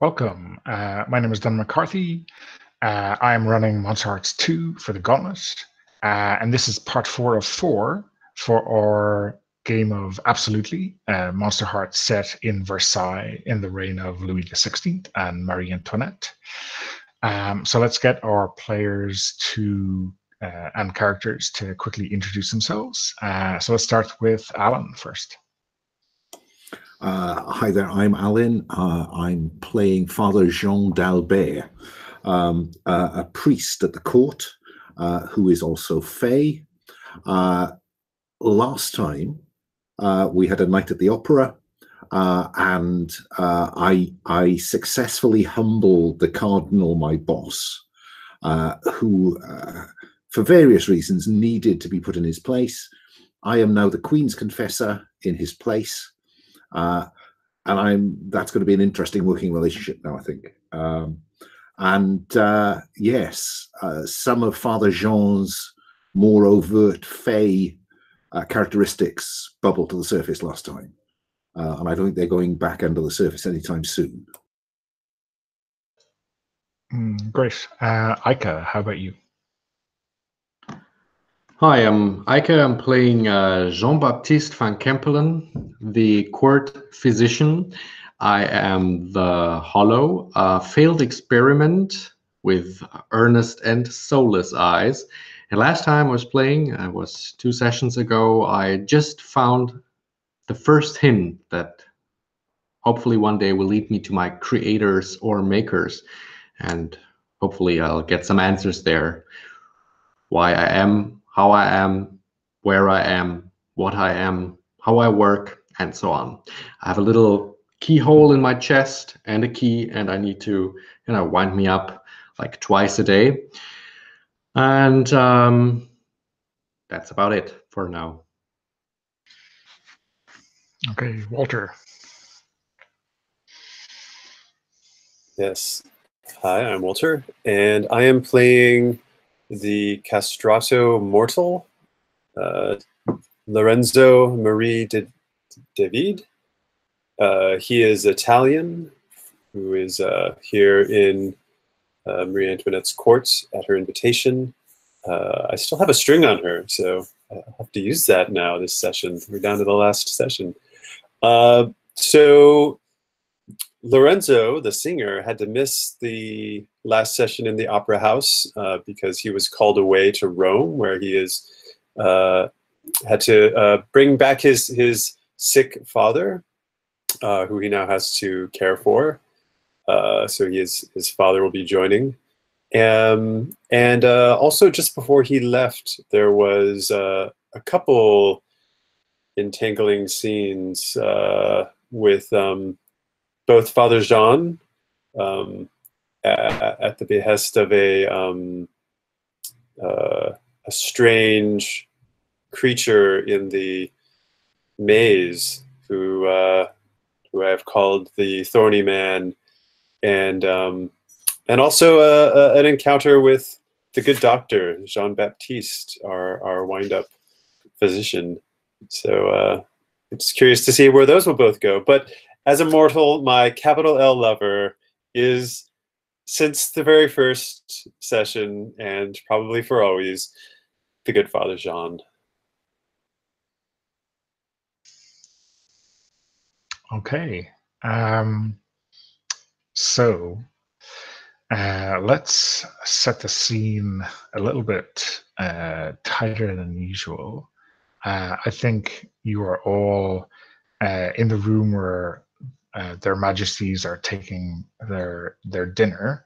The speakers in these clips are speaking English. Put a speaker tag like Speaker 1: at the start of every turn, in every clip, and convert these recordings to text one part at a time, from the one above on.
Speaker 1: Welcome. My name is Don McCarthy. I am running Monsterhearts 2 for the Gauntlet, and this is part 4 of 4 for our game of Absolutely, Monsterhearts set in Versailles in the reign of Louis XVI and Marie Antoinette. So let's get our players to and characters to quickly introduce themselves. So let's start with Alan first.
Speaker 2: Hi there, I'm Alan. I'm playing Father Jean d'Albert, a priest at the court who is also Fey. Last time we had a night at the opera, and I successfully humbled the cardinal, my boss, who, for various reasons, needed to be put in his place. I am now the Queen's confessor in his place. And that's going to be an interesting working relationship now, I think. Yes, some of Father Jean's more overt Fey characteristics bubbled to the surface last time. And I don't think they're going back under the surface anytime soon.
Speaker 1: Great. Aika, how about you?
Speaker 3: Hi, I'm Eike. I'm playing Jean-Baptiste van Kempelen, the court physician. I am the Hollow, a failed experiment with earnest and soulless eyes. And last time I was playing, I was 2 sessions ago, I just found the first hint that hopefully one day will lead me to my creators or makers. And hopefully I'll get some answers there. Why I am, how I am, where I am, what I am, how I work, and so on. I have a little keyhole in my chest and a key, and I need to, wind me up like twice a day. And that's about it for now.
Speaker 1: Okay, Walter.
Speaker 4: Yes. Hi, I'm Walter, and I am playing the Castrato Mortal, Lorenzo Marie de David. He is Italian, who is here in Marie Antoinette's court at her invitation. I still have a string on her, so I'll have to use that now this session. We're down to the last session. So Lorenzo, the singer, had to miss the last session in the Opera House because he was called away to Rome, where he had to bring back his sick father, who he now has to care for. So his father will be joining. And also, just before he left, there was a couple entangling scenes with both Father Jean, at the behest of a strange creature in the maze, who I have called the Thorny Man, and also an encounter with the good doctor Jean-Baptiste, our wind-up physician. So I'm just curious to see where those will both go. But as a mortal, my capital L lover is, since the very first session, and probably for always, the good Father Jean.
Speaker 1: Okay. So let's set the scene a little bit tighter than usual. I think you are all in the room where their majesties are taking their dinner,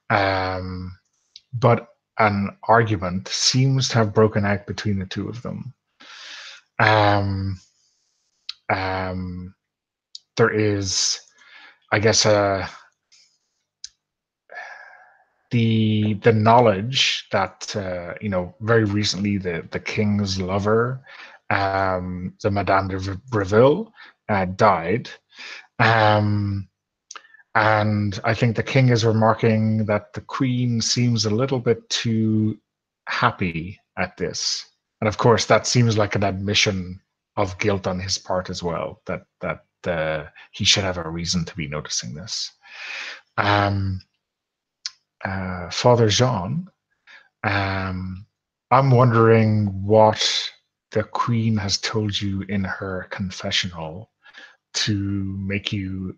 Speaker 1: but an argument seems to have broken out between the two of them. There is, I guess, the knowledge that very recently the king's lover, the Madame de Breville, died. And I think the king is remarking that the queen seems a little bit too happy at this. And of course, that seems like an admission of guilt on his part as well, that he should have a reason to be noticing this. Father Jean, I'm wondering what the Queen has told you in her confessional to make you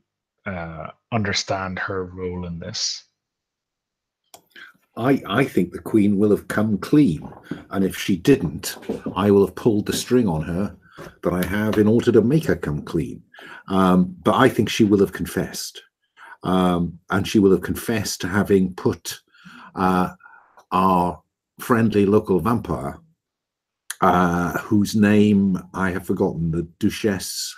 Speaker 1: understand her role in this.
Speaker 2: I think the Queen will have come clean, and if she didn't, I will have pulled the string on her that I have in order to make her come clean. But I think she will have confessed, and she will have confessed to having put our friendly local vampire, whose name I have forgotten, the Duchess.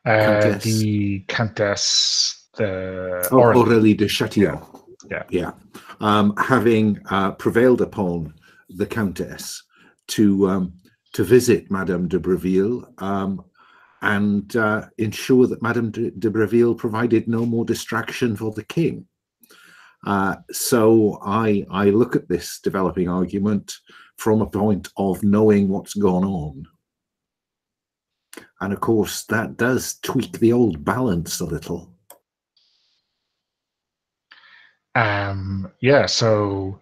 Speaker 2: Countess.
Speaker 1: The Countess,
Speaker 2: Aurélie de Châtillon.
Speaker 1: Yeah.
Speaker 2: Having prevailed upon the Countess to visit Madame de Breville and ensure that Madame de Breville provided no more distraction for the king. So I look at this developing argument from a point of knowing what's gone on. And of course, that does tweak the old balance a little.
Speaker 1: Yeah, so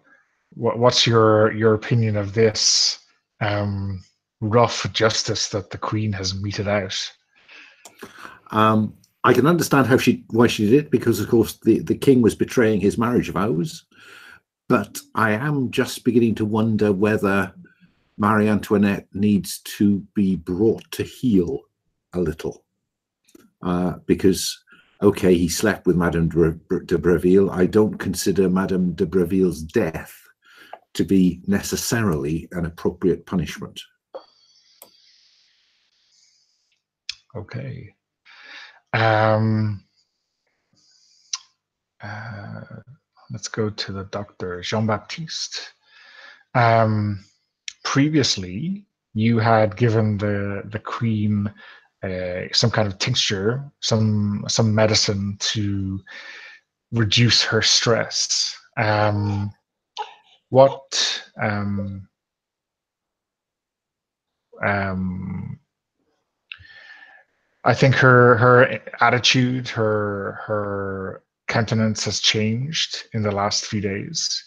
Speaker 1: what's your opinion of this rough justice that the Queen has meted out?
Speaker 2: I can understand why she did it, because of course the king was betraying his marriage vows. But I am just beginning to wonder whether Marie Antoinette needs to be brought to heel a little, because okay, he slept with Madame de Breville. I don't consider Madame de Breville's death to be necessarily an appropriate punishment.
Speaker 1: Okay. Let's go to the doctor, Jean-Baptiste. Previously, you had given the Queen some kind of tincture, some medicine to reduce her stress. I think her attitude, her countenance has changed in the last few days.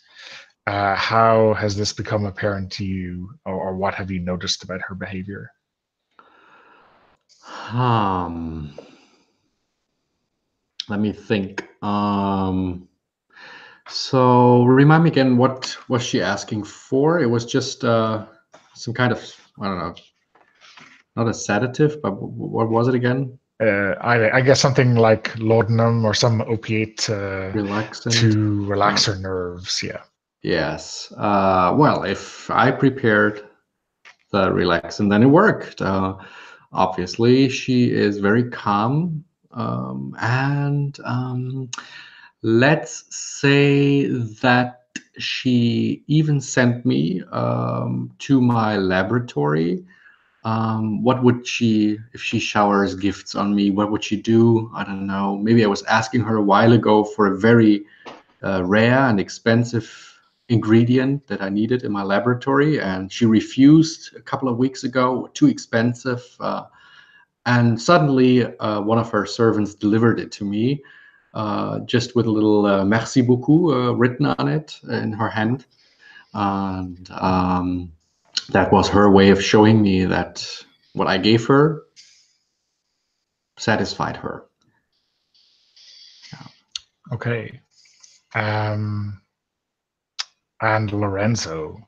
Speaker 1: How has this become apparent to you, or what have you noticed about her behavior?
Speaker 3: Let me think. So remind me again, what was she asking for? It was just some kind of, I don't know, not a sedative, but what was it again?
Speaker 1: I guess something like laudanum or some opiate
Speaker 3: Relaxant.
Speaker 1: to relax her nerves. Yeah.
Speaker 3: Yes. Well, if I prepared the relaxant, then it worked. Obviously, she is very calm, and let's say that she even sent me to my laboratory. What would she, if she showers gifts on me, what would she do? I don't know. Maybe I was asking her a while ago for a very rare and expensive ingredient that I needed in my laboratory, and she refused a couple of weeks ago, too expensive. And suddenly one of her servants delivered it to me, just with a little merci beaucoup written on it in her hand. And that was her way of showing me that what I gave her satisfied her.
Speaker 1: Yeah. Okay. And Lorenzo,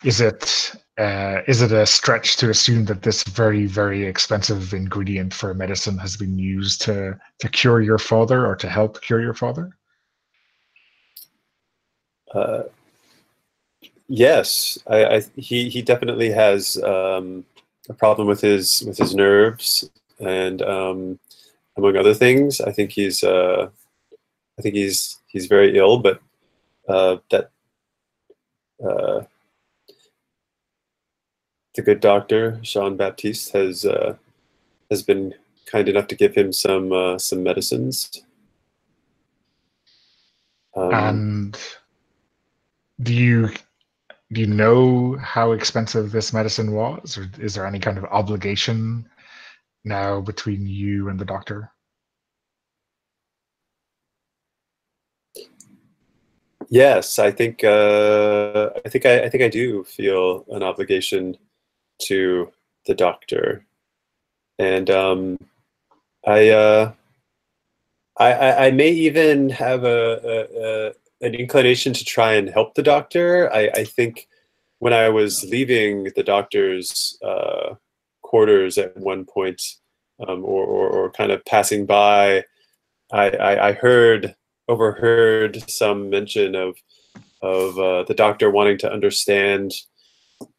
Speaker 1: is it a stretch to assume that this very, very expensive ingredient for medicine has been used to cure your father, or to help cure your father?
Speaker 4: Yes, he definitely has a problem with his nerves, and among other things, I think he's very ill. But that the good doctor Jean-Baptiste has been kind enough to give him some medicines.
Speaker 1: And do you know how expensive this medicine was, or is there any kind of obligation now between you and the doctor?
Speaker 4: Yes, I think I do feel an obligation to the doctor, and I may even have an inclination to try and help the doctor. I think when I was leaving the doctor's quarters at one point, or kind of passing by, I overheard some mention of the doctor wanting to understand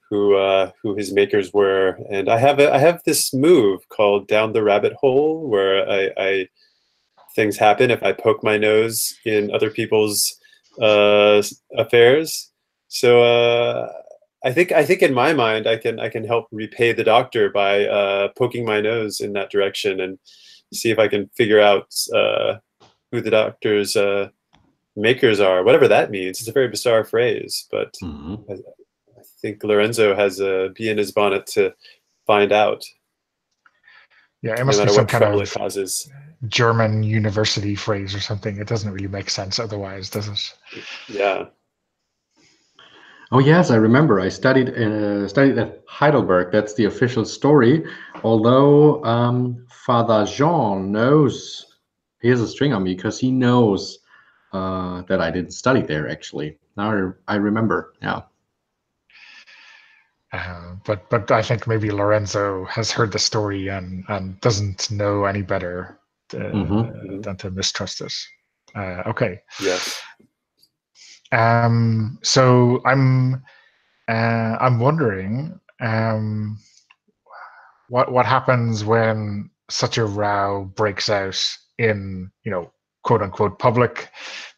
Speaker 4: who his makers were, and I have this move called down the rabbit hole, where I things happen if I poke my nose in other people's affairs. So I think in my mind I can help repay the doctor by poking my nose in that direction and see if I can figure out who the doctor's makers are, whatever that means. It's a very bizarre phrase, but I think Lorenzo has a bee in his bonnet to find out.
Speaker 1: Yeah, it
Speaker 4: No
Speaker 1: must be
Speaker 4: matter
Speaker 1: some
Speaker 4: what
Speaker 1: kind
Speaker 4: trouble
Speaker 1: of
Speaker 4: it causes.
Speaker 1: German university phrase or something. It doesn't really make sense otherwise, does it?
Speaker 4: Yeah.
Speaker 3: Oh yes, I remember. I studied at Heidelberg. That's the official story. Although Father Jean knows he has a string on me because he knows that I didn't study there. Actually, now I remember. Yeah.
Speaker 1: But I think maybe Lorenzo has heard the story and doesn't know any better than to mistrust it. Okay.
Speaker 4: Yes.
Speaker 1: So I'm wondering what happens when such a row breaks out in, quote unquote public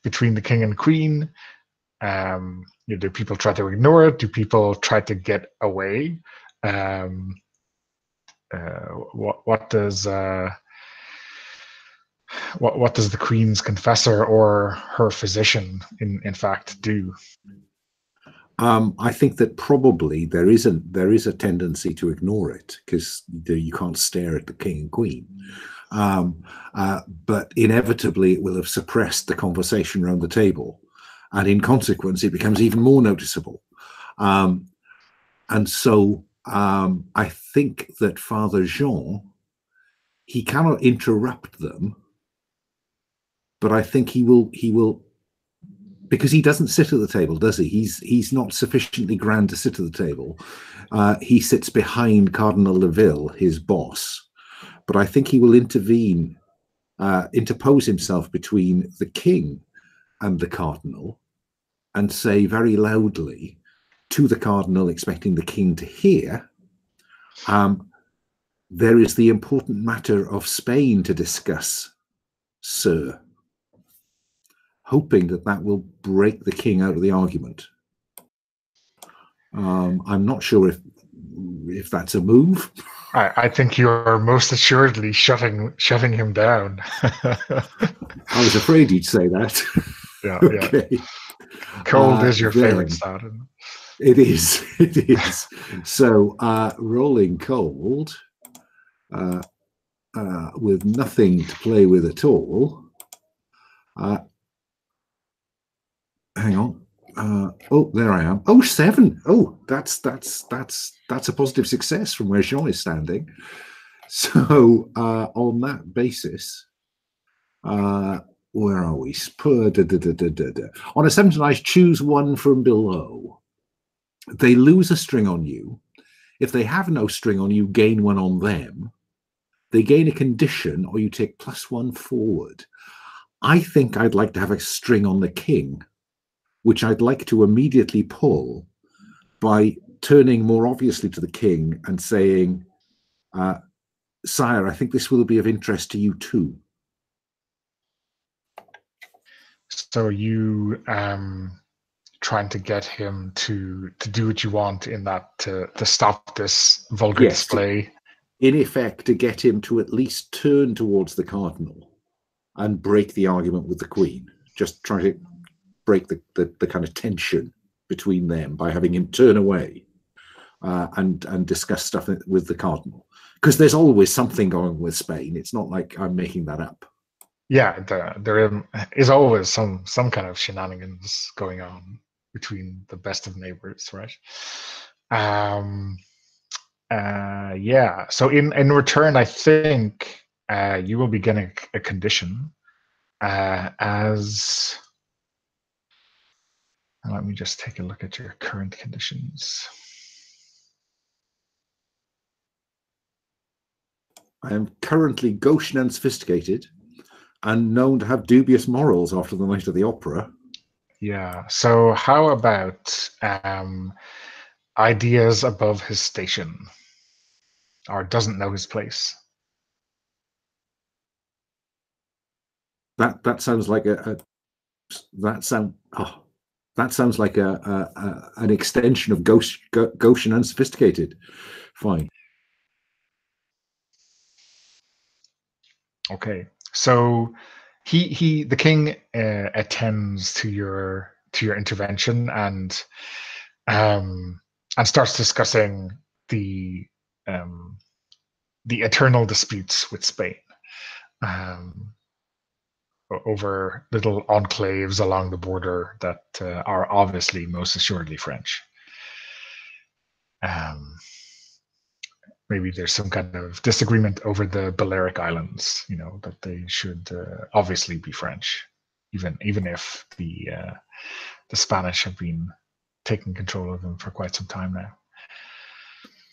Speaker 1: between the king and queen. Do people try to ignore it? Do people try to get away? What does the queen's confessor or her physician in fact do?
Speaker 2: I think that probably there is a tendency to ignore it because you can't stare at the king and queen. But inevitably it will have suppressed the conversation around the table, and in consequence it becomes even more noticeable. And so I think that Father Jean, he cannot interrupt them, but I think he will, because he doesn't sit at the table, does he? He's not sufficiently grand to sit at the table. He sits behind Cardinal Leville, his boss. But I think he will interpose himself between the king and the cardinal, and say very loudly to the cardinal, expecting the king to hear, there is the important matter of Spain to discuss, sir. Hoping that will break the king out of the argument. I'm not sure if that's a move.
Speaker 1: I think you're most assuredly shoving him down.
Speaker 2: I was afraid you'd say that.
Speaker 1: Yeah.
Speaker 2: Okay.
Speaker 1: Yeah. Cold is your favorite start.
Speaker 2: It is. It is. So rolling cold with nothing to play with at all. Hang on. Oh, there I am. Oh, 7. Oh, that's a positive success from where Jean is standing. So on that basis, where are we? On a 7 to 9, choose one from below. They lose a string on you. If they have no string on you, gain one on them. They gain a condition, or you take +1 forward. I think I'd like to have a string on the king, which I'd like to immediately pull by turning more obviously to the king and saying, sire, I think this will be of interest to you too.
Speaker 1: So are you trying to get him to do what you want in that, to stop this vulgar display?
Speaker 2: In effect, to get him to at least turn towards the cardinal and break the argument with the queen. Just try to break the kind of tension between them by having him turn away and discuss stuff with the cardinal. Because there's always something going with Spain. It's not like I'm making that up.
Speaker 1: Yeah, there is always some kind of shenanigans going on between the best of neighbors, right? Yeah. So in return, I think you will be getting a condition as. Let me just take a look at your current conditions.
Speaker 2: I am currently gauche and sophisticated, and known to have dubious morals after the night of the opera.
Speaker 1: Yeah. So how about ideas above his station, or doesn't know his place?
Speaker 2: That sounds like that sounds like an extension of gauche and unsophisticated. Fine.
Speaker 1: Okay. So the king attends to your intervention and starts discussing the eternal disputes with Spain over little enclaves along the border that are obviously most assuredly French. Maybe there's some kind of disagreement over the Balearic Islands, that they should obviously be French, even if the Spanish have been taking control of them for quite some time now.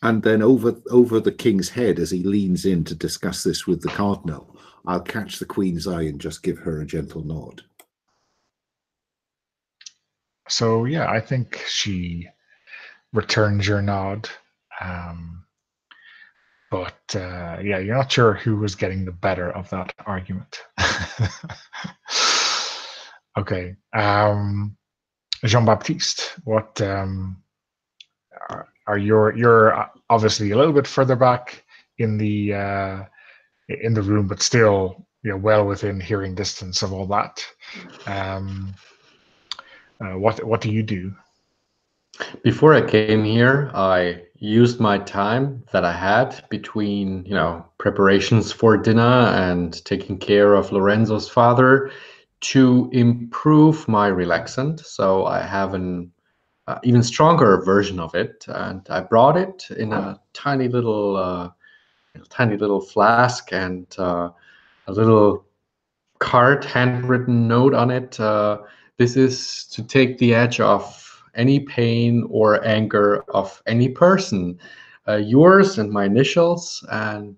Speaker 2: And then over the king's head, as he leans in to discuss this with the cardinal, I'll catch the queen's eye and just give her a gentle nod.
Speaker 1: So yeah, I think she returns your nod. But yeah, you're not sure who was getting the better of that argument. Okay. Jean-Baptiste, what are you're obviously a little bit further back in the room, but still, well within hearing distance of all that. What do you do?
Speaker 3: Before I came here, I used my time that I had between, preparations for dinner and taking care of Lorenzo's father to improve my relaxant. So I have an even stronger version of it, and I brought it in a tiny little flask and a little card, handwritten note on it. This is to take the edge off any pain or anger of any person. Yours and my initials. And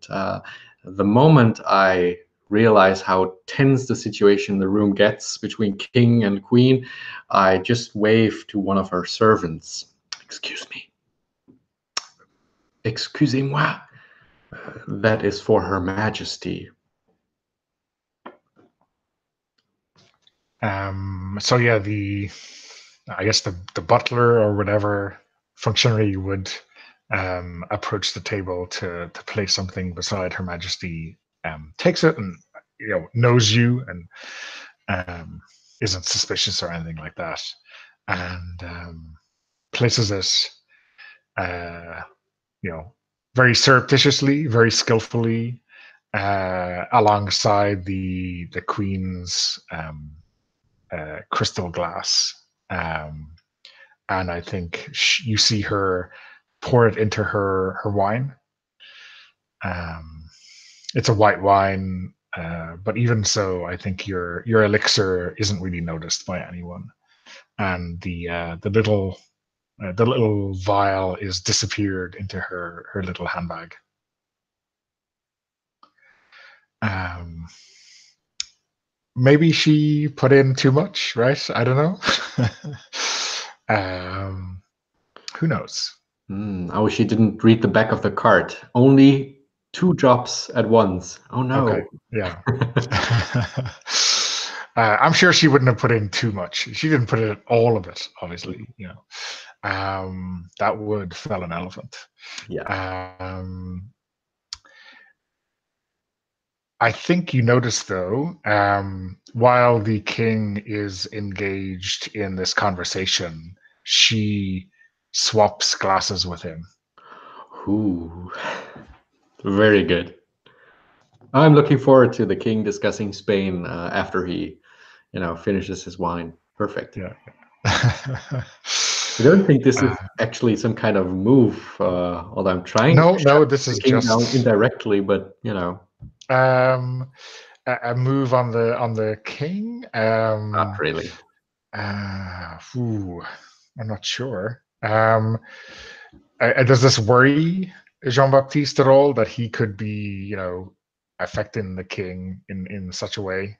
Speaker 3: the moment I realize how tense the situation in the room gets between king and queen, I just wave to one of her servants. Excuse me. Excusez-moi. That is for Her Majesty.
Speaker 1: So yeah, I guess the butler or whatever functionary would approach the table to place something beside Her Majesty, takes it and knows you and isn't suspicious or anything like that, and places it very surreptitiously, very skillfully alongside the Queen's crystal glass, and I think you see her pour it into her wine. It's a white wine, but even so, I think your elixir isn't really noticed by anyone, and the little vial is disappeared into her little handbag. Maybe she put in too much, right? I don't know. Who knows?
Speaker 3: Oh, she didn't read the back of the card. Only 2 drops at once. Oh no.
Speaker 1: Okay. Yeah. I'm sure she wouldn't have put in too much. She didn't put in all of it, obviously. That would fell an elephant.
Speaker 3: Yeah.
Speaker 1: I think you notice, though, while the king is engaged in this conversation, she swaps glasses with him.
Speaker 3: Ooh. Very good. I'm looking forward to the king discussing Spain after he, finishes his wine. Perfect.
Speaker 1: Yeah.
Speaker 3: I don't think this is actually some kind of move, although I'm trying
Speaker 1: No,
Speaker 3: to
Speaker 1: no,
Speaker 3: shut
Speaker 1: this
Speaker 3: the
Speaker 1: is
Speaker 3: king down
Speaker 1: just
Speaker 3: indirectly, but
Speaker 1: a move on the king.
Speaker 3: not really.
Speaker 1: I'm not sure. Does this worry Jean-Baptiste at all that he could be, affecting the king in such a way?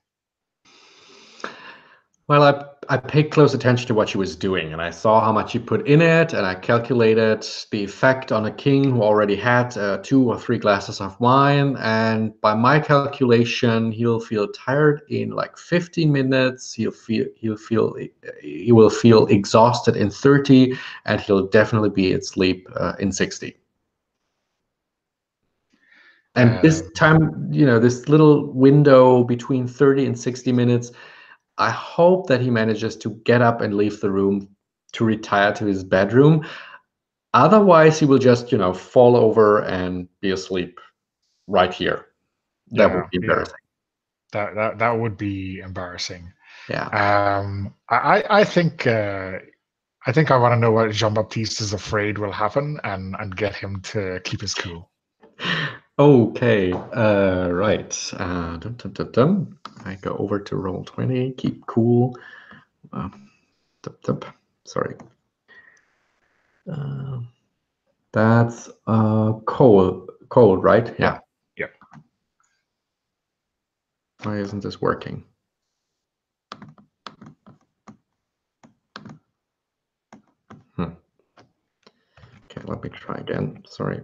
Speaker 3: Well, I paid close attention to what she was doing, and I saw how much she put in it, and I calculated the effect on a king who already had 2 or 3 glasses of wine. And by my calculation, he'll feel tired in like 15 minutes. He will feel exhausted in 30, and he'll definitely be asleep in 60. And this time, this little window between 30 and 60 minutes. I hope that he manages to get up and leave the room to retire to his bedroom. Otherwise, he will just, fall over and be asleep right here. That would be embarrassing.
Speaker 1: That would be embarrassing.
Speaker 3: Yeah.
Speaker 1: I think I want to know what Jean-Baptiste is afraid will happen and get him to keep his cool.
Speaker 3: Okay. Right. I go over to Roll20. Keep cool. Sorry. That's cold, right?
Speaker 1: Yeah.
Speaker 3: Why isn't this working? Okay, let me try again. Sorry.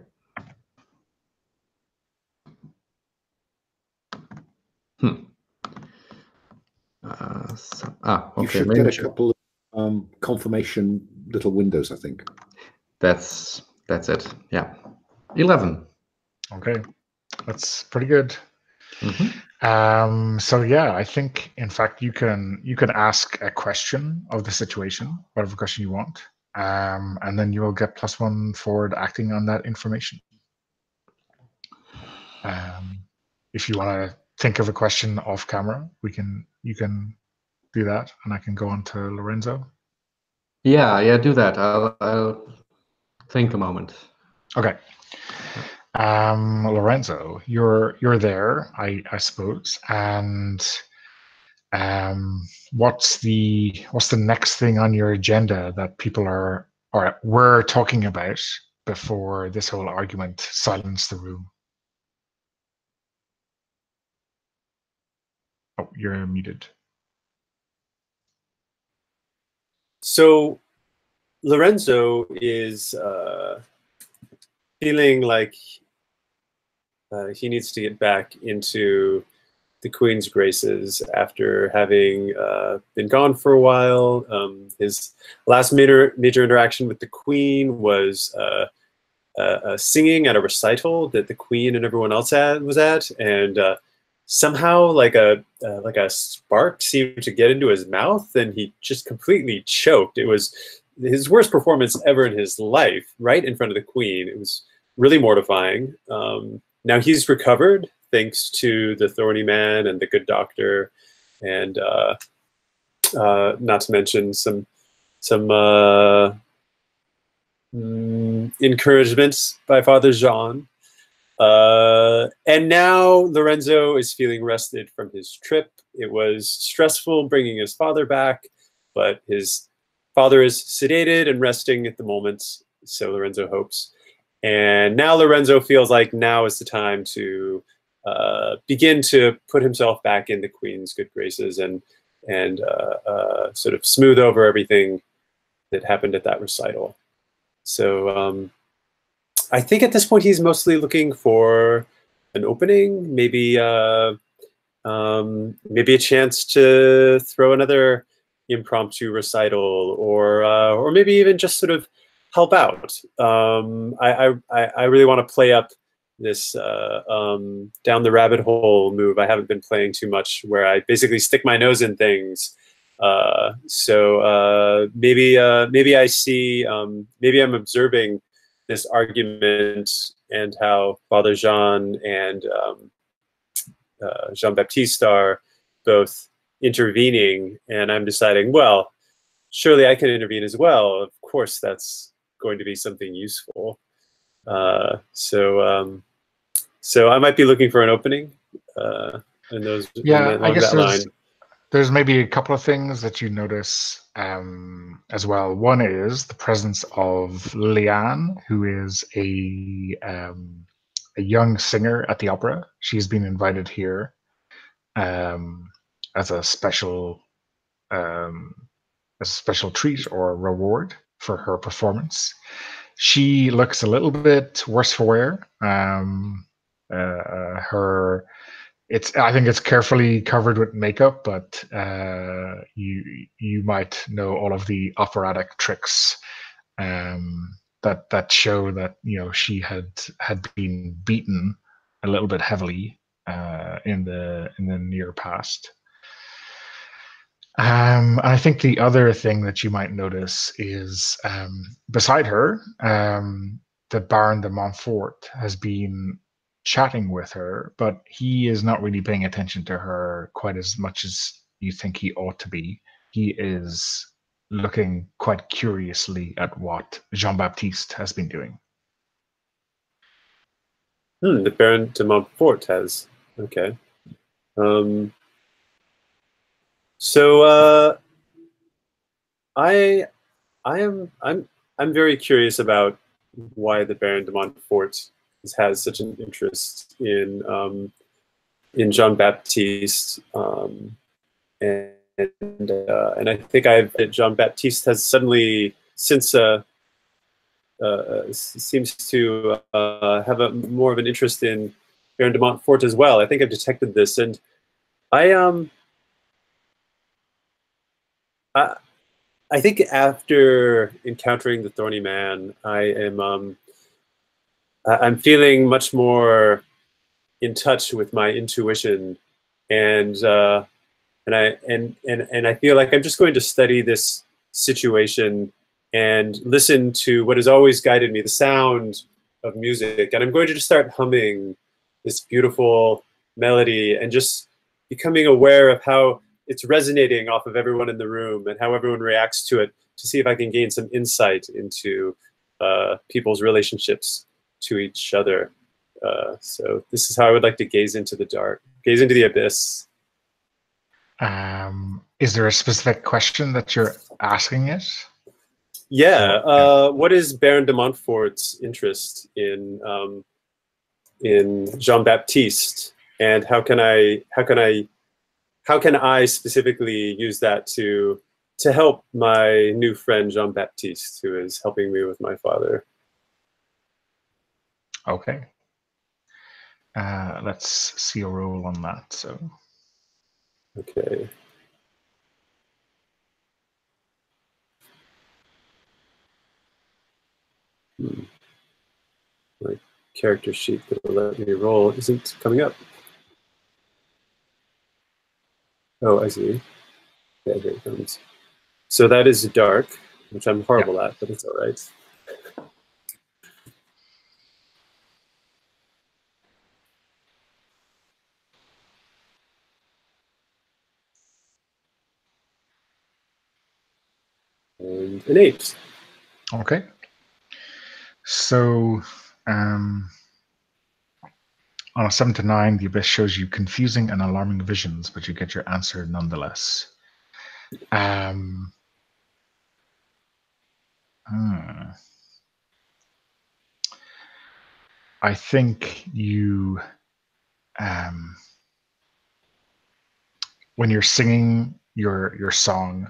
Speaker 3: Okay.
Speaker 2: You should get a couple of confirmation little windows, I think.
Speaker 3: That's it. Yeah. 11.
Speaker 1: Okay. That's pretty good.
Speaker 3: Mm-hmm.
Speaker 1: So yeah, I think in fact you can ask a question of the situation, whatever question you want, and then you will get +1 forward acting on that information. If you want to think of a question off camera, you can do that, and I can go on to Lorenzo.
Speaker 3: Yeah, do that. I'll think a moment.
Speaker 1: Okay. Lorenzo, you're there, I suppose, and what's the next thing on your agenda that people were talking about before this whole argument silenced the room? Oh, you're muted.
Speaker 4: So Lorenzo is feeling like he needs to get back into the Queen's graces after having been gone for a while. His last major interaction with the Queen was singing at a recital that the Queen and everyone else was at, and somehow like a spark seemed to get into his mouth, and he just completely choked. It was his worst performance ever in his life, right in front of the Queen. It was really mortifying. Now he's recovered, thanks to the Thorny Man and the Good Doctor, and not to mention some encouragements by Father Jean. And now Lorenzo is feeling rested from his trip. It was stressful bringing his father back, but his father is sedated and resting at the moment, so Lorenzo hopes. And now Lorenzo feels like now is the time to begin to put himself back in the Queen's good graces and sort of smooth over everything that happened at that recital. So I think at this point he's mostly looking for an opening, maybe a chance to throw another impromptu recital, or maybe even just sort of help out. I really want to play up this down the rabbit hole move. I haven't been playing too much, where I basically stick my nose in things. So maybe I see, maybe I'm observing this argument and how Father Jean and Jean-Baptiste are both intervening, and I'm deciding, well, surely I can intervene as well. Of course, that's going to be something useful. So I might be looking for an opening in those.
Speaker 1: Yeah, I guess
Speaker 4: that line.
Speaker 1: There's maybe a couple of things that you notice as well. One is the presence of Leanne, who is a young singer at the opera. She's been invited here as a special treat or reward for her performance. She looks a little bit worse for wear. I think it's carefully covered with makeup, but you might know all of the operatic tricks that show that she had been beaten a little bit heavily in the near past. And I think the other thing that you might notice is beside her, the Baron de Montfort has been chatting with her, but he is not really paying attention to her quite as much as you think he ought to be. He is looking quite curiously at what Jean-Baptiste has been doing.
Speaker 4: The Baron de Montfort has. Okay. So I'm very curious about why the Baron de Montfort has such an interest in Jean-Baptiste, and I think Jean-Baptiste has suddenly since seems to have more of an interest in Baron de Montfort as well. I think I've detected this, and I think after encountering the Thorny Man, I'm feeling much more in touch with my intuition, and I feel like I'm just going to study this situation and listen to what has always guided me, the sound of music, and I'm going to just start humming this beautiful melody and just becoming aware of how it's resonating off of everyone in the room and how everyone reacts to it, to see if I can gain some insight into people's relationships to each other. So this is how I would like to gaze into the dark, gaze into the abyss.
Speaker 1: Is there a specific question that you're asking it?
Speaker 4: Yeah. What is Baron de Montfort's interest in Jean-Baptiste, and how can I specifically use that to help my new friend Jean-Baptiste, who is helping me with my father?
Speaker 1: Okay. Let's see a roll on that. So.
Speaker 4: Okay. My character sheet that will let me roll isn't coming up. Oh, I see. Yeah, here it comes. So that is dark, which I'm horrible at, but it's all right. And an 8.
Speaker 1: Okay. So on a 7 to 9, the abyss shows you confusing and alarming visions, but you get your answer nonetheless. I think you, when you're singing your song,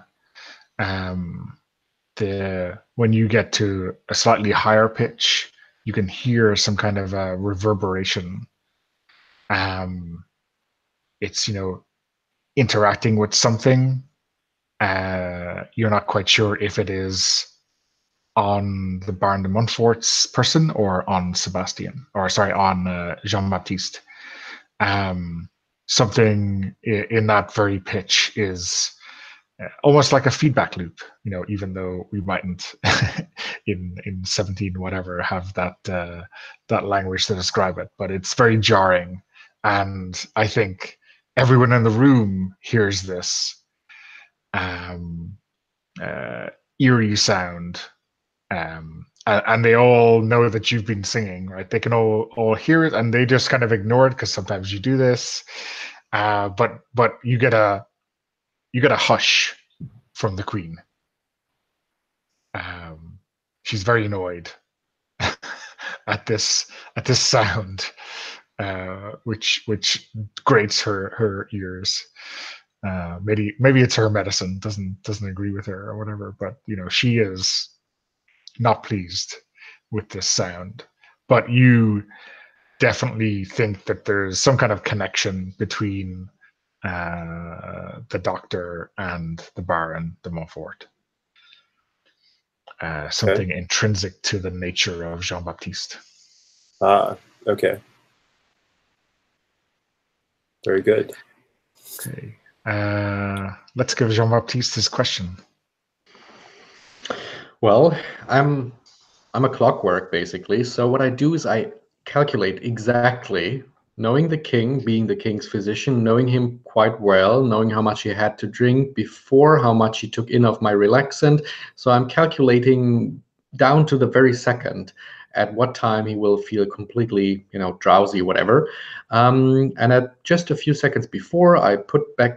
Speaker 1: when you get to a slightly higher pitch, you can hear some kind of a reverberation. It's interacting with something. You're not quite sure if it is on the Baron de Montfort's person or on on Jean-Baptiste. Something in that very pitch is almost like a feedback loop, even though we mightn't in 17 whatever have that language to describe it, but it's very jarring, and I think everyone in the room hears this eerie sound, and they all know that you've been singing, right? They can all hear it, and they just kind of ignore it because sometimes you do this, but you get a hush from the Queen. She's very annoyed at this sound, which grates her ears. Maybe it's her medicine doesn't agree with her or whatever, but she is not pleased with this sound. But you definitely think that there's some kind of connection between the Doctor and the Baron de Montfort. Something intrinsic to the nature of Jean-Baptiste.
Speaker 4: Ah, okay. Very good.
Speaker 1: Okay. Let's give Jean-Baptiste his question.
Speaker 3: Well, I'm a clockwork basically. So what I do is I calculate exactly, knowing the king, being the king's physician, knowing him quite well, knowing how much he had to drink before, how much he took in of my relaxant. So I'm calculating down to the very second at what time he will feel completely, drowsy, whatever. And at just a few seconds before, I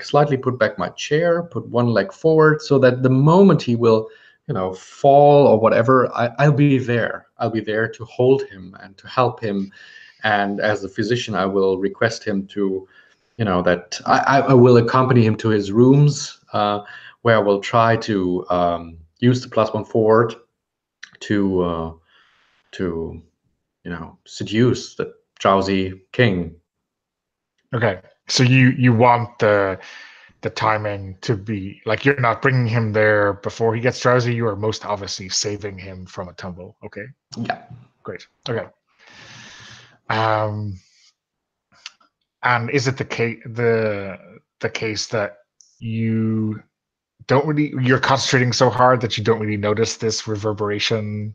Speaker 3: slightly put back my chair, put one leg forward, so that the moment he will, fall or whatever, I'll be there. I'll be there to hold him and to help him. And as a physician, I will request him to, that I will accompany him to his rooms, where I will try to use the +1 to seduce the drowsy king.
Speaker 1: Okay, so you want the timing to be like, you're not bringing him there before he gets drowsy. You are most obviously saving him from a tumble. Okay.
Speaker 3: Yeah.
Speaker 1: Great. Okay. And is it the case that you're concentrating so hard that you don't really notice this reverberation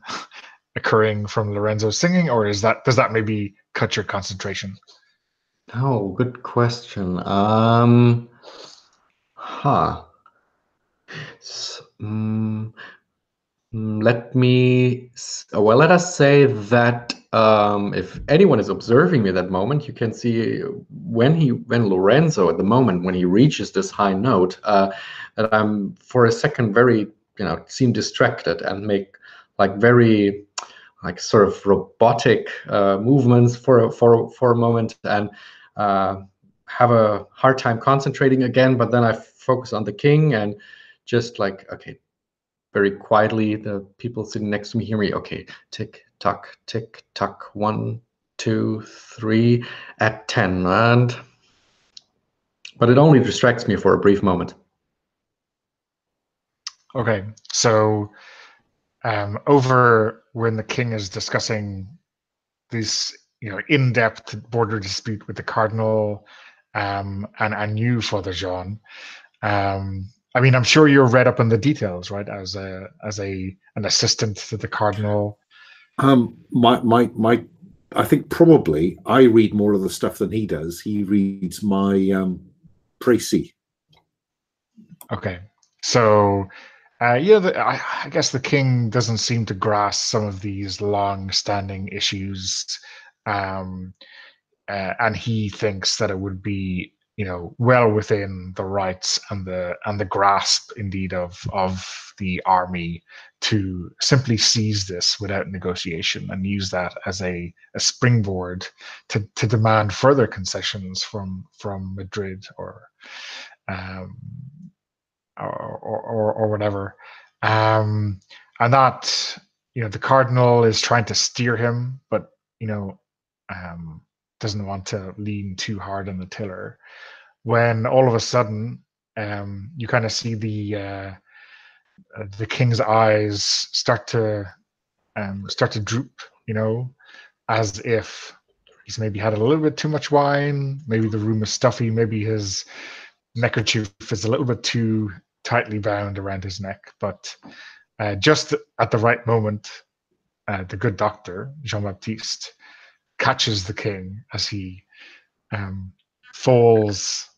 Speaker 1: occurring from Lorenzo singing, or does that maybe cut your concentration?
Speaker 3: Oh, good question. Let us say that if anyone is observing me at that moment, you can see when Lorenzo, at the moment when he reaches this high note, that I'm for a second very, seem distracted and make like very, like sort of robotic movements for a moment, and have a hard time concentrating again. But then I focus on the king and just like, okay, very quietly, the people sitting next to me hear me. Okay, tick tock, 1, 2, 3 at 10, but it only distracts me for a brief moment.
Speaker 1: Okay, so over when the king is discussing this, in-depth border dispute with the cardinal, and you, Father Jean, I'm sure you're read up on the details, right? As an assistant to the cardinal.
Speaker 2: I think probably I read more of the stuff than he does. He reads my précis.
Speaker 1: Okay, so I guess the king doesn't seem to grasp some of these long-standing issues, and he thinks that it would be, well within the rights and the grasp indeed of the army to simply seize this without negotiation and use that as a springboard to demand further concessions from Madrid or whatever, and that the cardinal is trying to steer him, but doesn't want to lean too hard on the tiller, when all of a sudden you kind of see the king's eyes start to droop, as if he's maybe had a little bit too much wine, maybe the room is stuffy, maybe his neckerchief is a little bit too tightly bound around his neck, but just at the right moment, the good doctor, Jean-Baptiste, catches the king as he falls.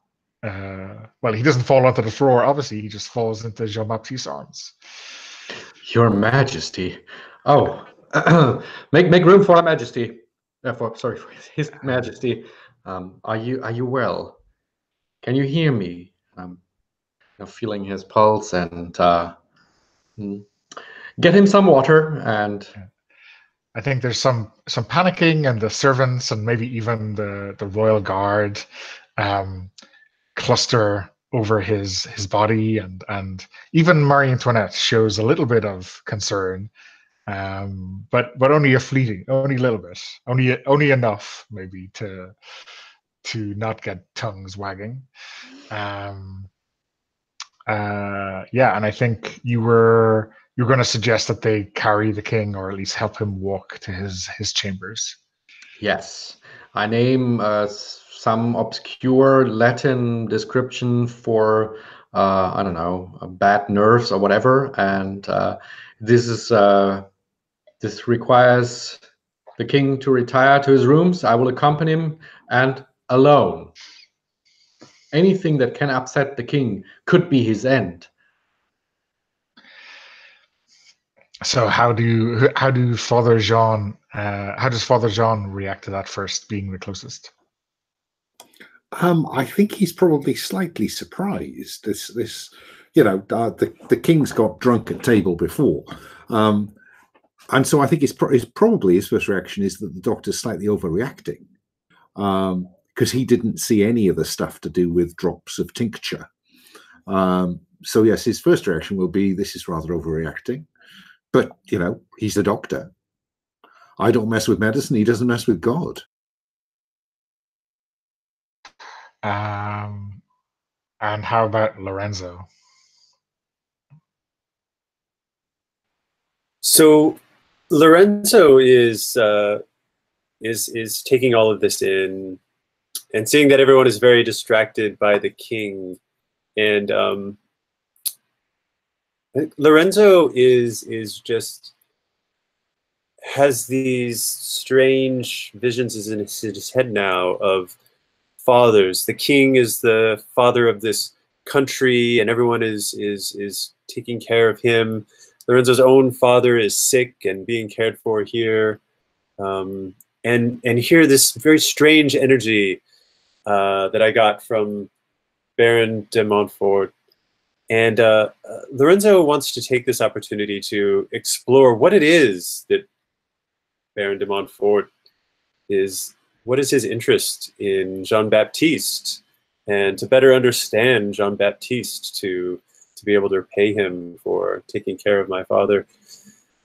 Speaker 1: Well, he doesn't fall onto the floor, obviously, he just falls into Jean-Baptiste's arms.
Speaker 3: Your Majesty. Oh, make room for Her Majesty. For His Majesty. Are you well? Can you hear me? Feeling his pulse and get him some water. And
Speaker 1: I think there's some panicking, and the servants and maybe even the royal guard cluster over his body, and even Marie Antoinette shows a little bit of concern, but only only a little bit, only enough maybe to not get tongues wagging. Yeah, and I think you were going to suggest that they carry the king, or at least help him walk to his chambers.
Speaker 3: yes, I name some obscure Latin description for I don't know, bad nerves or whatever, and this requires the king to retire to his rooms. I will accompany him, and alone. Anything that can upset the king could be his end.
Speaker 1: So how do Father Jean how does Father Jean react to that, first being the closest?
Speaker 2: I think he's probably slightly surprised. The king's got drunk at table before, and so I think probably his first reaction is that the doctor's slightly overreacting, because he didn't see any of the stuff to do with drops of tincture. So yes, his first reaction will be, this is rather overreacting. But, he's the doctor. I don't mess with medicine. He doesn't mess with God.
Speaker 1: And how about Lorenzo?
Speaker 4: So Lorenzo is taking all of this in, and seeing that everyone is very distracted by the king, and Lorenzo has these strange visions in his head now of fathers. The king is the father of this country, and everyone is taking care of him. Lorenzo's own father is sick and being cared for here, and here this very strange energy that I got from Baron de Montfort. And Lorenzo wants to take this opportunity to explore what it is that Baron de Montfort is, what is his interest in Jean-Baptiste, and to better understand Jean-Baptiste, to be able to repay him for taking care of my father.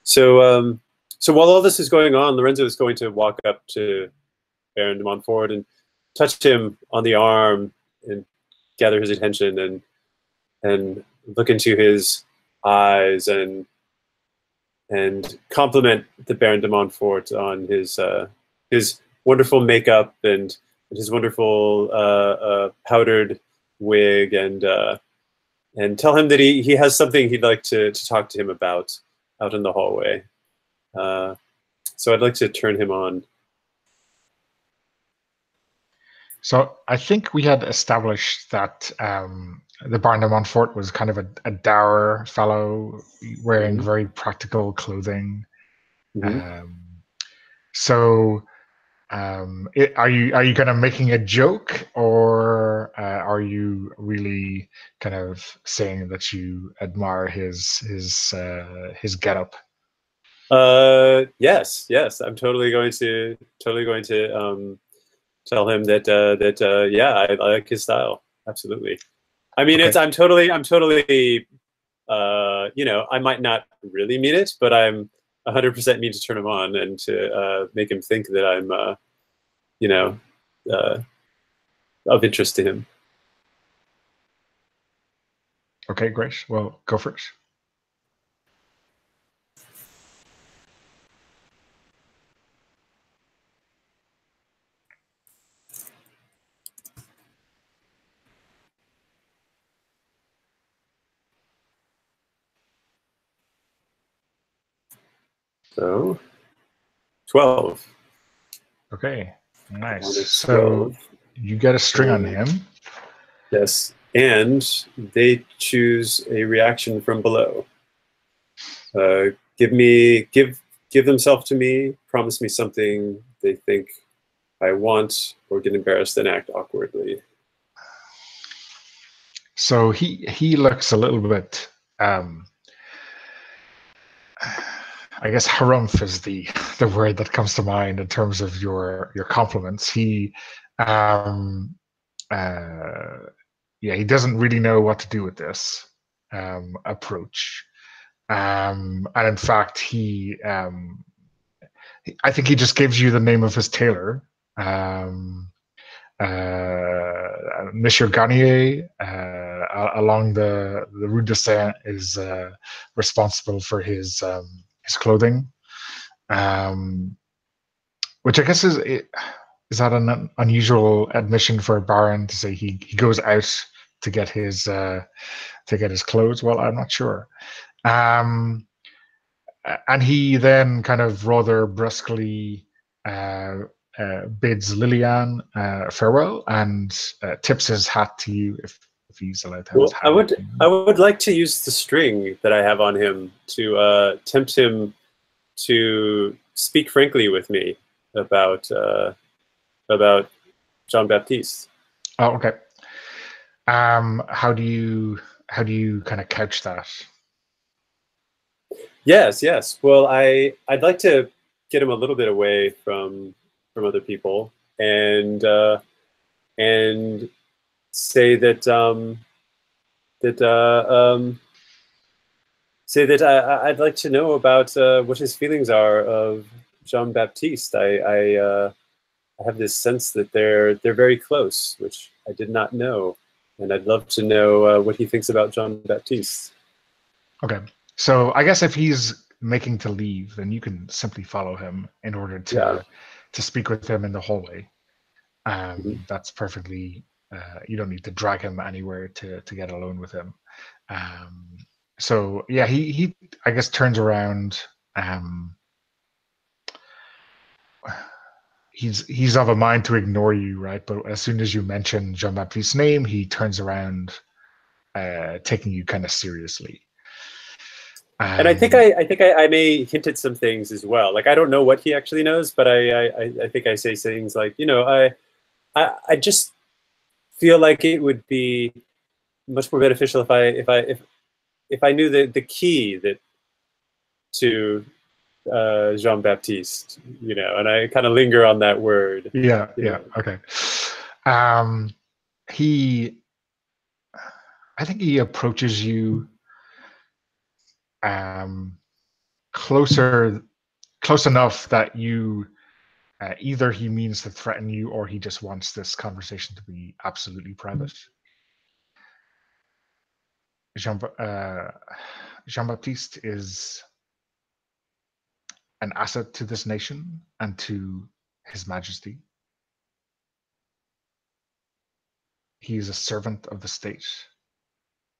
Speaker 4: So so while all this is going on, Lorenzo is going to walk up to Baron de Montfort and touch him on the arm and gather his attention, and look into his eyes and compliment the Baron de Montfort on his wonderful makeup and his wonderful powdered wig, and tell him that he has something he'd like to talk to him about out in the hallway. So I'd like to turn him on.
Speaker 1: So I think we had established that the Baron de Montfort was kind of a dour fellow, wearing very practical clothing. So are you kind of making a joke, or are you really kind of saying that you admire his getup?
Speaker 4: Yes, I'm totally going to tell him that yeah, I like his style. Absolutely. I mean,
Speaker 1: Okay.
Speaker 4: I'm totally I might not really mean it, but I'm 100% mean to turn him on and to make him think that I'm of interest to him.
Speaker 1: Okay, great. Well, go for it.
Speaker 4: So 12.
Speaker 1: Okay, nice.
Speaker 4: On a
Speaker 1: So
Speaker 4: 12.
Speaker 1: you get a string on him.
Speaker 4: Yes, and they choose a reaction from below. Give themselves to me. Promise me something they think I want, or get embarrassed and act awkwardly.
Speaker 1: So he looks a little bit. I guess harumph is the word that comes to mind in terms of your compliments. He, yeah, he doesn't really know what to do with this approach, and in fact, I think he just gives you the name of his tailor. Monsieur Garnier along the Rue de Seine is responsible for his clothing, which I guess is that an unusual admission for a baron to say he goes out to get his clothes? Well, I'm not sure. And he then kind of rather brusquely bids Lillian farewell and tips his hat to you if he's allowed to have his
Speaker 4: Well,
Speaker 1: hat.
Speaker 4: I would like to use the string that I have on him to tempt him to speak frankly with me about Jean-Baptiste.
Speaker 1: Oh, okay. How do you kind of couch that?
Speaker 4: Yes. Well, I'd like to get him a little bit away from other people and say that I'd like to know about what his feelings are of Jean-Baptiste. I have this sense that they're very close, which I did not know, and I'd love to know what he thinks about Jean-Baptiste.
Speaker 1: Okay, so I guess if he's making to leave, then you can simply follow him in order to speak with him in the hallway. That's perfectly. You don't need to drag him anywhere to get alone with him. So yeah, he I guess turns around. He's of a mind to ignore you, right? But as soon as you mention Jean-Baptiste's name, he turns around, taking you kind of seriously.
Speaker 4: And I think I may hint at some things as well. Like I don't know what he actually knows, but I think I say things like, I just feel like it would be much more beneficial if I knew the key to Jean-Baptiste, and I kind of linger on that word.
Speaker 1: Yeah. Okay. I think he approaches you close enough that you either he means to threaten you or he just wants this conversation to be absolutely private. Jean-Baptiste is an asset to this nation and to His Majesty. He is a servant of the state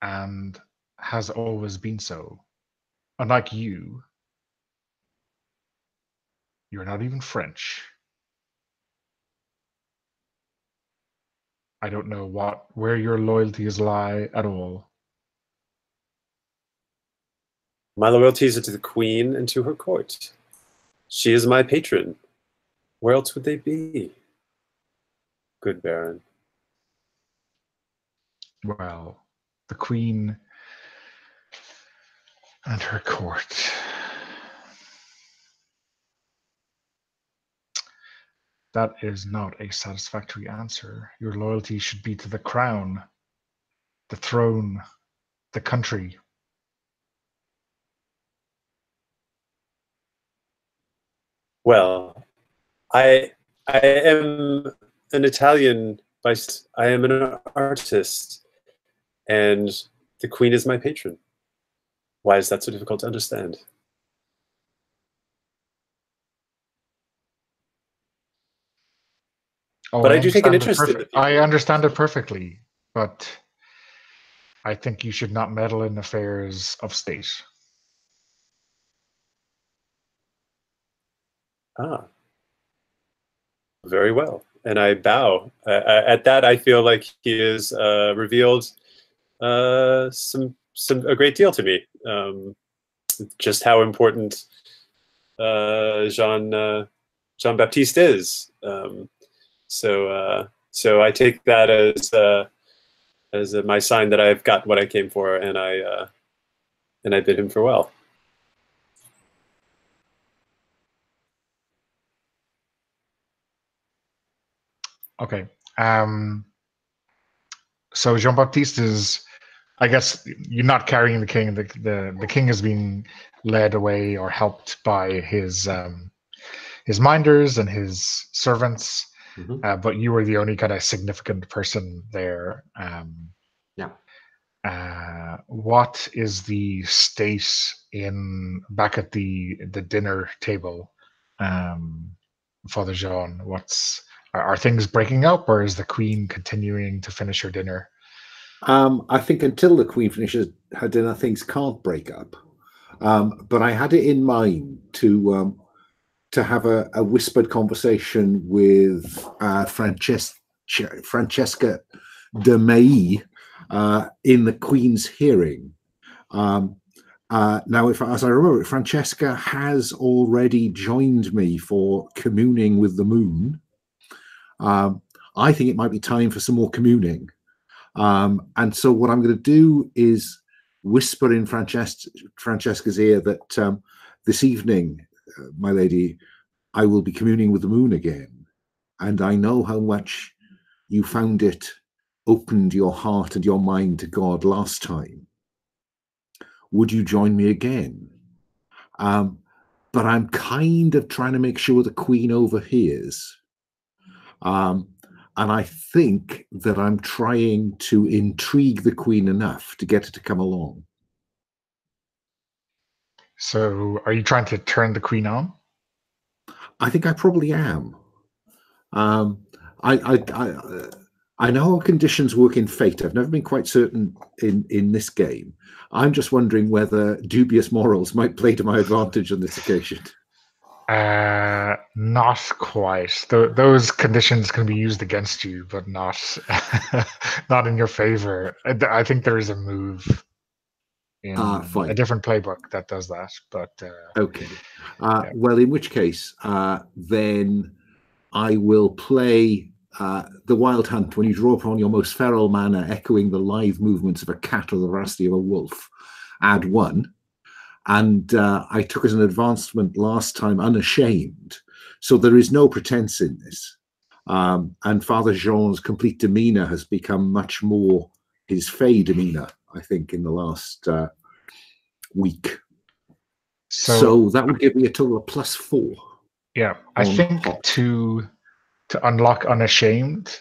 Speaker 1: and has always been so. Unlike you, you're not even French. I don't know where your loyalties lie at all.
Speaker 4: My loyalties are to the Queen and to her court. She is my patron. Where else would they be? Good Baron.
Speaker 1: Well, the Queen and her court. That is not a satisfactory answer. Your loyalty should be to the crown, the throne, the country.
Speaker 4: Well, I am an Italian, I am an artist, and the Queen is my patron. Why is that so difficult to understand?
Speaker 1: Oh,
Speaker 4: but I do take an interest in it.
Speaker 1: I understand it perfectly, but I think you should not meddle in affairs of state.
Speaker 4: Ah, very well. And I bow. At that, I feel like he has revealed a great deal to me. Just how important Jean Baptiste is. So I take that as my sign that I've got what I came for, and I bid him farewell.
Speaker 1: Okay. So Jean Baptiste is, I guess, you're not carrying the king. The king is being led away or helped by his minders and his servants.
Speaker 3: Mm-hmm.
Speaker 1: But you were the only kind of significant person there.
Speaker 3: Yeah.
Speaker 1: What is the state back at the dinner table, Father Jean? Are things breaking up, or is the Queen continuing to finish her dinner?
Speaker 2: I think until the Queen finishes her dinner, things can't break up. But I had it in mind to have a whispered conversation with Francesca de May in the Queen's hearing. Now, as I remember, Francesca has already joined me for communing with the moon. I think it might be time for some more communing. And so what I'm going to do is whisper in Francesca's ear that this evening, my lady, I will be communing with the moon again. And I know how much you found it opened your heart and your mind to God last time. Would you join me again? But I'm kind of trying to make sure the Queen overhears. And I think that I'm trying to intrigue the Queen enough to get her to come along.
Speaker 1: So are you trying to turn the Queen on?
Speaker 2: I think I probably am. I know how conditions work in Fate. I've never been quite certain in this game. I'm just wondering whether dubious morals might play to my advantage on this occasion.
Speaker 1: Not quite. Those conditions can be used against you, but not not in your favor. I think there is a move in
Speaker 2: Fine.
Speaker 1: a different playbook that does that. But
Speaker 2: okay.
Speaker 1: Yeah.
Speaker 2: Well, in which case, then I will play the Wild Hunt when you draw upon your most feral mana, echoing the lithe movements of a cat or the veracity of a wolf. Add 1. And I took as an advancement last time Unashamed. So there is no pretense in this. And Father Jean's complete demeanor has become much more his fey demeanor, I think, in the last week. So that would give me a total of +4.
Speaker 1: Yeah, I think
Speaker 2: hot.
Speaker 1: to unlock Unashamed,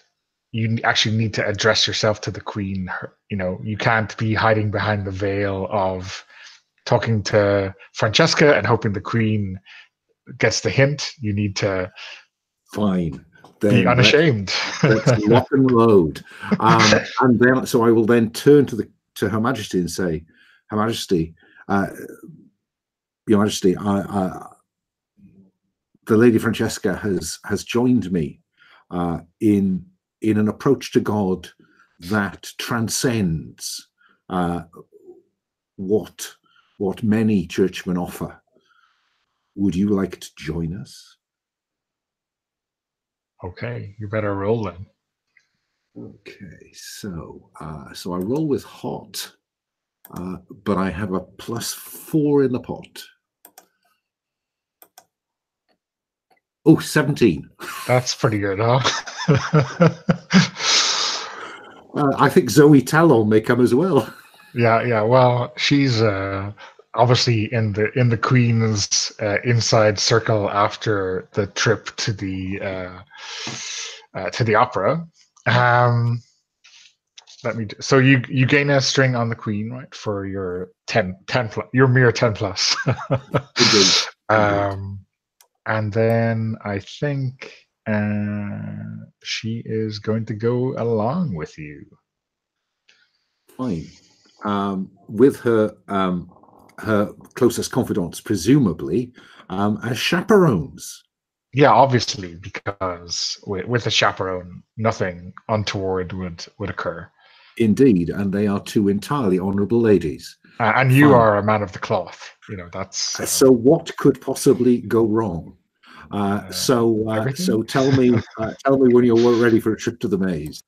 Speaker 1: you actually need to address yourself to the Queen. You can't be hiding behind the veil of talking to Francesca and hoping the Queen gets the hint. You need to
Speaker 2: be
Speaker 1: unashamed.
Speaker 2: Let's lock and load. And then, so I will then turn to Her Majesty and say, Her Majesty, Your Majesty, the Lady Francesca has joined me in an approach to God that transcends what many churchmen offer. Would you like to join us?
Speaker 1: Okay, you better roll then.
Speaker 2: Okay, so I roll with hot, but I have a +4 in the pot. Oh, 17.
Speaker 1: That's pretty good, huh?
Speaker 2: I think Zoe Talon may come as well.
Speaker 1: Yeah. Well, she's obviously in the Queen's inside circle after the trip to the opera. So you gain a string on the Queen, right, for your 10 plus, your mere 10 plus.
Speaker 2: Indeed.
Speaker 1: And then I think she is going to go along with you.
Speaker 2: Fine. With her closest confidants, presumably, as chaperones.
Speaker 1: Yeah, obviously, because with a chaperone, nothing untoward would occur.
Speaker 2: Indeed, and they are two entirely honourable ladies.
Speaker 1: And you
Speaker 2: Fine.
Speaker 1: are a man of the cloth. That's
Speaker 2: So what could possibly go wrong? So tell me when you're ready for a trip to the maze.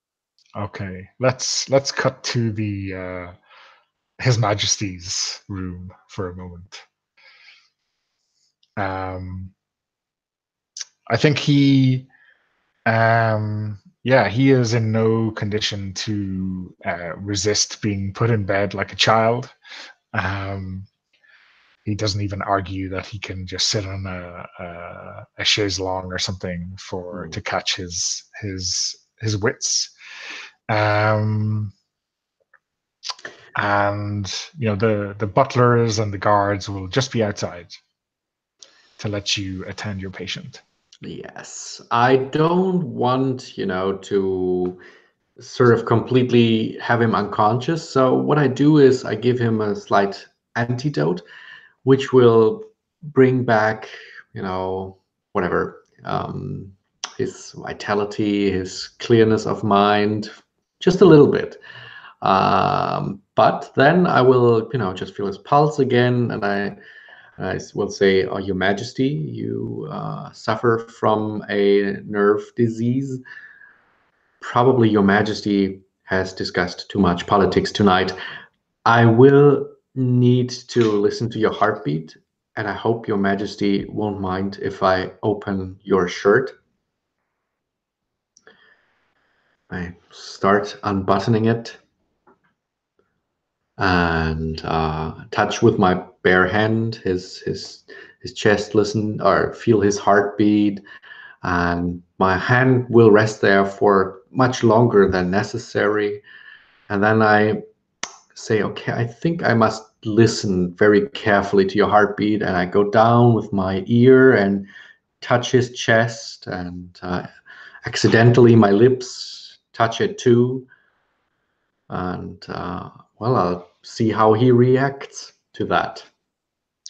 Speaker 1: Okay, let's cut to the His Majesty's room for a moment. I think he is in no condition to resist being put in bed like a child. He doesn't even argue that he can just sit on a chaise longue or something to catch his wits. And the butlers and the guards will just be outside to let you attend your patient.
Speaker 3: Yes, I don't want, to sort of completely have him unconscious. So what I do is I give him a slight antidote, which will bring back, whatever, his vitality, his clearness of mind, just a little bit. But then I will, just feel his pulse again, and I will say, "Oh, Your Majesty, you suffer from a nerve disease. Probably Your Majesty has discussed too much politics tonight. I will need to listen to your heartbeat, and I hope Your Majesty won't mind if I open your shirt." I start unbuttoning it and touch with my bare hand his chest, listen or feel his heartbeat, and my hand will rest there for much longer than necessary. And then I say, okay, I think I must listen very carefully to your heartbeat, and I go down with my ear and touch his chest, and accidentally my lips touch it too. And I'll see how he reacts to that.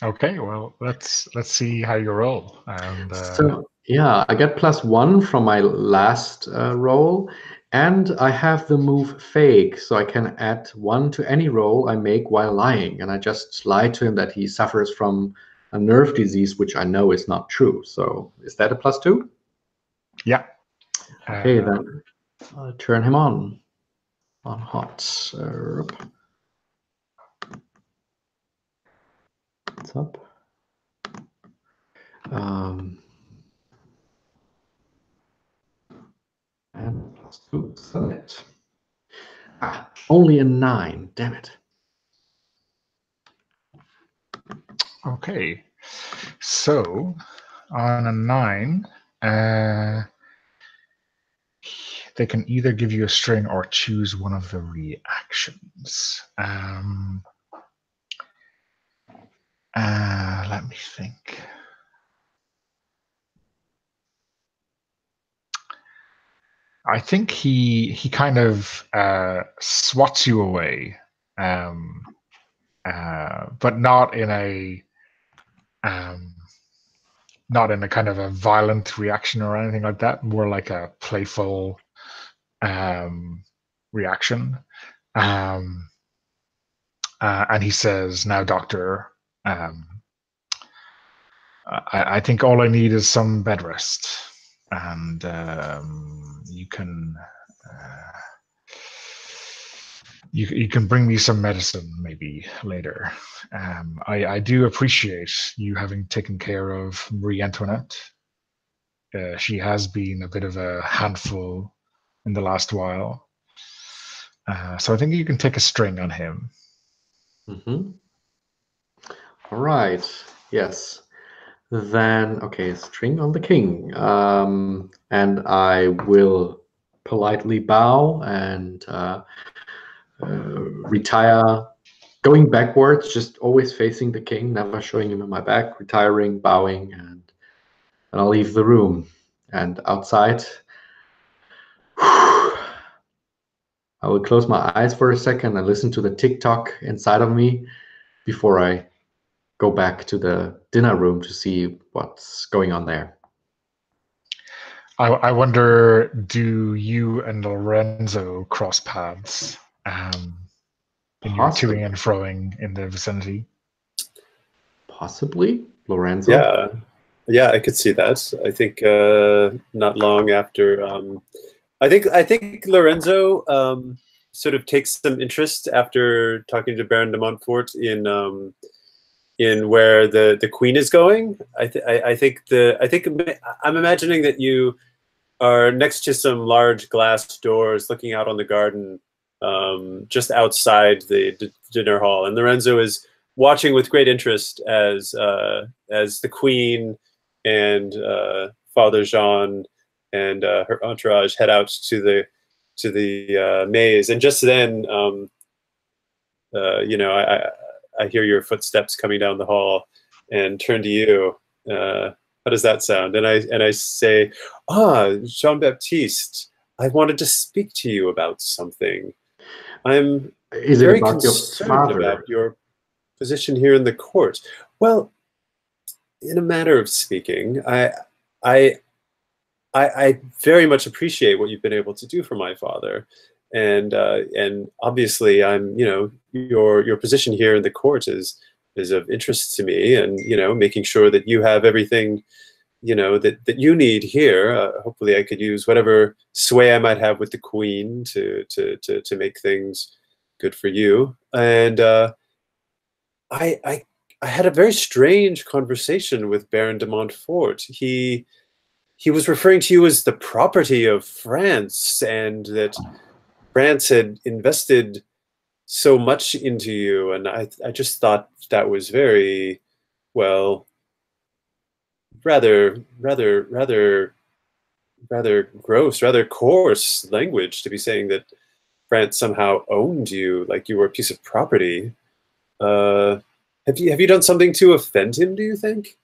Speaker 1: Okay, well, let's see how you roll. And
Speaker 3: So yeah, I get +1 from my last roll, and I have the move fake, so I can add 1 to any roll I make while lying. And I just lie to him that he suffers from a nerve disease, which I know is not true. So is that a +2?
Speaker 1: Yeah.
Speaker 3: Okay, then I'll turn him on hot. What's up? And +2, select. Only a 9, damn it.
Speaker 1: Okay, so on a 9, they can either give you a string or choose one of the reactions. Let me think. I think he kind of swats you away, but not in a kind of a violent reaction or anything like that. More like a playful reaction. And he says, "Now, doctor, I think all I need is some bed rest, and you can you can bring me some medicine maybe later. I do appreciate you having taken care of Marie Antoinette. She has been a bit of a handful in the last while. So I think you can take a string on him."
Speaker 3: Mm-hmm. All right. Yes. Then, okay, string on the king. And I will politely bow and retire, going backwards, just always facing the king, never showing him my back, retiring, bowing, and I'll leave the room. And outside, I will close my eyes for a second and listen to the tick-tock inside of me before I go back to the dinner room to see what's going on there.
Speaker 1: I wonder, do you and Lorenzo cross paths in your toing and froing in the vicinity?
Speaker 3: Possibly, Lorenzo.
Speaker 4: Yeah, I could see that. I think not long after, I think Lorenzo sort of takes some interest after talking to Baron de Montfort in where the Queen is going. I think I'm imagining that you are next to some large glass doors looking out on the garden, just outside the dinner hall, and Lorenzo is watching with great interest as the Queen and Father Jean and her entourage head out to the maze. And just then, you know, I hear your footsteps coming down the hall and turn to you. How does that sound? And I say, Jean-Baptiste, I wanted to speak to you about something. I'm very concerned about your position here in the court. Well, in a manner of speaking, I very much appreciate what you've been able to do for my father, and obviously, you know, your position here in the court is of interest to me, and you know, making sure that you have everything, you know, that you need here. Hopefully, I could use whatever sway I might have with the Queen to make things good for you. And I had a very strange conversation with Baron de Montfort. He was referring to you as the property of France, and that France had invested so much into you. And I just thought that was very, well, rather gross, rather coarse language to be saying that France somehow owned you like you were a piece of property. Have you done something to offend him, do you think?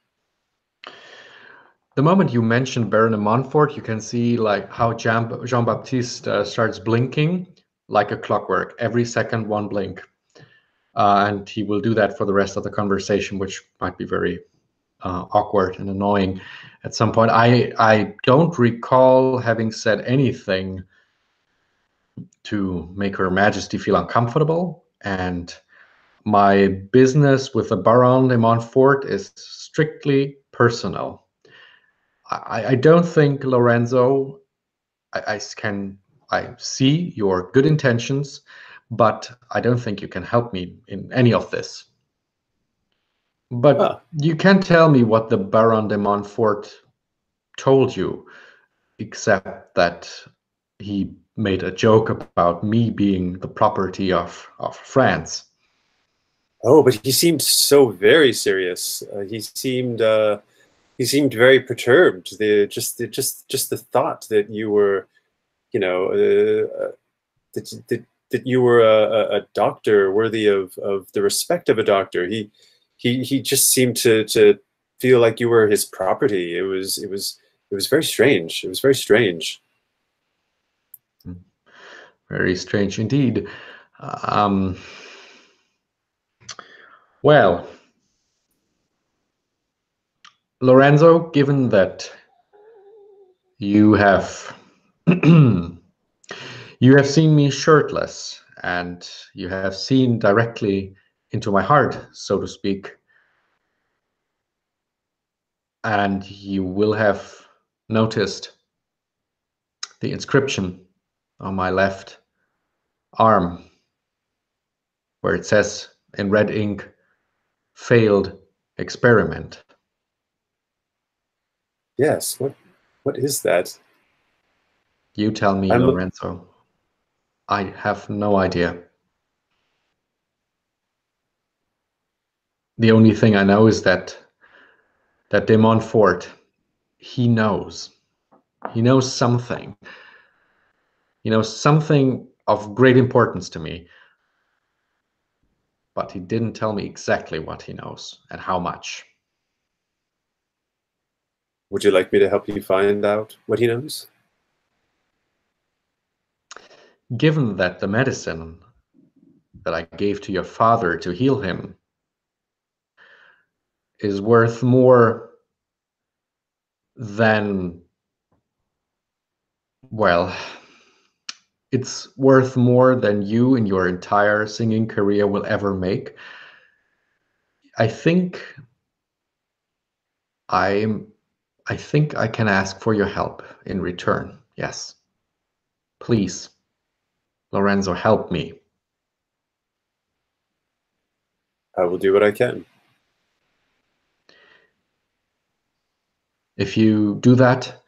Speaker 3: The moment you mention Baron de Montfort, you can see like how Jean-Baptiste starts blinking like a clockwork. Every second, one blink. And he will do that for the rest of the conversation, which might be very awkward and annoying at some point. I don't recall having said anything to make Her Majesty feel uncomfortable. And my business with the Baron de Montfort is strictly personal. I don't think, Lorenzo, I see your good intentions, but I don't think you can help me in any of this. But you can tell me what the Baron de Montfort told you, except that he made a joke about me being the property of France.
Speaker 4: Oh, but he seemed so very serious. He seemed very perturbed. Just the thought that you were, you know, that you were a doctor worthy of the respect of a doctor. He just seemed to feel like you were his property. It was very strange. It was very strange.
Speaker 3: Very strange indeed. Well, Lorenzo, given that you have you have seen me shirtless and you have seen directly into my heart, so to speak, and you will have noticed the inscription on my left arm where it says in red ink, failed experiment.
Speaker 4: Yes, what is that?
Speaker 3: You tell me, Lorenzo. I have no idea. The only thing I know is that de Montfort, he knows. He knows something. He knows something of great importance to me. But he didn't tell me exactly what he knows and how much.
Speaker 4: Would you like me to help you find out what he knows?
Speaker 3: Given that the medicine that I gave to your father to heal him is worth more than Well, it's worth more than you in your entire singing career will ever make. I think I think I can ask for your help in return. Yes. Please, Lorenzo, help me.
Speaker 4: I will do what I can.
Speaker 3: If you do that,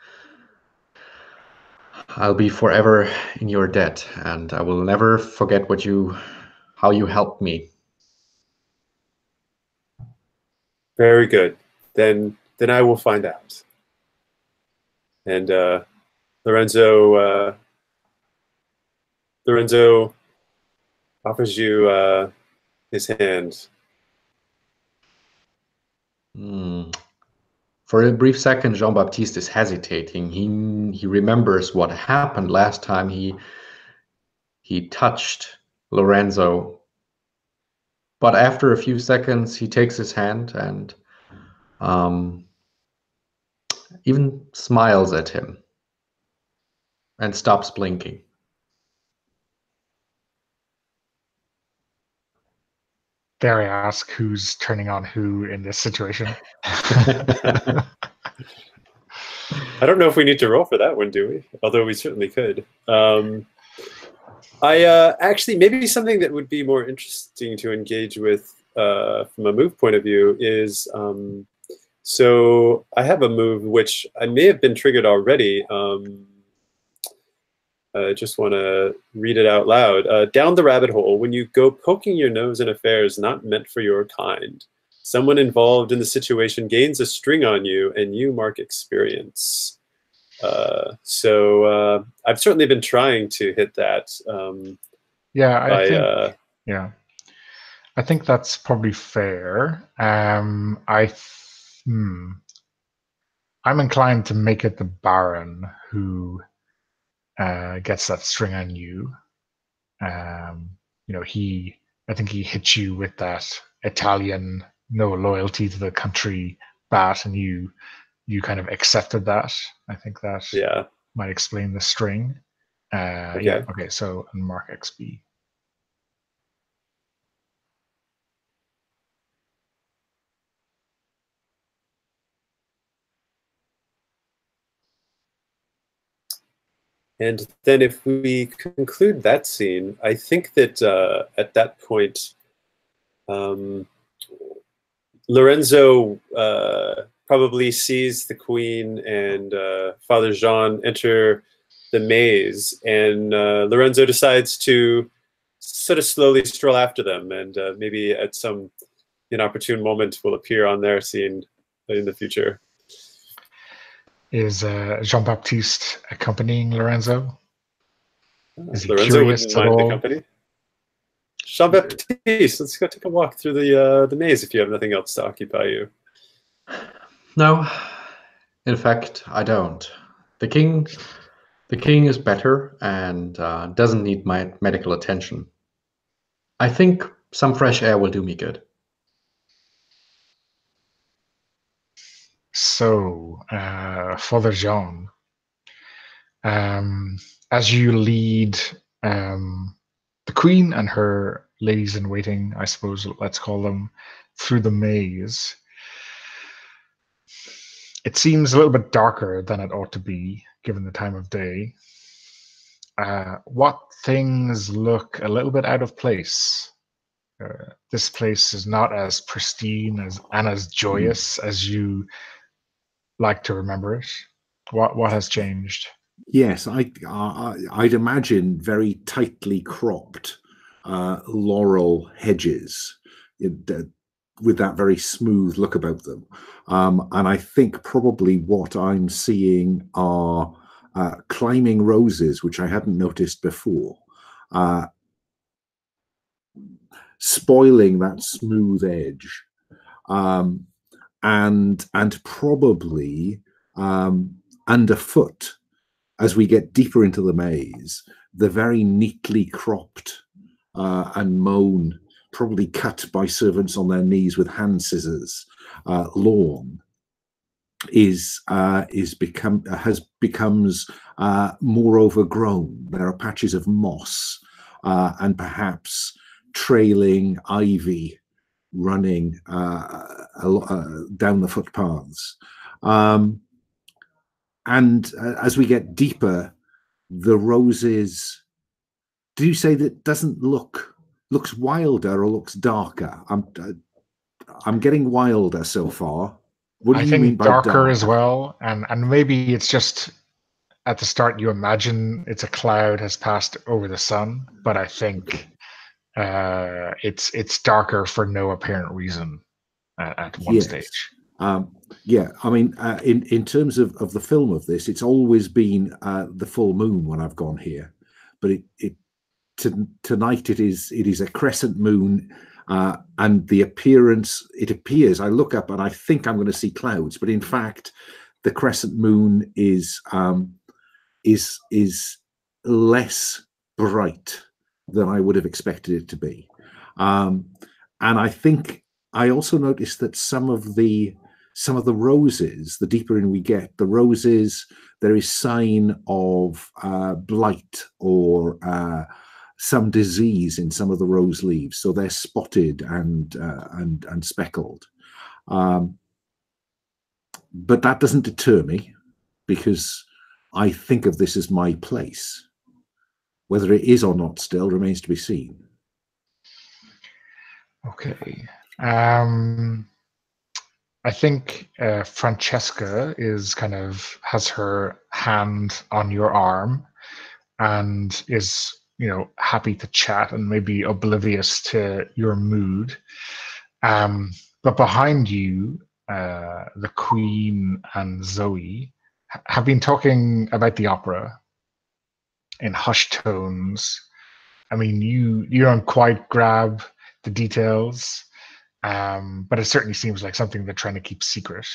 Speaker 3: I'll be forever in your debt, and I will never forget how you helped me.
Speaker 4: Very good. Then I will find out. And Lorenzo offers you his hand.
Speaker 3: For a brief second, Jean-Baptiste is hesitating. He remembers what happened last time he touched Lorenzo. But after a few seconds, he takes his hand and even smiles at him and stops blinking.
Speaker 1: Dare I ask who's turning on who in this situation?
Speaker 4: I don't know if we need to roll for that one, do we? Although we certainly could. I actually, maybe something that would be more interesting to engage with from a move point of view is, so I have a move which I may have been triggered already. I just want to read it out loud. Down the rabbit hole, when you go poking your nose in affairs not meant for your kind, someone involved in the situation gains a string on you and you mark experience. So I've certainly been trying to hit that.
Speaker 1: I think that's probably fair. I'm inclined to make it the Baron who gets that string on you. I think he hit you with that Italian no loyalty to the country bat, and you kind of accepted that. I think that might explain the string. Okay, so mark XP.
Speaker 4: And then if we conclude that scene, I think that at that point, Lorenzo probably sees the Queen and Father Jean enter the maze, and Lorenzo decides to sort of slowly stroll after them, and maybe at some inopportune moment will appear on their scene in the future.
Speaker 1: Is Jean-Baptiste accompanying Lorenzo? Is he
Speaker 4: Lorenzo
Speaker 1: curious
Speaker 4: wouldn't
Speaker 1: at
Speaker 4: mind
Speaker 1: all?
Speaker 4: the company. Jean-Baptiste, let's go take a walk through the maze if you have nothing else to occupy you.
Speaker 3: No, in fact, I don't. The king is better and doesn't need my medical attention. I think some fresh air will do me good.
Speaker 1: So, Father Jean, as you lead the Queen and her ladies in waiting, I suppose let's call them, through the maze, it seems a little bit darker than it ought to be, given the time of day. What things look a little bit out of place? This place is not as pristine and as joyous as you like to remember it. What has changed?
Speaker 2: Yes, I'd imagine very tightly cropped laurel hedges with that very smooth look about them. And I think probably what I'm seeing are climbing roses, which I hadn't noticed before, spoiling that smooth edge, and probably underfoot, as we get deeper into the maze, the very neatly cropped and mown, probably cut by servants on their knees with hand scissors, lawn becomes more overgrown. There are patches of moss and perhaps trailing ivy running down the footpaths. And as we get deeper, the roses, do you say that doesn't looks wilder or looks darker? I'm getting wilder so far. What do you mean by
Speaker 1: darker
Speaker 2: dark?
Speaker 1: as well, and maybe it's just at the start you imagine it's a cloud has passed over the sun, but I think it's darker for no apparent reason at one stage.
Speaker 2: Yeah, I mean, in terms of the film of this, it's always been the full moon when I've gone here, but tonight it is a crescent moon, and the appearance, it appears, I look up and I think I'm going to see clouds, but in fact, the crescent moon is less bright than I would have expected it to be, and I think I also noticed that some of the roses, the deeper in we get, the roses, there is sign of blight or some disease in some of the rose leaves, so they're spotted and speckled. But that doesn't deter me, because I think of this as my place. Whether it is or not still remains to be seen.
Speaker 1: Okay. I think Francesca is has her hand on your arm and is, happy to chat and maybe oblivious to your mood. But behind you, the Queen and Zoe have been talking about the opera in hushed tones. I mean, you don't quite grab the details, but it certainly seems like something they're trying to keep secret.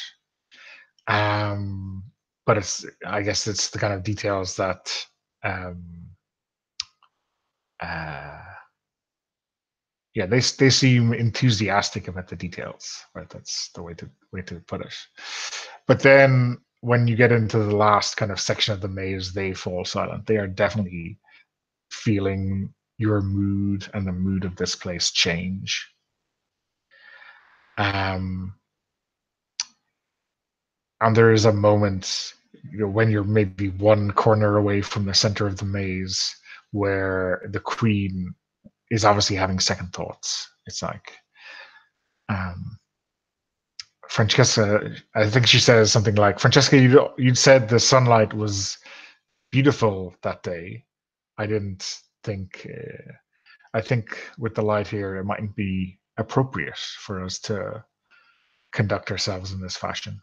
Speaker 1: But I guess it's the kind of details that they seem enthusiastic about the details, right? That's the way to put it. But then when you get into the last kind of section of the maze, they fall silent. They are definitely feeling your mood and the mood of this place change. And there is a moment, when you're maybe one corner away from the center of the maze, where the Queen is obviously having second thoughts. It's like, Francesca, I think she says something like, Francesca, you'd said the sunlight was beautiful that day. I didn't think, I think with the light here, it mightn't be appropriate for us to conduct ourselves in this fashion.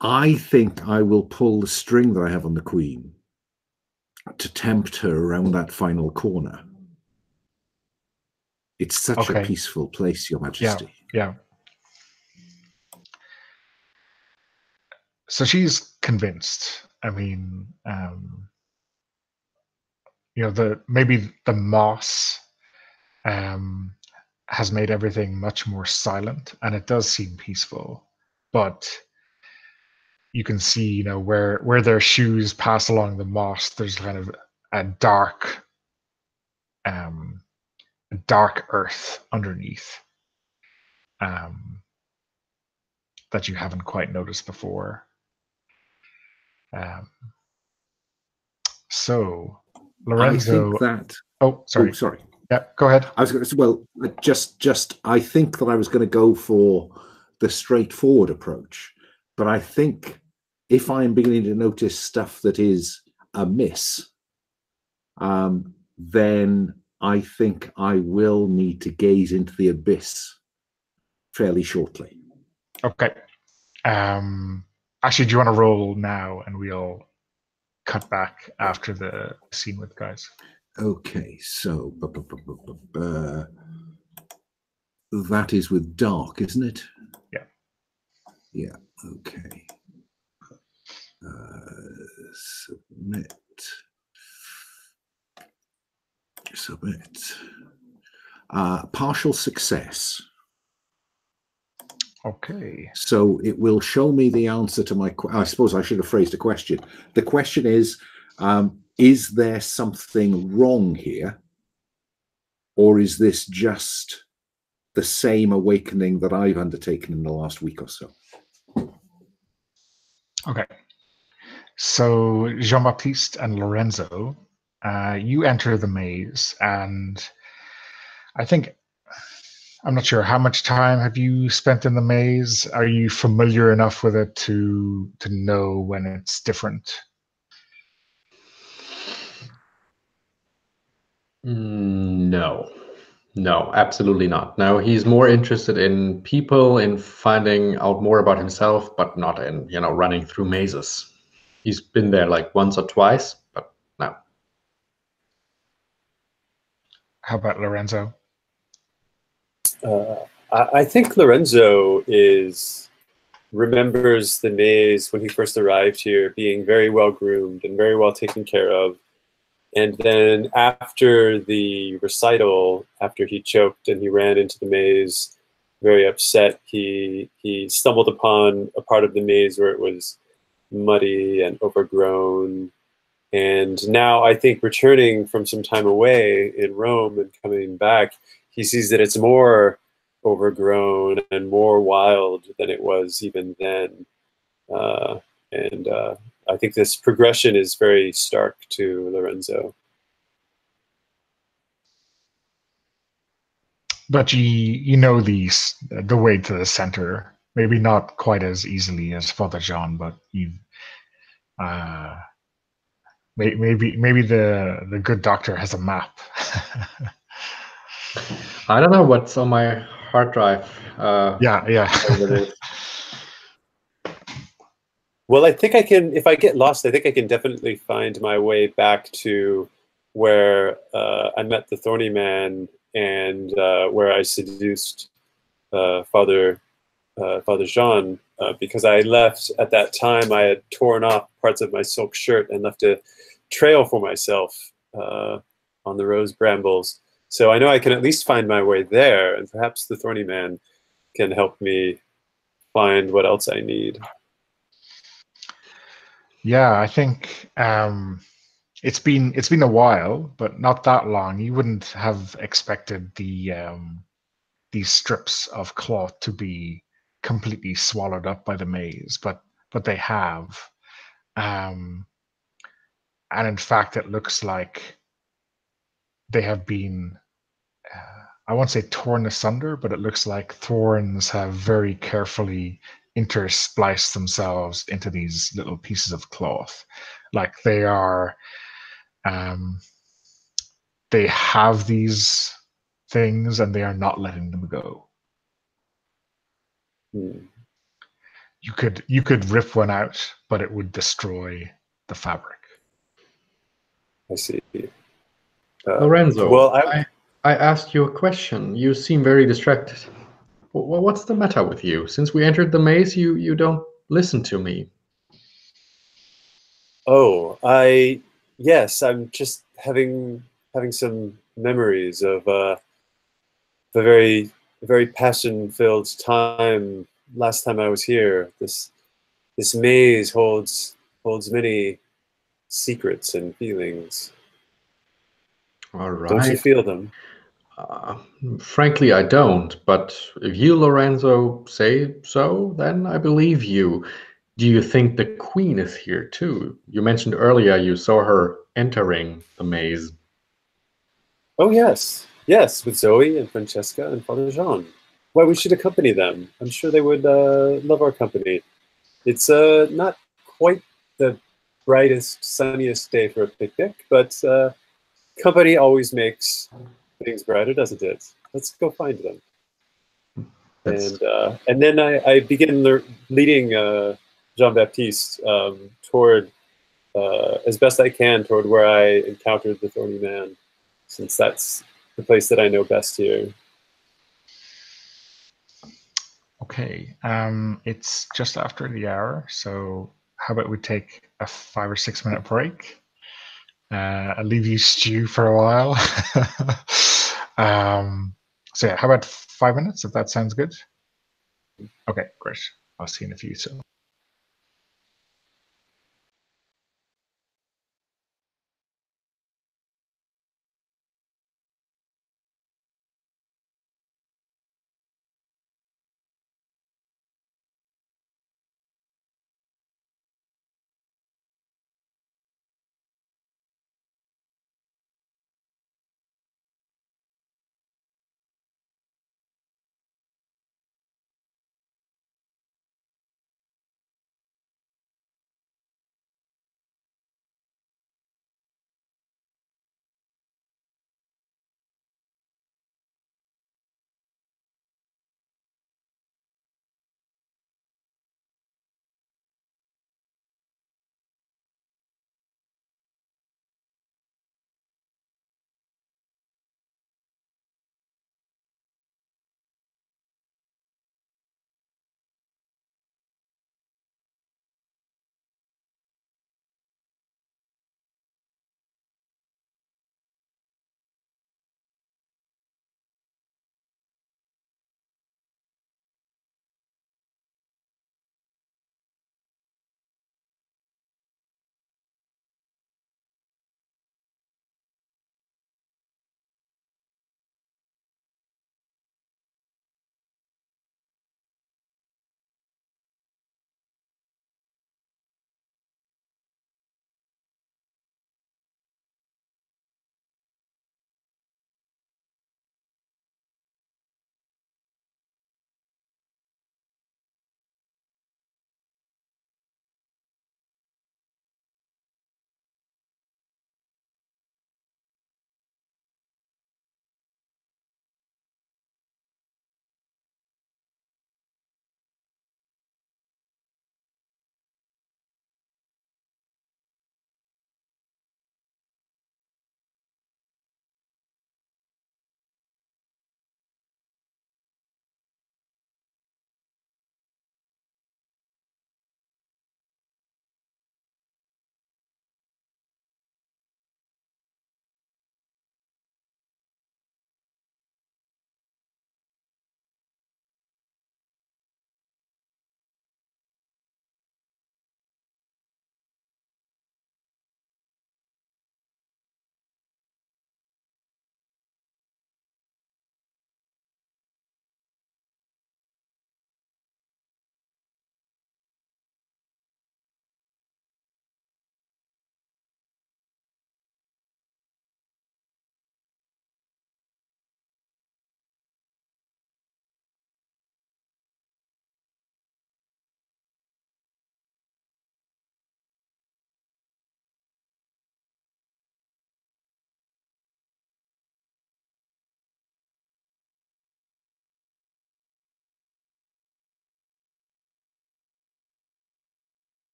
Speaker 2: I think I will pull the string that I have on the Queen to tempt her around that final corner. It's such a peaceful place, Your Majesty.
Speaker 1: Yeah. So she's convinced. I mean, maybe the moss has made everything much more silent, and it does seem peaceful. But you can see, where their shoes pass along the moss, there's kind of a dark earth underneath that you haven't quite noticed before. So Lorenzo,
Speaker 2: I think that.
Speaker 1: Oh, sorry. Yeah, go ahead.
Speaker 2: I was going to say, well, I think that I was going to go for the straightforward approach, but I think if I'm beginning to notice stuff that is amiss, then I think I will need to gaze into the abyss fairly shortly.
Speaker 1: Okay. Actually, do you want to roll now, and we'll cut back after the scene with guys?
Speaker 2: Okay, so that is with dark, isn't it?
Speaker 1: Yeah.
Speaker 2: Yeah. Okay. Submit. So Submit. Partial success.
Speaker 1: Okay.
Speaker 2: So it will show me the answer to my. I suppose I should have phrased the question. The question is there something wrong here, or is this just the same awakening that I've undertaken in the last week or so?
Speaker 1: Okay. So Jean-Baptiste and Lorenzo, you enter the maze, and I think, I'm not sure, how much time have you spent in the maze? Are you familiar enough with it to know when it's different?
Speaker 3: No. No, absolutely not. No, he's more interested in people, in finding out more about himself, but not in, running through mazes. He's been there like once or twice, but no.
Speaker 1: How about Lorenzo?
Speaker 4: I think Lorenzo remembers the maze when he first arrived here being very well groomed and very well taken care of. And then after the recital, after he choked and he ran into the maze, very upset, he stumbled upon a part of the maze where it was muddy and overgrown. And now I think returning from some time away in Rome and coming back, he sees that it's more overgrown and more wild than it was even then. And I think this progression is very stark to Lorenzo.
Speaker 1: But you know the way to the center. Maybe not quite as easily as Father Jean, but you maybe the good doctor has a map.
Speaker 3: I don't know what's on my hard drive.
Speaker 1: Yeah.
Speaker 4: Well, I think I can, if I get lost, I think I can definitely find my way back to where I met the Thorny Man and where I seduced Father Jean, because I left at that time. I had torn off parts of my silk shirt and left a trail for myself on the rose brambles. So I know I can at least find my way there, and perhaps the Thorny Man can help me find what else I need.
Speaker 1: Yeah, I think it's been a while, but not that long. You wouldn't have expected these strips of cloth to be completely swallowed up by the maze, but they have. And in fact, it looks like they have been, I won't say torn asunder, but it looks like thorns have very carefully interspliced themselves into these little pieces of cloth. Like they are, they have these things and they are not letting them go. You could rip one out, but it would destroy the fabric.
Speaker 4: I see.
Speaker 3: Lorenzo,
Speaker 4: well,
Speaker 3: I asked you a question. You seem very distracted. What's the matter with you? Since we entered the maze, you don't listen to me.
Speaker 4: Oh, yes, I'm just having some memories of a very passion-filled time last time I was here. This maze holds many secrets and feelings.
Speaker 3: All right.
Speaker 4: Don't you feel them?
Speaker 3: Frankly, I don't. But if you, Lorenzo, say so, then I believe you. Do you think the queen is here too? You mentioned earlier you saw her entering the maze.
Speaker 4: Oh yes, with Zoe and Francesca and Father Jean. Why, we should accompany them. I'm sure they would love our company. It's not quite the brightest, sunniest day for a picnic, but company always makes things brighter, doesn't it? Let's go find them. And then I begin leading Jean-Baptiste toward, as best I can, toward where I encountered the Thorny Man, since that's the place that I know best here.
Speaker 1: Okay, it's just after the hour, so how about we take a 5 or 6 minute break? I'll leave you stew for a while. So yeah, how about 5 minutes, if that sounds good? Okay, great. I'll see you in a few. So.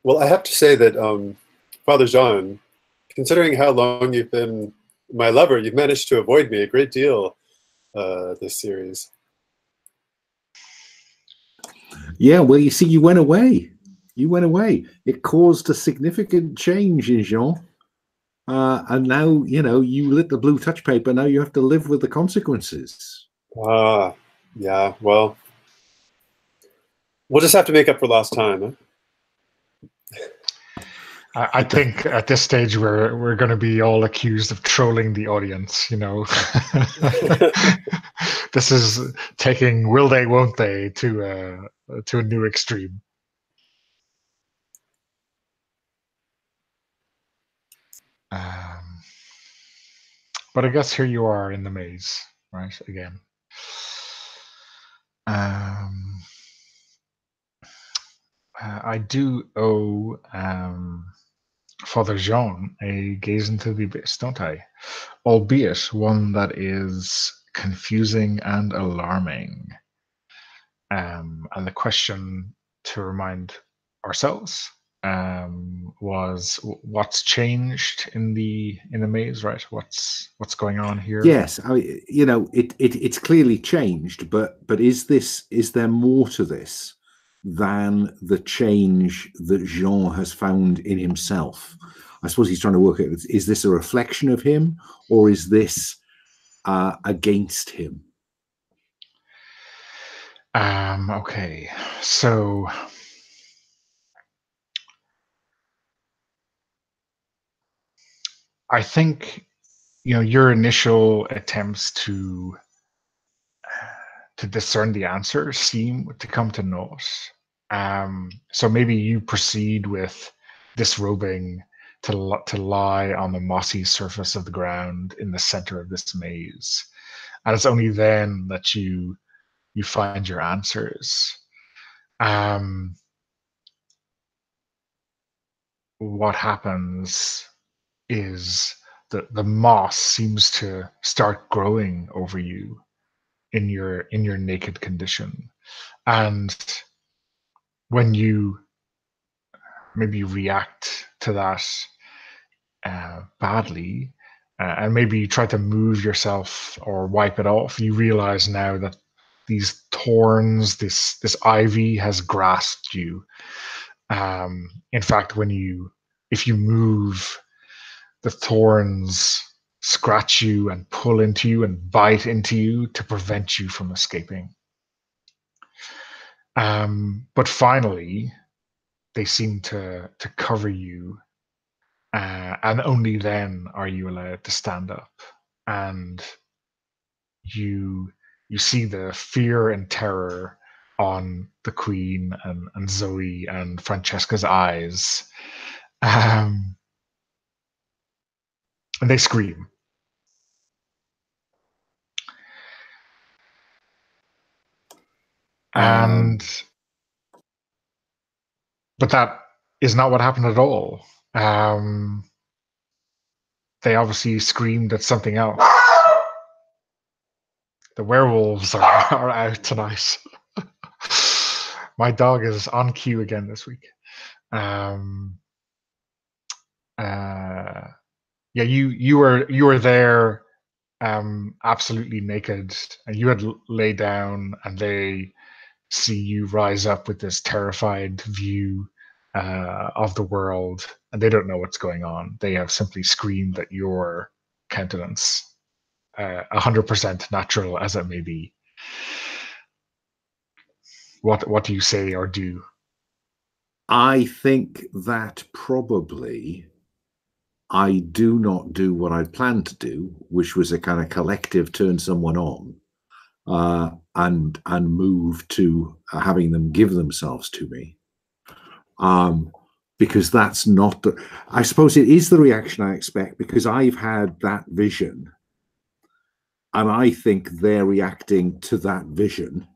Speaker 4: Well, I have to say that Father Jean, considering how long you've been my lover, you've managed to avoid me a great deal this series.
Speaker 2: Yeah, well, you see, you went away. You went away. It caused a significant change in Jean. And now, you know, you lit the blue touch paper. Now you have to live with the consequences.
Speaker 4: Yeah, well, we'll just have to make up for lost time, huh?
Speaker 1: I think at this stage we're going to be all accused of trolling the audience. You know, this is taking will they, won't they to a new extreme. But I guess here you are in the maze, right? Again. I do owe Father Jean a gaze into the abyss, don't I? Albeit one that is confusing and alarming. And the question to remind ourselves was what's changed in the maze, right? What's going on here?
Speaker 2: Yes, I mean, you know, it's clearly changed, but is there more to this than the change that Jean has found in himself? I suppose he's trying to work out, is this a reflection of him, or is this against him?
Speaker 1: Okay, so I think, you know, your initial attempts to discern the answer seem to come to naught. So maybe you proceed with disrobing to lie on the mossy surface of the ground in the center of this maze, and it's only then that you find your answers. What happens is that the moss seems to start growing over you in your naked condition, and when you maybe react to that badly, and maybe you try to move yourself or wipe it off, you realize now that these thorns, this ivy has grasped you. In fact, if you move, the thorns scratch you and pull into you and bite into you to prevent you from escaping. But finally, they seem to cover you, and only then are you allowed to stand up. And you see the fear and terror on the Queen and Zoe and Francesca's eyes, and they scream. But that is not what happened at all. They obviously screamed at something else. The werewolves are out tonight. My dog is on cue again this week. Yeah, you were there, absolutely naked, and you had laid down, and they see you rise up with this terrified view of the world, and they don't know what's going on. They have simply screamed at your countenance, 100% natural as it may be. What do you say or do?
Speaker 2: I think that probably I do not do what I planned to do, which was a kind of collective turn someone on, and move to having them give themselves to me. Because that's not the, I suppose it is the reaction I expect, because I've had that vision, and I think they're reacting to that vision,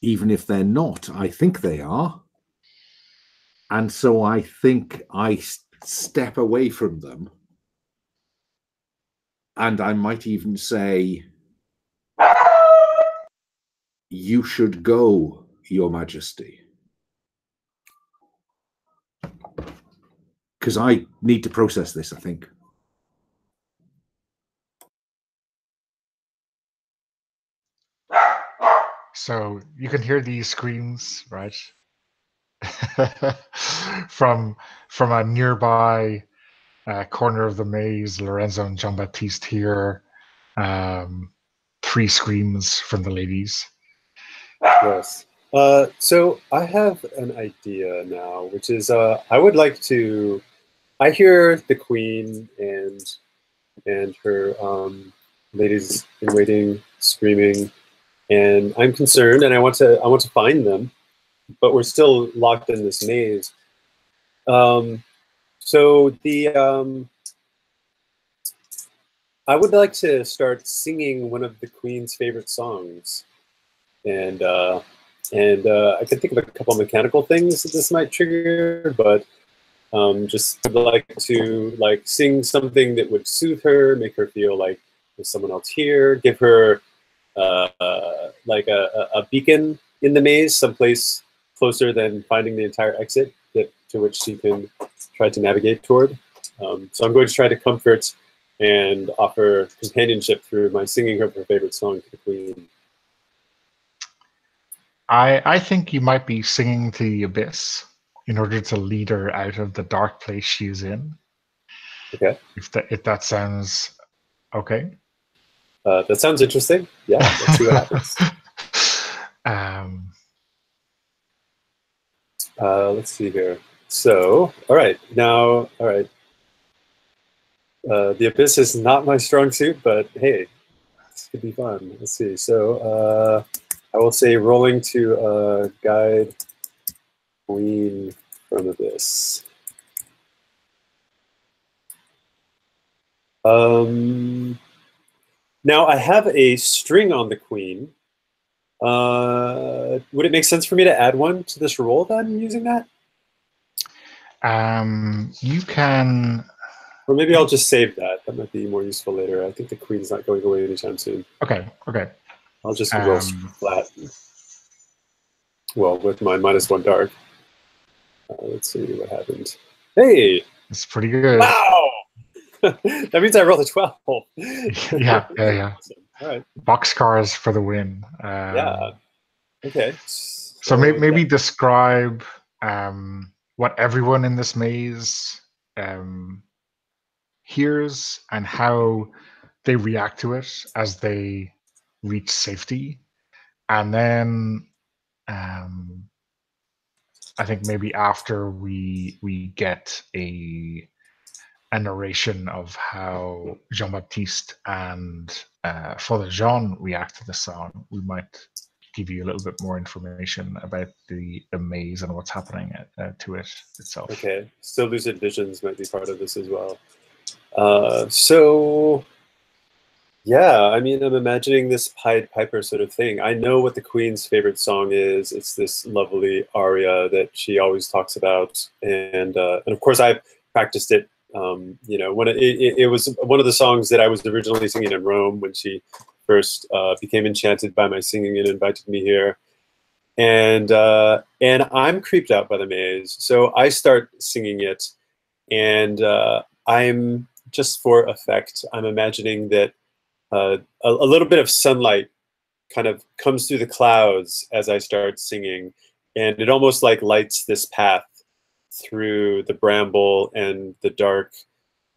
Speaker 2: even if they're not. I think they are. And so I think I step away from them, and I might even say, "You should go, Your Majesty." because I need to process this, I think.
Speaker 1: So you can hear these screams, right? from a nearby corner of the maze. Lorenzo and Jean-Baptiste hear 3 screams from the ladies.
Speaker 4: Yes. So I have an idea now, which is I would like to. I hear the queen and her ladies in waiting screaming, and I'm concerned, and I want to find them, but we're still locked in this maze. So I would like to start singing one of the queen's favorite songs, and I can think of a couple of mechanical things that this might trigger, but just would like to sing something that would soothe her, make her feel like there's someone else here, give her like a beacon in the maze, someplace closer than finding the entire exit to which she can try to navigate toward. So I'm going to try to comfort and offer companionship through my singing her favorite song to the queen.
Speaker 1: I think you might be singing to the abyss in order to lead her out of the dark place she's in.
Speaker 4: Okay.
Speaker 1: If that sounds okay.
Speaker 4: That sounds interesting. Yeah, let's see what happens. Let's see here. So, all right. The abyss is not my strong suit, but hey, this could be fun. Let's see. So, I will say rolling to guide queen from abyss. Now I have a string on the queen. Would it make sense for me to add one to this roll then, using that?
Speaker 1: You can...
Speaker 4: Or maybe I'll just save that. That might be more useful later. I think the queen's not going away anytime soon.
Speaker 1: Okay.
Speaker 4: I'll just roll flat. Well, with my -1 dark. Let's see what happened. Hey!
Speaker 1: It's pretty good.
Speaker 4: Wow! That means I rolled a 12.
Speaker 1: Yeah.
Speaker 4: Awesome. All right.
Speaker 1: Boxcars for the win.
Speaker 4: Yeah. Okay.
Speaker 1: So maybe describe what everyone in this maze hears and how they react to it as they reach safety. And then I think maybe after we get a narration of how Jean-Baptiste and Father Jean react to the song, we might give you a little bit more information about the maze and what's happening to it itself.
Speaker 4: Okay, so lucid visions might be part of this as well. So yeah, I mean, I'm imagining this Pied Piper sort of thing. I know what the Queen's favorite song is. It's this lovely aria that she always talks about, and of course I've practiced it. You know, when it was one of the songs that I was originally singing in Rome when she first became enchanted by my singing and invited me here. And I'm creeped out by the maze, so I start singing it, and I'm just for effect. I'm imagining that a little bit of sunlight kind of comes through the clouds as I start singing, and it almost like lights this path through the bramble and the dark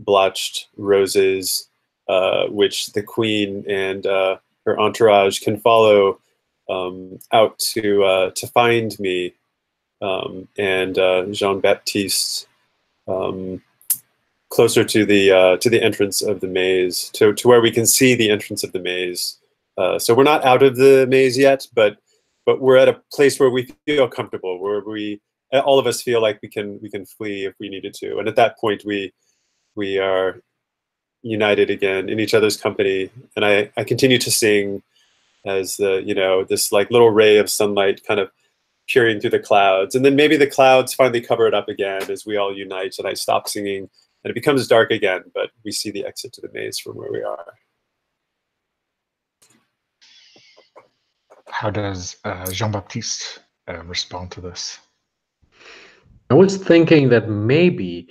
Speaker 4: blotched roses, which the Queen and her entourage can follow out to find me and Jean-Baptiste closer to the entrance of the maze, to where we can see the entrance of the maze. So we're not out of the maze yet, but we're at a place where we feel comfortable, where all of us feel like we can flee if we needed to, and at that point we are united again in each other's company. And I continue to sing as this like little ray of sunlight kind of peering through the clouds, and then maybe the clouds finally cover it up again as we all unite, and I stop singing and it becomes dark again, but we see the exit to the maze from where we are.
Speaker 1: How does Jean-Baptiste respond to this?
Speaker 3: I was thinking that maybe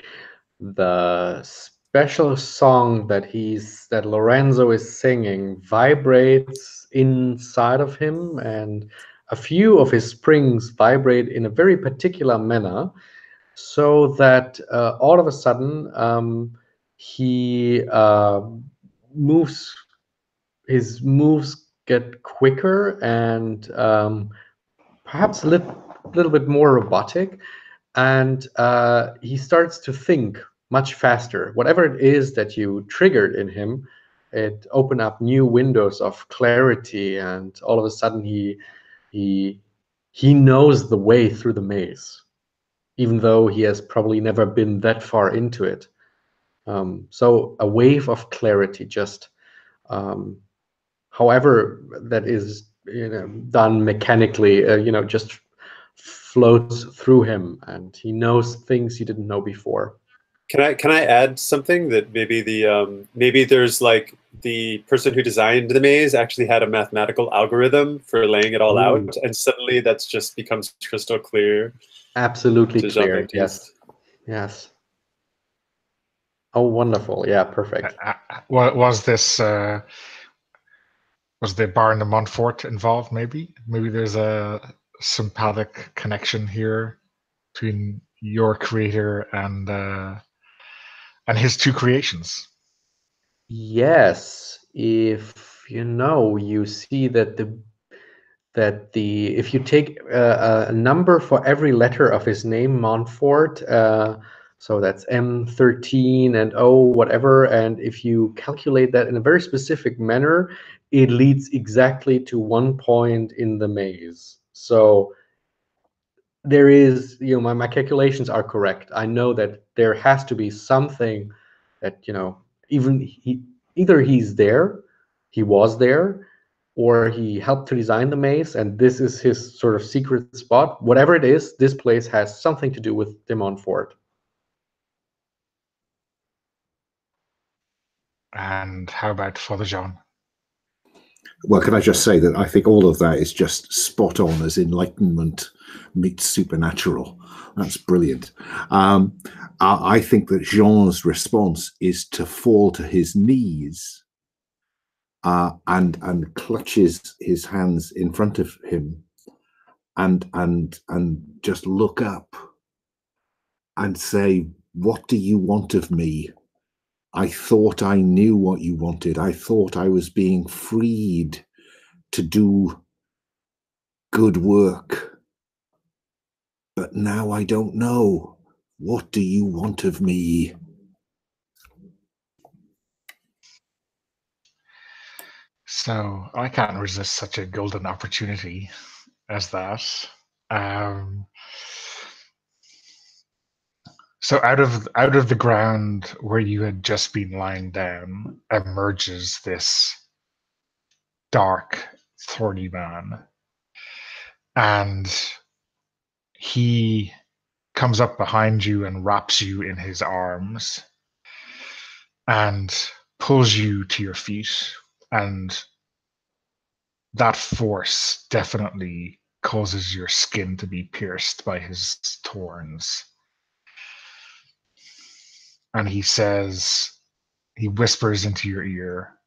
Speaker 3: the special song that Lorenzo is singing vibrates inside of him, and a few of his springs vibrate in a very particular manner, so that all of a sudden he moves. His moves get quicker and perhaps a little bit more robotic, and he starts to think much faster. Whatever it is that you triggered in him, it opened up new windows of clarity, and all of a sudden he knows the way through the maze, even though he has probably never been that far into it. So a wave of clarity, just however that is done mechanically, just floats through him, and he knows things he didn't know before.
Speaker 4: Can I add something that maybe there's like the person who designed the maze actually had a mathematical algorithm for laying it all out, and suddenly that's just becomes crystal clear.
Speaker 3: Absolutely clear. Yes. Oh, wonderful. Yeah, perfect.
Speaker 1: Was the Baron de Montfort involved? Maybe there's a sympathetic connection here between your creator and his two creations.
Speaker 3: Yes, if you see that if you take a number for every letter of his name, Montfort, so that's M13 and O whatever, and if you calculate that in a very specific manner, it leads exactly to one point in the maze. So there is, my calculations are correct. I know that there has to be something that, either he was there, or he helped to design the maze, and this is his sort of secret spot. Whatever it is, this place has something to do with de Montfort.
Speaker 1: And how about Father Jean?
Speaker 2: Well, can I just say that I think all of that is just spot on as enlightenment meets supernatural. That's brilliant. I think that Jean's response is to fall to his knees and clutches his hands in front of him and just look up and say, "What do you want of me? I thought I knew what you wanted. I thought I was being freed to do good work. But now I don't know. What do you want of me?"
Speaker 1: So I can't resist such a golden opportunity as that. So out of the ground where you had just been lying down emerges this dark, thorny man, and he comes up behind you and wraps you in his arms and pulls you to your feet, and that force definitely causes your skin to be pierced by his thorns. And he whispers into your ear,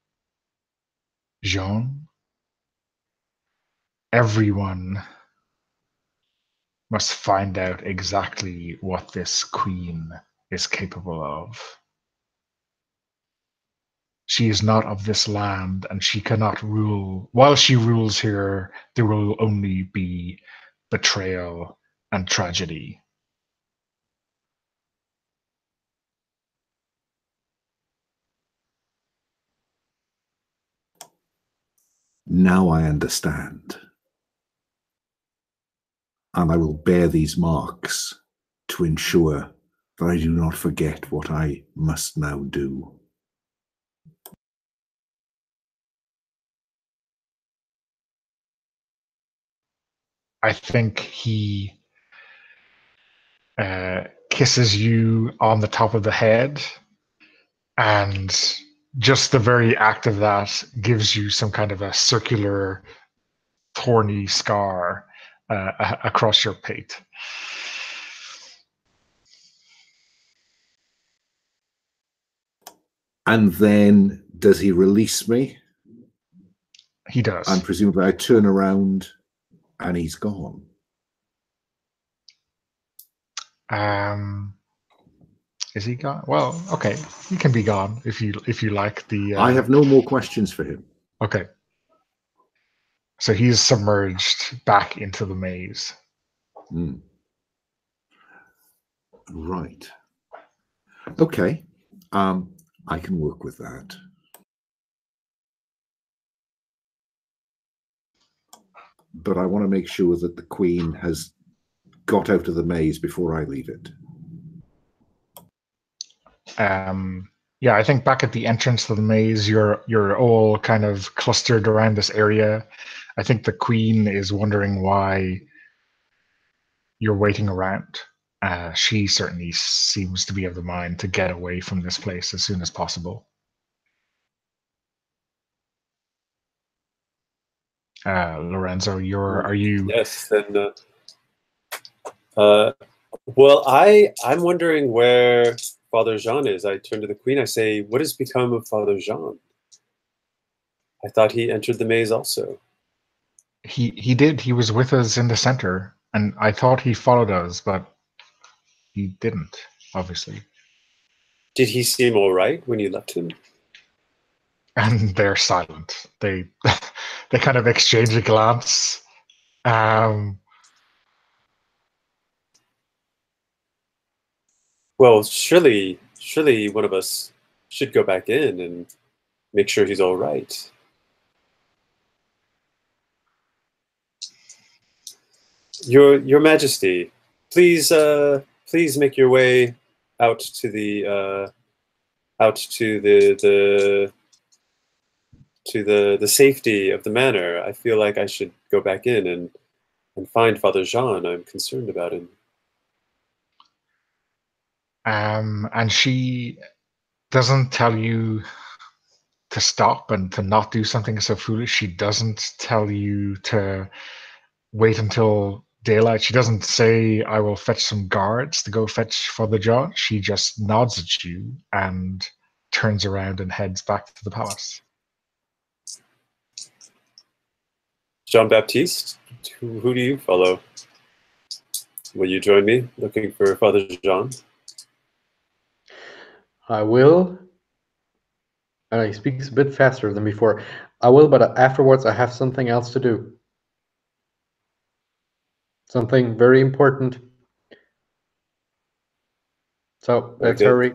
Speaker 1: "Jean, everyone must find out exactly what this queen is capable of. She is not of this land, and she cannot rule. While she rules here, there will only be betrayal and tragedy."
Speaker 2: Now I understand. And I will bear these marks to ensure that I do not forget what I must now do.
Speaker 1: I think he kisses you on the top of the head, and just the very act of that gives you some kind of a circular, thorny scar across your pate.
Speaker 2: And then does he release me?
Speaker 1: He does.
Speaker 2: And presumably I turn around and he's gone.
Speaker 1: Is he gone? Well, okay, he can be gone if you like the.
Speaker 2: I have no more questions for him.
Speaker 1: Okay. So he's submerged back into the maze.
Speaker 2: Mm. Right. Okay. I can work with that. But I want to make sure that the Queen has got out of the maze before I leave it.
Speaker 1: Yeah, I think back at the entrance to the maze, you're all kind of clustered around this area. I think the Queen is wondering why you're waiting around. She certainly seems to be of the mind to get away from this place as soon as possible. Lorenzo, are you?
Speaker 4: Yes, then. Well, I'm wondering where Father Jean is. I turn to the Queen. I say, "What has become of Father Jean? I thought he entered the maze also."
Speaker 1: He did. He was with us in the center, and I thought he followed us, but he didn't. Obviously.
Speaker 4: Did he seem all right when you left him?
Speaker 1: And they're silent. They they kind of exchange a glance.
Speaker 4: Well, surely one of us should go back in and make sure he's all right. Your Majesty, please make your way out to the safety of the manor. I feel like I should go back in and find Father Jean. I'm concerned about him.
Speaker 1: And she doesn't tell you to stop and to not do something so foolish. She doesn't tell you to wait until daylight. She doesn't say, "I will fetch some guards to go fetch Father John." She just nods at you and turns around and heads back to the palace.
Speaker 4: Jean-Baptiste, who do you follow? Will you join me looking for Father Jean?
Speaker 3: I will. He speaks a bit faster than before. I will, but afterwards I have something else to do. Something very important. So let's hurry.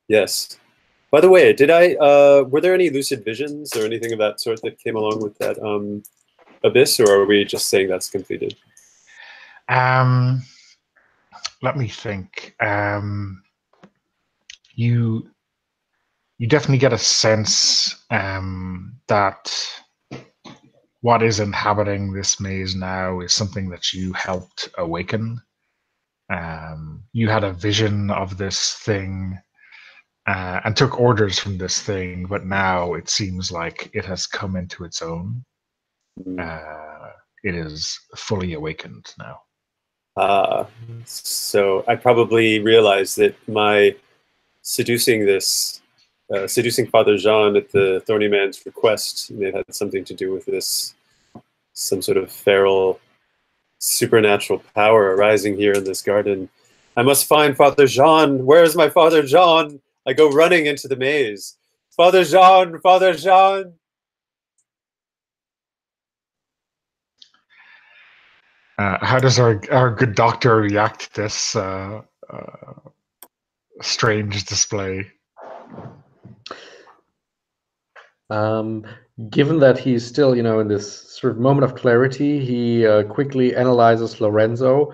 Speaker 4: Yes. By the way, were there any lucid visions or anything of that sort that came along with that abyss, or are we just saying that's completed?
Speaker 1: Let me think. You definitely get a sense that what is inhabiting this maze now is something that you helped awaken. You had a vision of this thing and took orders from this thing, but now it seems like it has come into its own. It is fully awakened now.
Speaker 4: So I probably realized that my seducing Father Jean at the Thorny Man's request may have had something to do with this, some sort of feral supernatural power arising here in this garden. I must find Father Jean. Where is my Father Jean? I go running into the maze. Father Jean, Father Jean.
Speaker 1: How does our good doctor react to this strange display?
Speaker 3: Given that he's still, in this sort of moment of clarity, he quickly analyzes Lorenzo,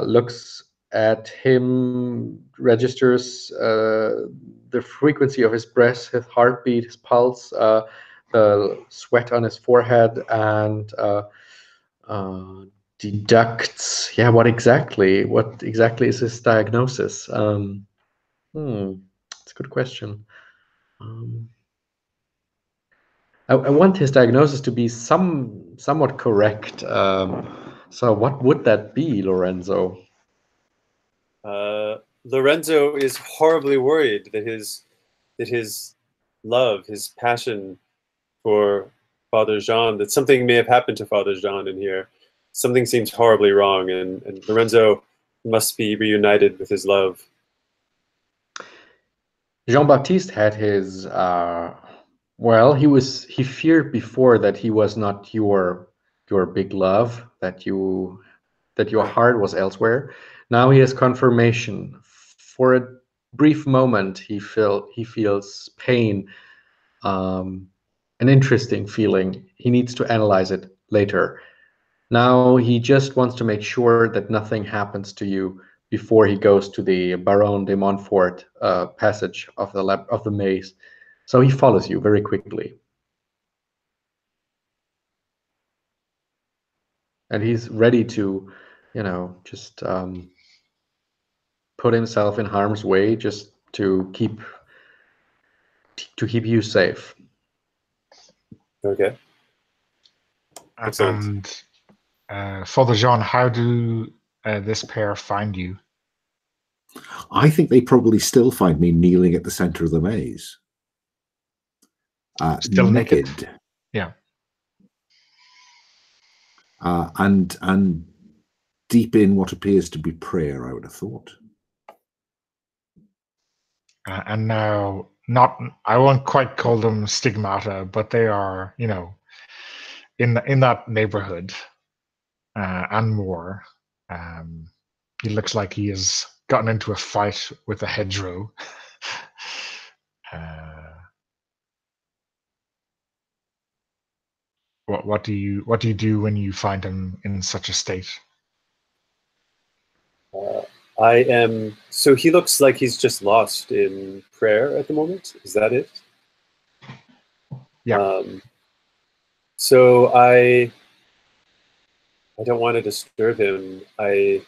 Speaker 3: looks at him, registers the frequency of his breath, his heartbeat, his pulse, the sweat on his forehead, and deducts, what exactly is his diagnosis? It's a good question. I want his diagnosis to be somewhat correct. So what would that be, Lorenzo?
Speaker 4: Lorenzo is horribly worried that his that his love, his passion for Father Jean, that something may have happened to Father Jean in here. Something seems horribly wrong, and Lorenzo must be reunited with his love.
Speaker 3: Jean-Baptiste had his well, he feared before that he was not your big love, that your heart was elsewhere. Now he has confirmation. For a brief moment he feels pain, an interesting feeling. He needs to analyze it later. Now he just wants to make sure that nothing happens to you before he goes to the Baron de Montfort passage of the maze. So he follows you very quickly. And he's ready to, just put himself in harm's way just to keep you safe.
Speaker 4: Okay.
Speaker 1: Excellent. And Father Jean, how do this pair find you?
Speaker 2: I think they probably still find me kneeling at the center of the maze.
Speaker 1: Still naked. Yeah.
Speaker 2: And deep in what appears to be prayer, I would have thought.
Speaker 1: And now, I won't quite call them stigmata, but they are, in that neighborhood and more. He looks like he has gotten into a fight with a hedgerow. What do you do when you find him in such a state?
Speaker 4: So he looks like he's just lost in prayer at the moment. Is that it?
Speaker 1: Yeah.
Speaker 4: So I don't want to disturb him. I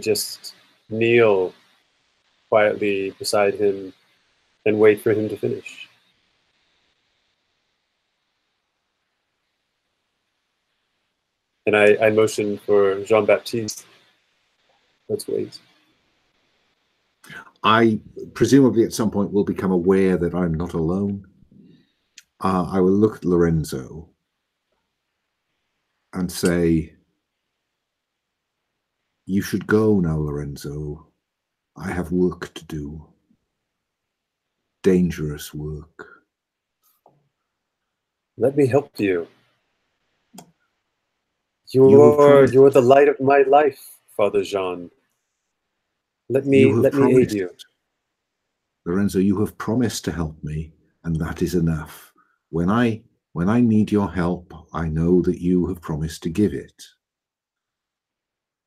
Speaker 4: just kneel quietly beside him and wait for him to finish. And I motion for Jean-Baptiste. Let's wait.
Speaker 2: I presumably at some point will become aware that I'm not alone. I will look at Lorenzo and say, "You should go now, Lorenzo. I have work to do. Dangerous work."
Speaker 4: Let me help you. You're the light of my life, Father Jean. Let me aid you.
Speaker 2: Lorenzo, you have promised to help me, and that is enough. When I need your help, I know that you have promised to give it.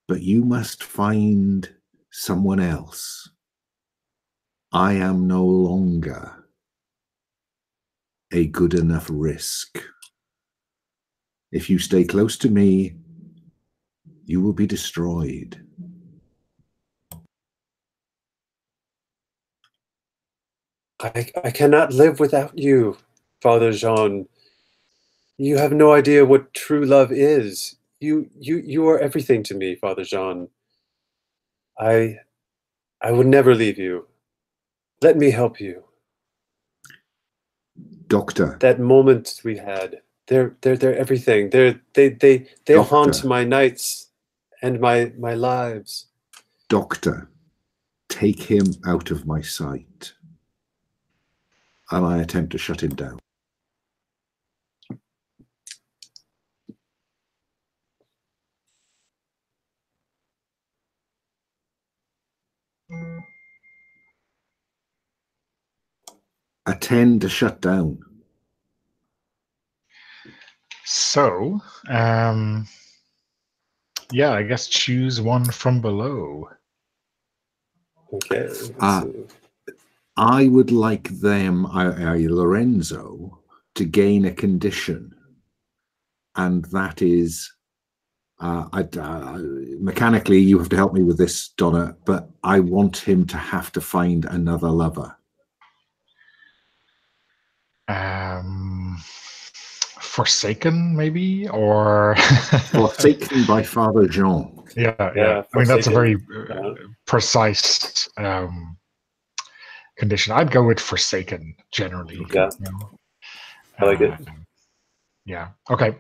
Speaker 2: But you must find someone else. I am no longer a good enough risk. If you stay close to me, you will be destroyed.
Speaker 4: I cannot live without you, Father Jean. You have no idea what true love is. You are everything to me, Father Jean. I would never leave you. Let me help you.
Speaker 2: Doctor.
Speaker 4: That moment we had, they're everything. They haunt my nights and my lives.
Speaker 2: Doctor, take him out of my sight. And I attempt to shut him down. Attend to shut down.
Speaker 1: So, yeah, I guess choose one from below.
Speaker 4: Okay.
Speaker 2: I would like them, Lorenzo, to gain a condition, and that is, mechanically, you have to help me with this, Donna, but I want him to have to find another lover.
Speaker 1: Forsaken, maybe, or
Speaker 2: Forsaken by Father Jean.
Speaker 1: Yeah. I mean, that's a very precise condition. I'd go with Forsaken generally.
Speaker 4: Yeah.
Speaker 1: You know?
Speaker 4: I like it.
Speaker 1: Yeah. Okay.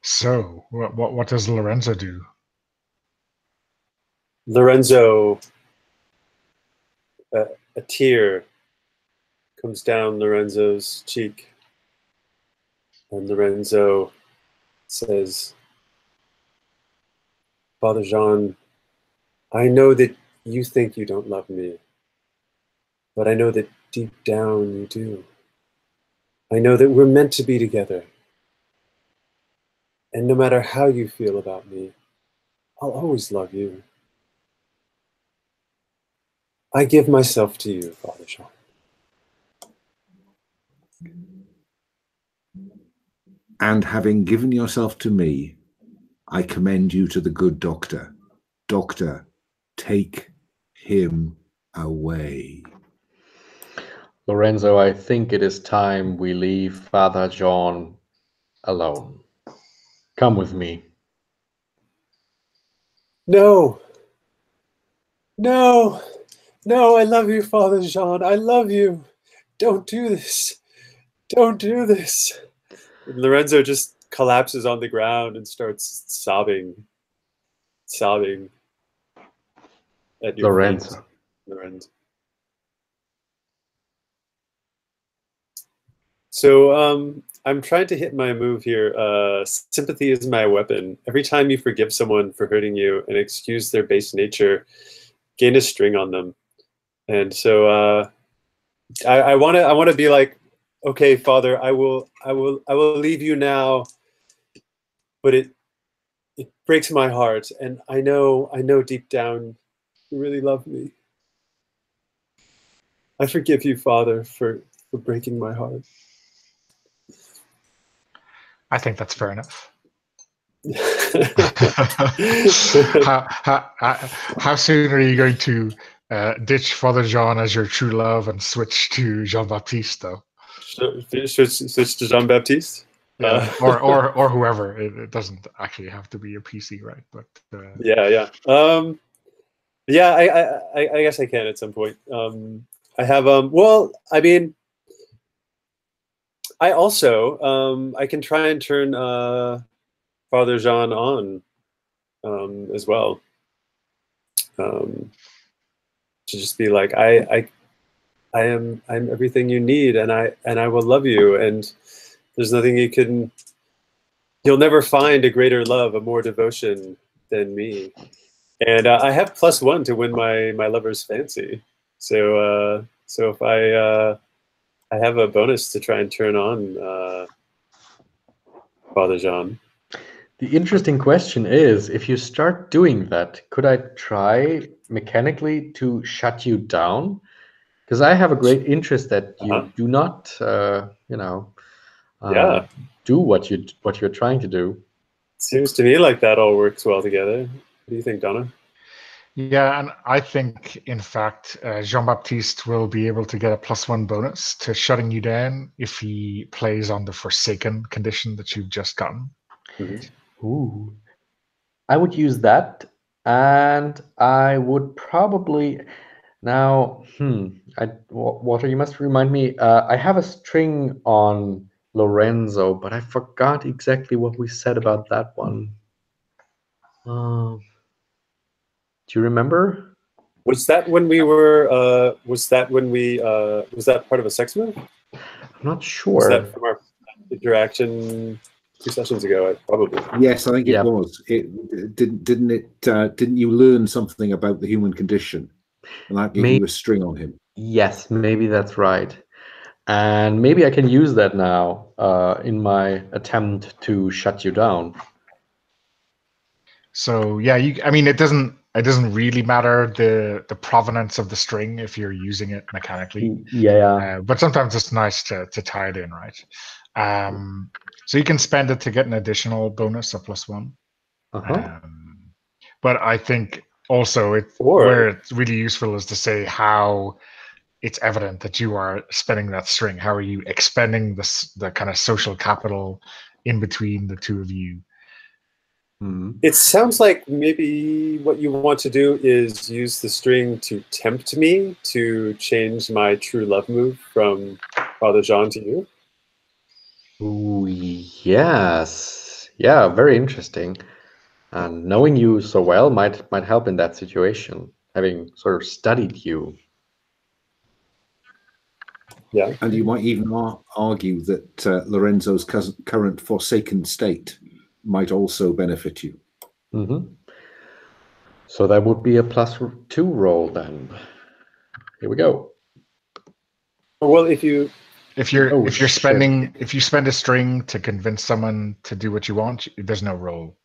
Speaker 1: So what does Lorenzo do?
Speaker 4: Lorenzo, a tear comes down Lorenzo's cheek, and Lorenzo says, Father Jean, I know that you think you don't love me, but I know that deep down you do. I know that we're meant to be together. And no matter how you feel about me, I'll always love you. I give myself to you, Father Jean.
Speaker 2: And having given yourself to me, I commend you to the good doctor. Doctor, take him away.
Speaker 3: Lorenzo, I think it is time we leave Father John alone. Come with me.
Speaker 4: No. No. No, I love you, Father Jean. I love you. Don't do this. Don't do this. And Lorenzo just collapses on the ground and starts sobbing at your
Speaker 3: Lorenzo.
Speaker 4: feet, Lorenzo. So I'm trying to hit my move here. Sympathy is my weapon. Every time you forgive someone for hurting you and excuse their base nature, gain a string on them. And so I want to be like, okay, Father, I will leave you now. But it breaks my heart, and I know deep down you really love me. I forgive you, Father, for breaking my heart.
Speaker 1: I think that's fair enough. How soon are you going to ditch Father Jean as your true love and switch to Jean-Baptiste, though?
Speaker 4: Switch to Jean-Baptiste?
Speaker 1: Yeah, or whoever. It doesn't actually have to be a PC, right? But
Speaker 4: yeah. I guess I can at some point. I have well, I mean, I also I can try and turn Father Jean on as well. To just be like, I'm everything you need, and I will love you, and there's nothing you'll never find a greater love, a more devotion than me. And I have +1 to win my lover's fancy. So if I have a bonus to try and turn on Father Jean.
Speaker 3: The interesting question is, if you start doing that, could I try mechanically to shut you down? Because I have a great interest that you do not, do what you're trying to do.
Speaker 4: Seems to me like that all works well together. What do you think, Donna?
Speaker 1: Yeah, and I think, in fact, Jean-Baptiste will be able to get a +1 bonus to shutting you down if he plays on the Forsaken condition that you've just gotten.
Speaker 4: Mm-hmm.
Speaker 3: Ooh. I would use that, and I would probably now. Walter, you must remind me. I have a string on Lorenzo, but I forgot exactly what we said about that one. Do you remember?
Speaker 4: Was that when we were? Was that part of a sex move?
Speaker 3: I'm not sure.
Speaker 4: Was that from our interaction 2 sessions ago? Probably.
Speaker 2: Yes, I think it was. Didn't you learn something about the human condition, and that gave you a string on him?
Speaker 3: Yes, maybe that's right. And maybe I can use that now in my attempt to shut you down.
Speaker 1: So yeah, I mean, it doesn't really matter the provenance of the string if you're using it mechanically.
Speaker 3: Yeah.
Speaker 1: But sometimes it's nice to tie it in, right? So you can spend it to get an additional bonus of +1. But I think also where it's really useful is to say how it's evident that you are spending that string. How are you expending the kind of social capital in between the two of you?
Speaker 4: It sounds like maybe what you want to do is use the string to tempt me to change my true love move from Father Jean to you.
Speaker 3: Ooh, yes. Yeah, very interesting. And knowing you so well might help in that situation, having sort of studied you.
Speaker 4: Yeah.
Speaker 2: And you might even argue that Lorenzo's current forsaken state might also benefit you.
Speaker 3: So that would be a +2 roll then. Here we go.
Speaker 4: Well, if you
Speaker 1: spend a string to convince someone to do what you want, there's no roll.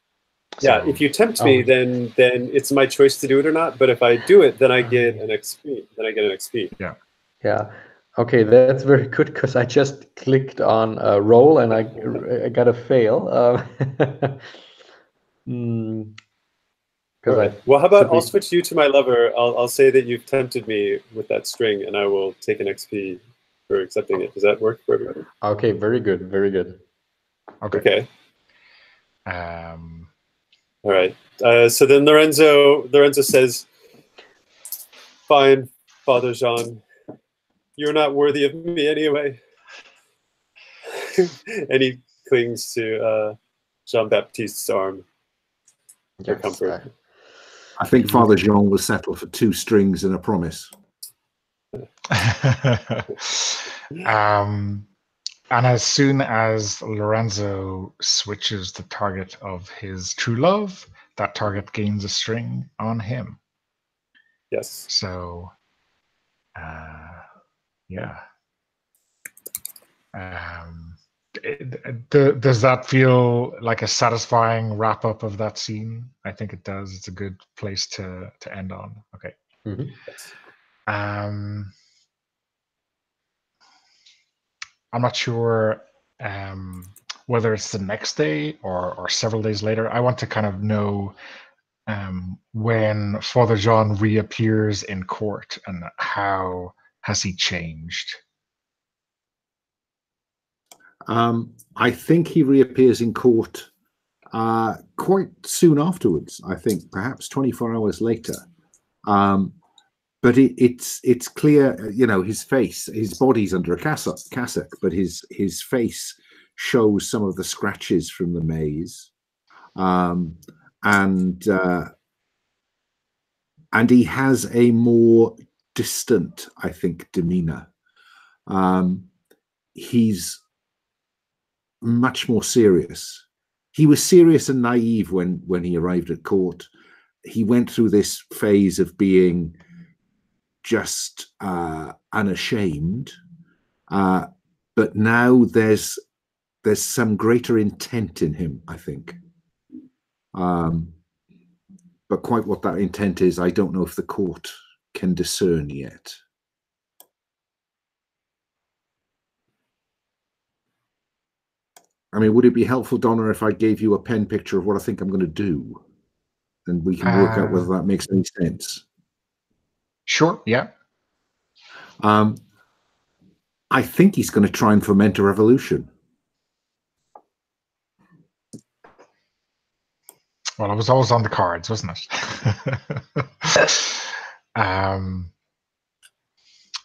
Speaker 4: Yeah, if you tempt me, then it's my choice to do it or not. But if I do it, then I get an XP.
Speaker 1: Yeah.
Speaker 3: Yeah. Okay, that's very good because I just clicked on roll and I got a fail.
Speaker 4: Right. Well, how about I'll switch you to my lover. I'll say that you've tempted me with that string, and I will take an XP for accepting it. Does that work for everybody?
Speaker 3: Okay, very good, very good.
Speaker 4: Okay. All right. So then Lorenzo says, "Fine, Father Jean, you're not worthy of me anyway." And he clings to Jean-Baptiste's arm for comfort.
Speaker 2: I think Father Jean will settle for 2 strings and a promise.
Speaker 1: And as soon as Lorenzo switches the target of his true love, that target gains a string on him.
Speaker 4: Yes.
Speaker 1: So, yeah. Does that feel like a satisfying wrap up of that scene? I think it does. It's a good place to end on. Okay.
Speaker 4: Yes.
Speaker 1: I'm not sure whether it's the next day or several days later. I want to kind of know when Father Jean reappears in court and how has he changed?
Speaker 2: I think he reappears in court quite soon afterwards. I think perhaps 24 hours later. But it's clear, you know, his face, his body's under a cassock, but his face shows some of the scratches from the maze, and he has a more distant, I think, demeanor. He's much more serious. He was serious and naive when he arrived at court. He went through this phase of being just unashamed, but now there's some greater intent in him, I think. But quite what that intent is, I don't know if the court can discern yet. I mean, would it be helpful, Donna, if I gave you a pen picture of what I think I'm going to do, and we can work out whether that makes any sense?
Speaker 1: Sure. Yeah.
Speaker 2: I think he's going to try and foment a revolution.
Speaker 1: Well, it was always on the cards, wasn't it?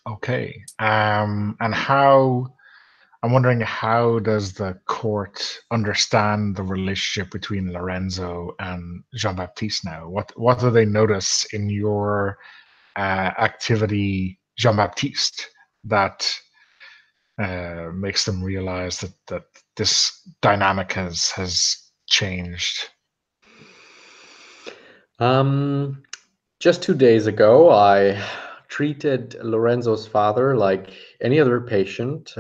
Speaker 1: Okay. And how? I'm wondering, how does the court understand the relationship between Lorenzo and Jean-Baptiste now? What do they notice in your activity, Jean-Baptiste, that makes them realize that this dynamic has changed?
Speaker 3: Just 2 days ago, I treated Lorenzo's father like any other patient.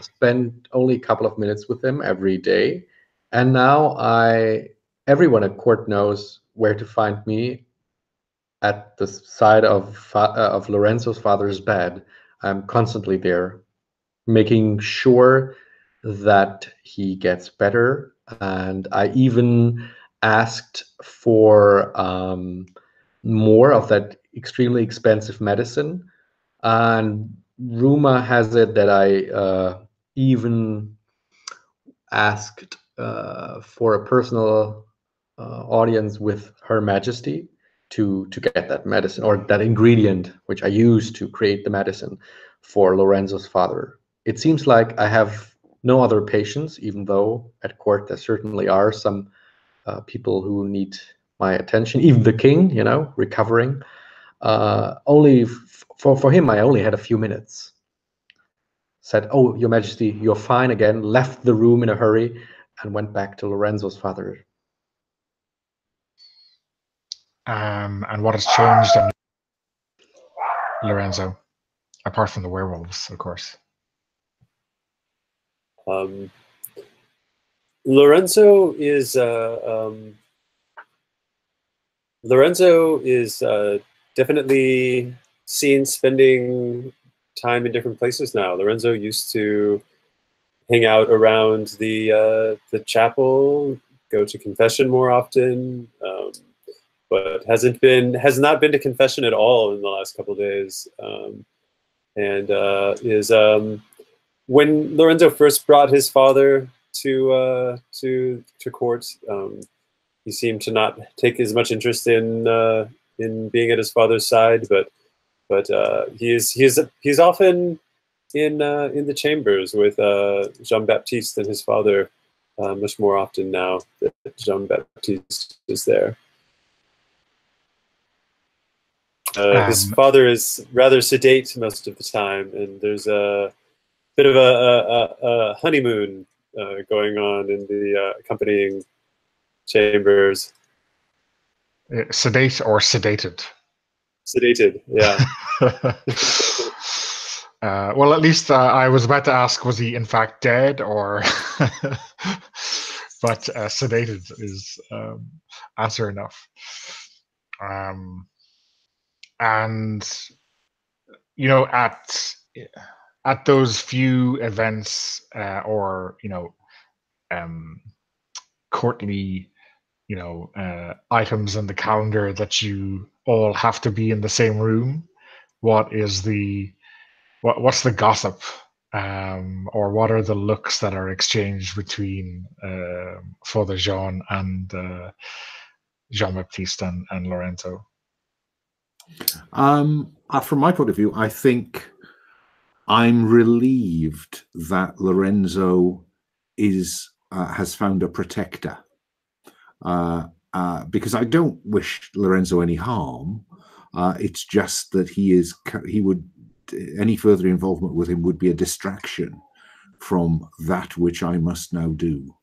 Speaker 3: Spend only a couple of minutes with him every day, and now everyone at court knows where to find me at the side of Lorenzo's father's bed. I'm constantly there, making sure that he gets better, and I even asked for more of that extremely expensive medicine, and rumor has it that I even asked for a personal audience with Her Majesty to get that medicine or that ingredient which I use to create the medicine for Lorenzo's father. It seems like I have no other patients, even though at court there certainly are some people who need my attention, even the king, you know, recovering. Only for him, I only had a few minutes. Said, "Oh, Your Majesty, you're fine again," left the room in a hurry and went back to Lorenzo's father.
Speaker 1: And what has changed on Lorenzo, apart from the werewolves, of course?
Speaker 4: Lorenzo is definitely seen spending time in different places now. Lorenzo used to hang out around the chapel, go to confession more often, but has not been to confession at all in the last couple of days, and is when Lorenzo first brought his father to court, he seemed to not take as much interest in being at his father's side, but he's often in the chambers with Jean-Baptiste and his father much more often now that Jean-Baptiste is there. His father is rather sedate most of the time, and there's a bit of a honeymoon going on in the accompanying chambers.
Speaker 1: Sedate or sedated?
Speaker 4: Sedated, yeah.
Speaker 1: Well, at least I was about to ask, was he in fact dead, or? But sedated is answer enough. And you know, at those few events or courtly items in the calendar that you all have to be in the same room, what's the gossip, or what are the looks that are exchanged between Father Jean and Jean-Baptiste and Lorenzo?
Speaker 2: From my point of view, I think I'm relieved that Lorenzo has found a protector, because I don't wish Lorenzo any harm. It's just that any further involvement with him would be a distraction from that which I must now do.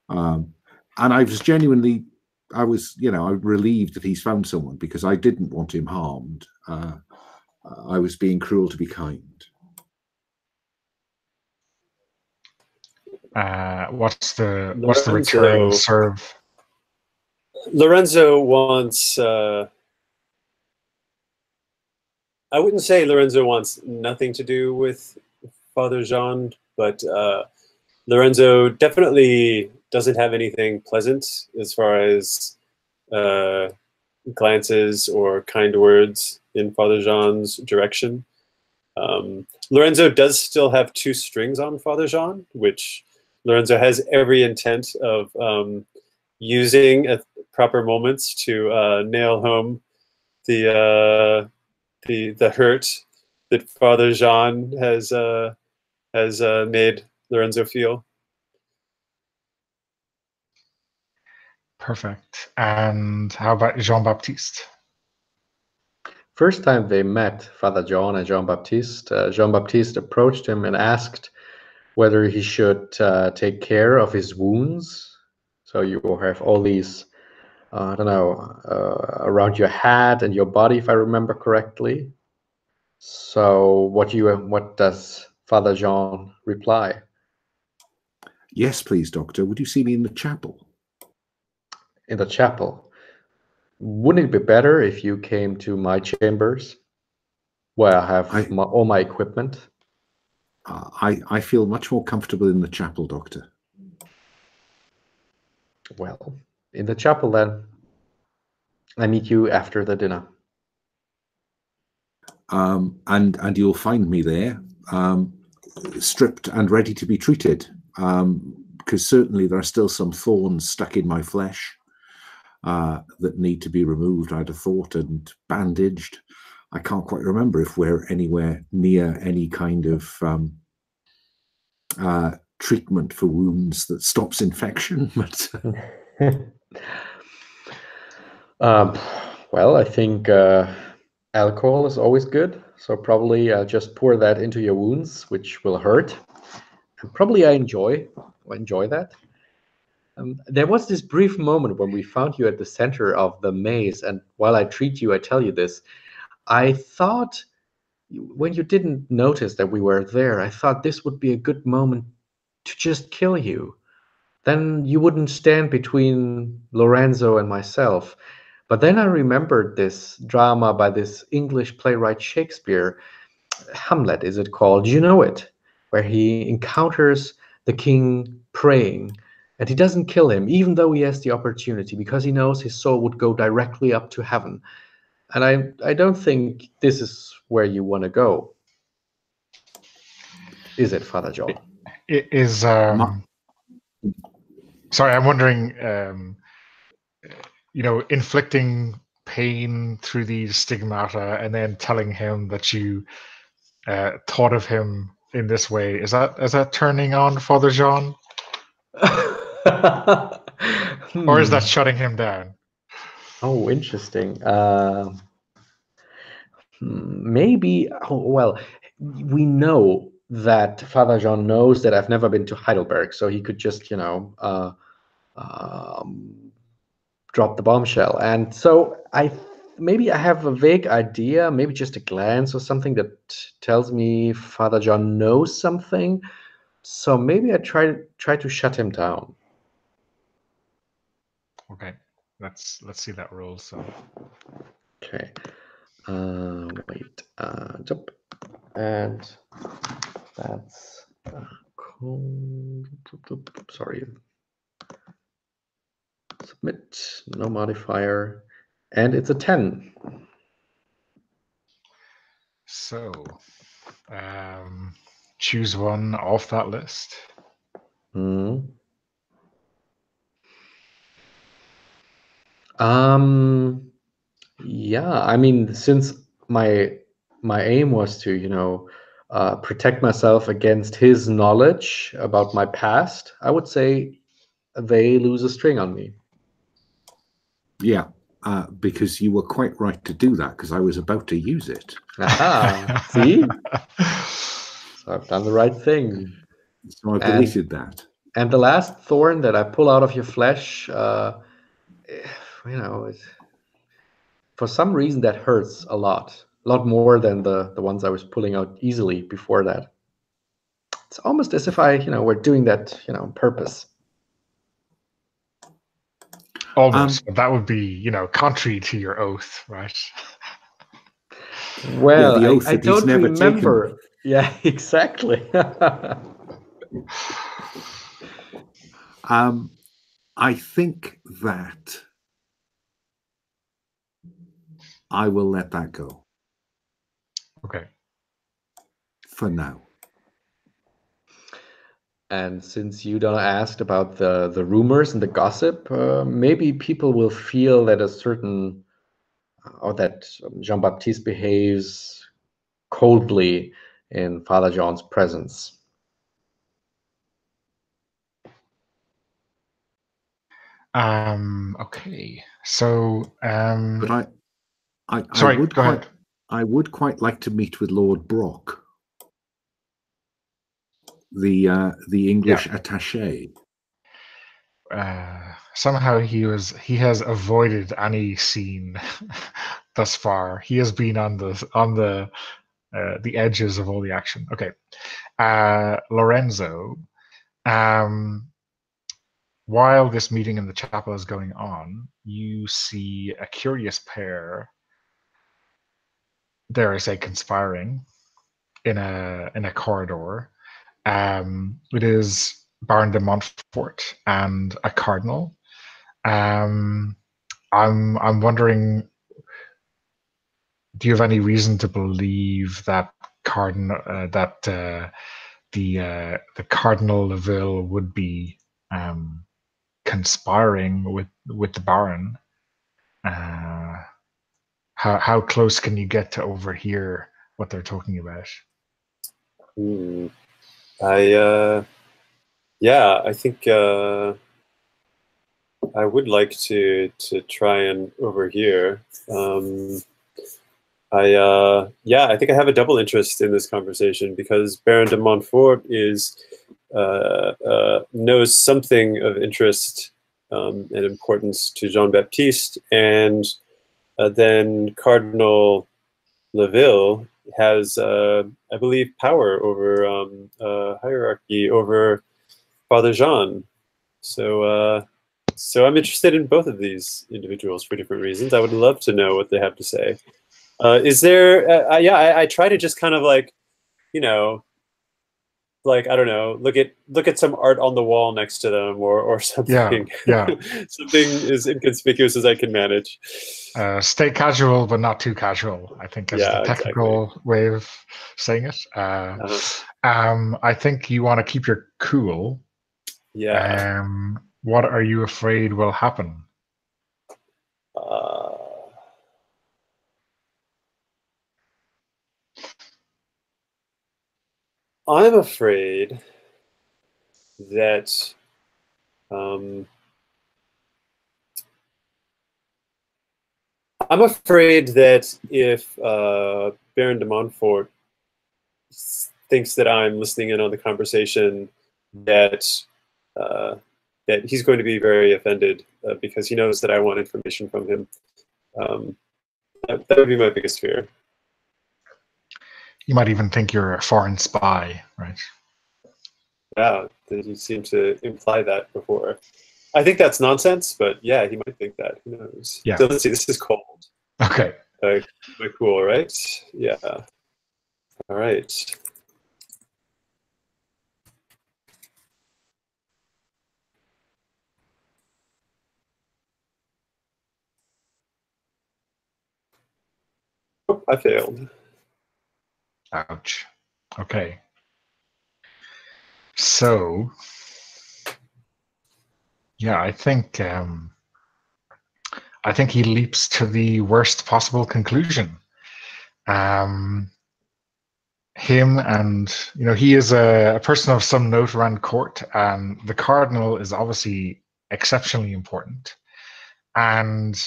Speaker 2: And I was genuinely, I'm relieved that he's found someone, because I didn't want him harmed. I was being cruel to be kind.
Speaker 1: What's the return serve?
Speaker 4: Lorenzo wants. I wouldn't say Lorenzo wants nothing to do with Father Jean, but Lorenzo definitely doesn't have anything pleasant as far as glances or kind words in Father Jean's direction. Lorenzo does still have two strings on Father Jean, which Lorenzo has every intent of using at proper moments to nail home the hurt that Father Jean has made Lorenzo feel.
Speaker 1: Perfect. And how about Jean-Baptiste?
Speaker 3: First time they met, Father John and Jean-Baptiste, Jean-Baptiste approached him and asked whether he should take care of his wounds. So you will have all these, I don't know, around your head and your body, if I remember correctly. So what does Father Jean reply?
Speaker 2: Yes, please, Doctor. Would you see me in the chapel?
Speaker 3: In the chapel. Wouldn't it be better if you came to my chambers, where I have all my equipment?
Speaker 2: I feel much more comfortable in the chapel, Doctor.
Speaker 3: Well, in the chapel then. I meet you after the dinner.
Speaker 2: And you'll find me there, stripped and ready to be treated. because certainly there are still some thorns stuck in my flesh that need to be removed, I'd have thought, and bandaged. I can't quite remember if we're anywhere near any kind of treatment for wounds that stops infection. But
Speaker 3: well, I think alcohol is always good. So probably just pour that into your wounds, which will hurt. And probably I enjoy that. There was this brief moment when we found you at the center of the maze, and while I treat you, I tell you this. I thought, when you didn't notice that we were there, I thought this would be a good moment to just kill you. Then you wouldn't stand between Lorenzo and myself. But then I remembered this drama by this English playwright Shakespeare, Hamlet is it called? You know it, where he encounters the king praying, and he doesn't kill him, even though he has the opportunity, because he knows his soul would go directly up to heaven. And I don't think this is where you want to go. Is it, Father John?
Speaker 1: It is. Sorry, I'm wondering. Inflicting pain through these stigmata and then telling him that you thought of him in this way, is that turning on Father Jean? Or is that shutting him down?
Speaker 3: Oh, interesting. Maybe. Well, we know that Father Jean knows that I've never been to Heidelberg, so he could just, drop the bombshell. And so maybe I have a vague idea, maybe just a glance or something that tells me Father John knows something. So maybe I try to shut him down.
Speaker 1: Okay, let's see that roll. So
Speaker 3: okay, wait, jump, and that's cool. Sorry. Submit, no modifier, and it's a 10.
Speaker 1: So, choose one off that list.
Speaker 3: Yeah, I mean, since my aim was to, protect myself against his knowledge about my past, I would say they lose a string on me.
Speaker 2: Yeah, because you were quite right to do that, because I was about to use it.
Speaker 3: Aha, see? So I've done the right thing.
Speaker 2: So I've deleted that.
Speaker 3: And the last thorn that I pull out of your flesh, for some reason that hurts a lot more than the ones I was pulling out easily before that. It's almost as if we're doing that, on purpose.
Speaker 1: Almost, but that would be, contrary to your oath, right?
Speaker 3: Well,
Speaker 2: the oath
Speaker 3: I
Speaker 2: that he's
Speaker 3: don't
Speaker 2: never
Speaker 3: remember.
Speaker 2: taken.
Speaker 3: Yeah, exactly.
Speaker 2: I think that I will let that go.
Speaker 1: Okay.
Speaker 2: For now.
Speaker 3: And since you don't asked about the rumors and the gossip, maybe people will feel that that Jean-Baptiste behaves coldly in Father John's presence.
Speaker 1: Okay. So,
Speaker 2: but
Speaker 1: sorry, go ahead.
Speaker 2: I would quite like to meet with Lord Brock, the English attaché.
Speaker 1: Somehow he has avoided any scene thus far. He has been on the edges of all the action. Okay, Lorenzo. While this meeting in the chapel is going on, you see a curious pair, dare I say, conspiring in a corridor. It is Baron de Montfort and a cardinal. I'm wondering, do you have any reason to believe that the Cardinal Leville would be conspiring with the Baron. How close can you get to overhear what they're talking about?
Speaker 4: I think I would like to try and overhear. I think I have a double interest in this conversation because Baron de Montfort knows something of interest and importance to Jean-Baptiste, and then Cardinal Leville has, I believe, power over hierarchy over Father Jean. So I'm interested in both of these individuals for different reasons. I would love to know what they have to say. Is there? I try to just kind of like, like, I don't know, look at some art on the wall next to them or something.
Speaker 1: Yeah.
Speaker 4: Something as inconspicuous as I can manage.
Speaker 1: Stay casual, but not too casual, I think, is the technical way of saying it. I think you want to keep your cool.
Speaker 4: Yeah.
Speaker 1: What are you afraid will happen?
Speaker 4: I'm afraid that if Baron de Montfort thinks that I'm listening in on the conversation, that he's going to be very offended because he knows that I want information from him. That would be my biggest fear.
Speaker 1: You might even think you're a foreign spy, right?
Speaker 4: Yeah, you seem to imply that before. I think that's nonsense, but yeah, he might think that. Who knows?
Speaker 1: Yeah.
Speaker 4: So let's see. This is cold.
Speaker 1: Okay.
Speaker 4: Cool, right? Yeah. All right. Oh, I failed.
Speaker 1: Ouch. Okay. So, yeah, I think he leaps to the worst possible conclusion. Him and, he is a person of some note around court, and the Cardinal is obviously exceptionally important. And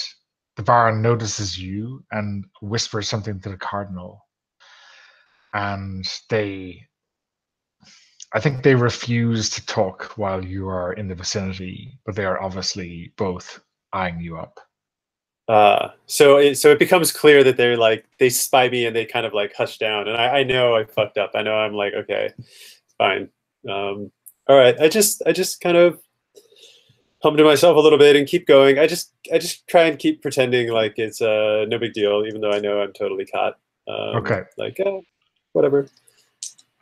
Speaker 1: the Baron notices you and whispers something to the Cardinal. And I think they refuse to talk while you are in the vicinity, but they are obviously both eyeing you up.
Speaker 4: So it becomes clear that they spy me and they kind of like hush down, and I know I fucked up. I know I'm like, okay, fine. All right. I just kind of hum to myself a little bit and keep going. I just try and keep pretending like it's no big deal, even though I know I'm totally caught.
Speaker 1: Okay.
Speaker 4: Like, whatever.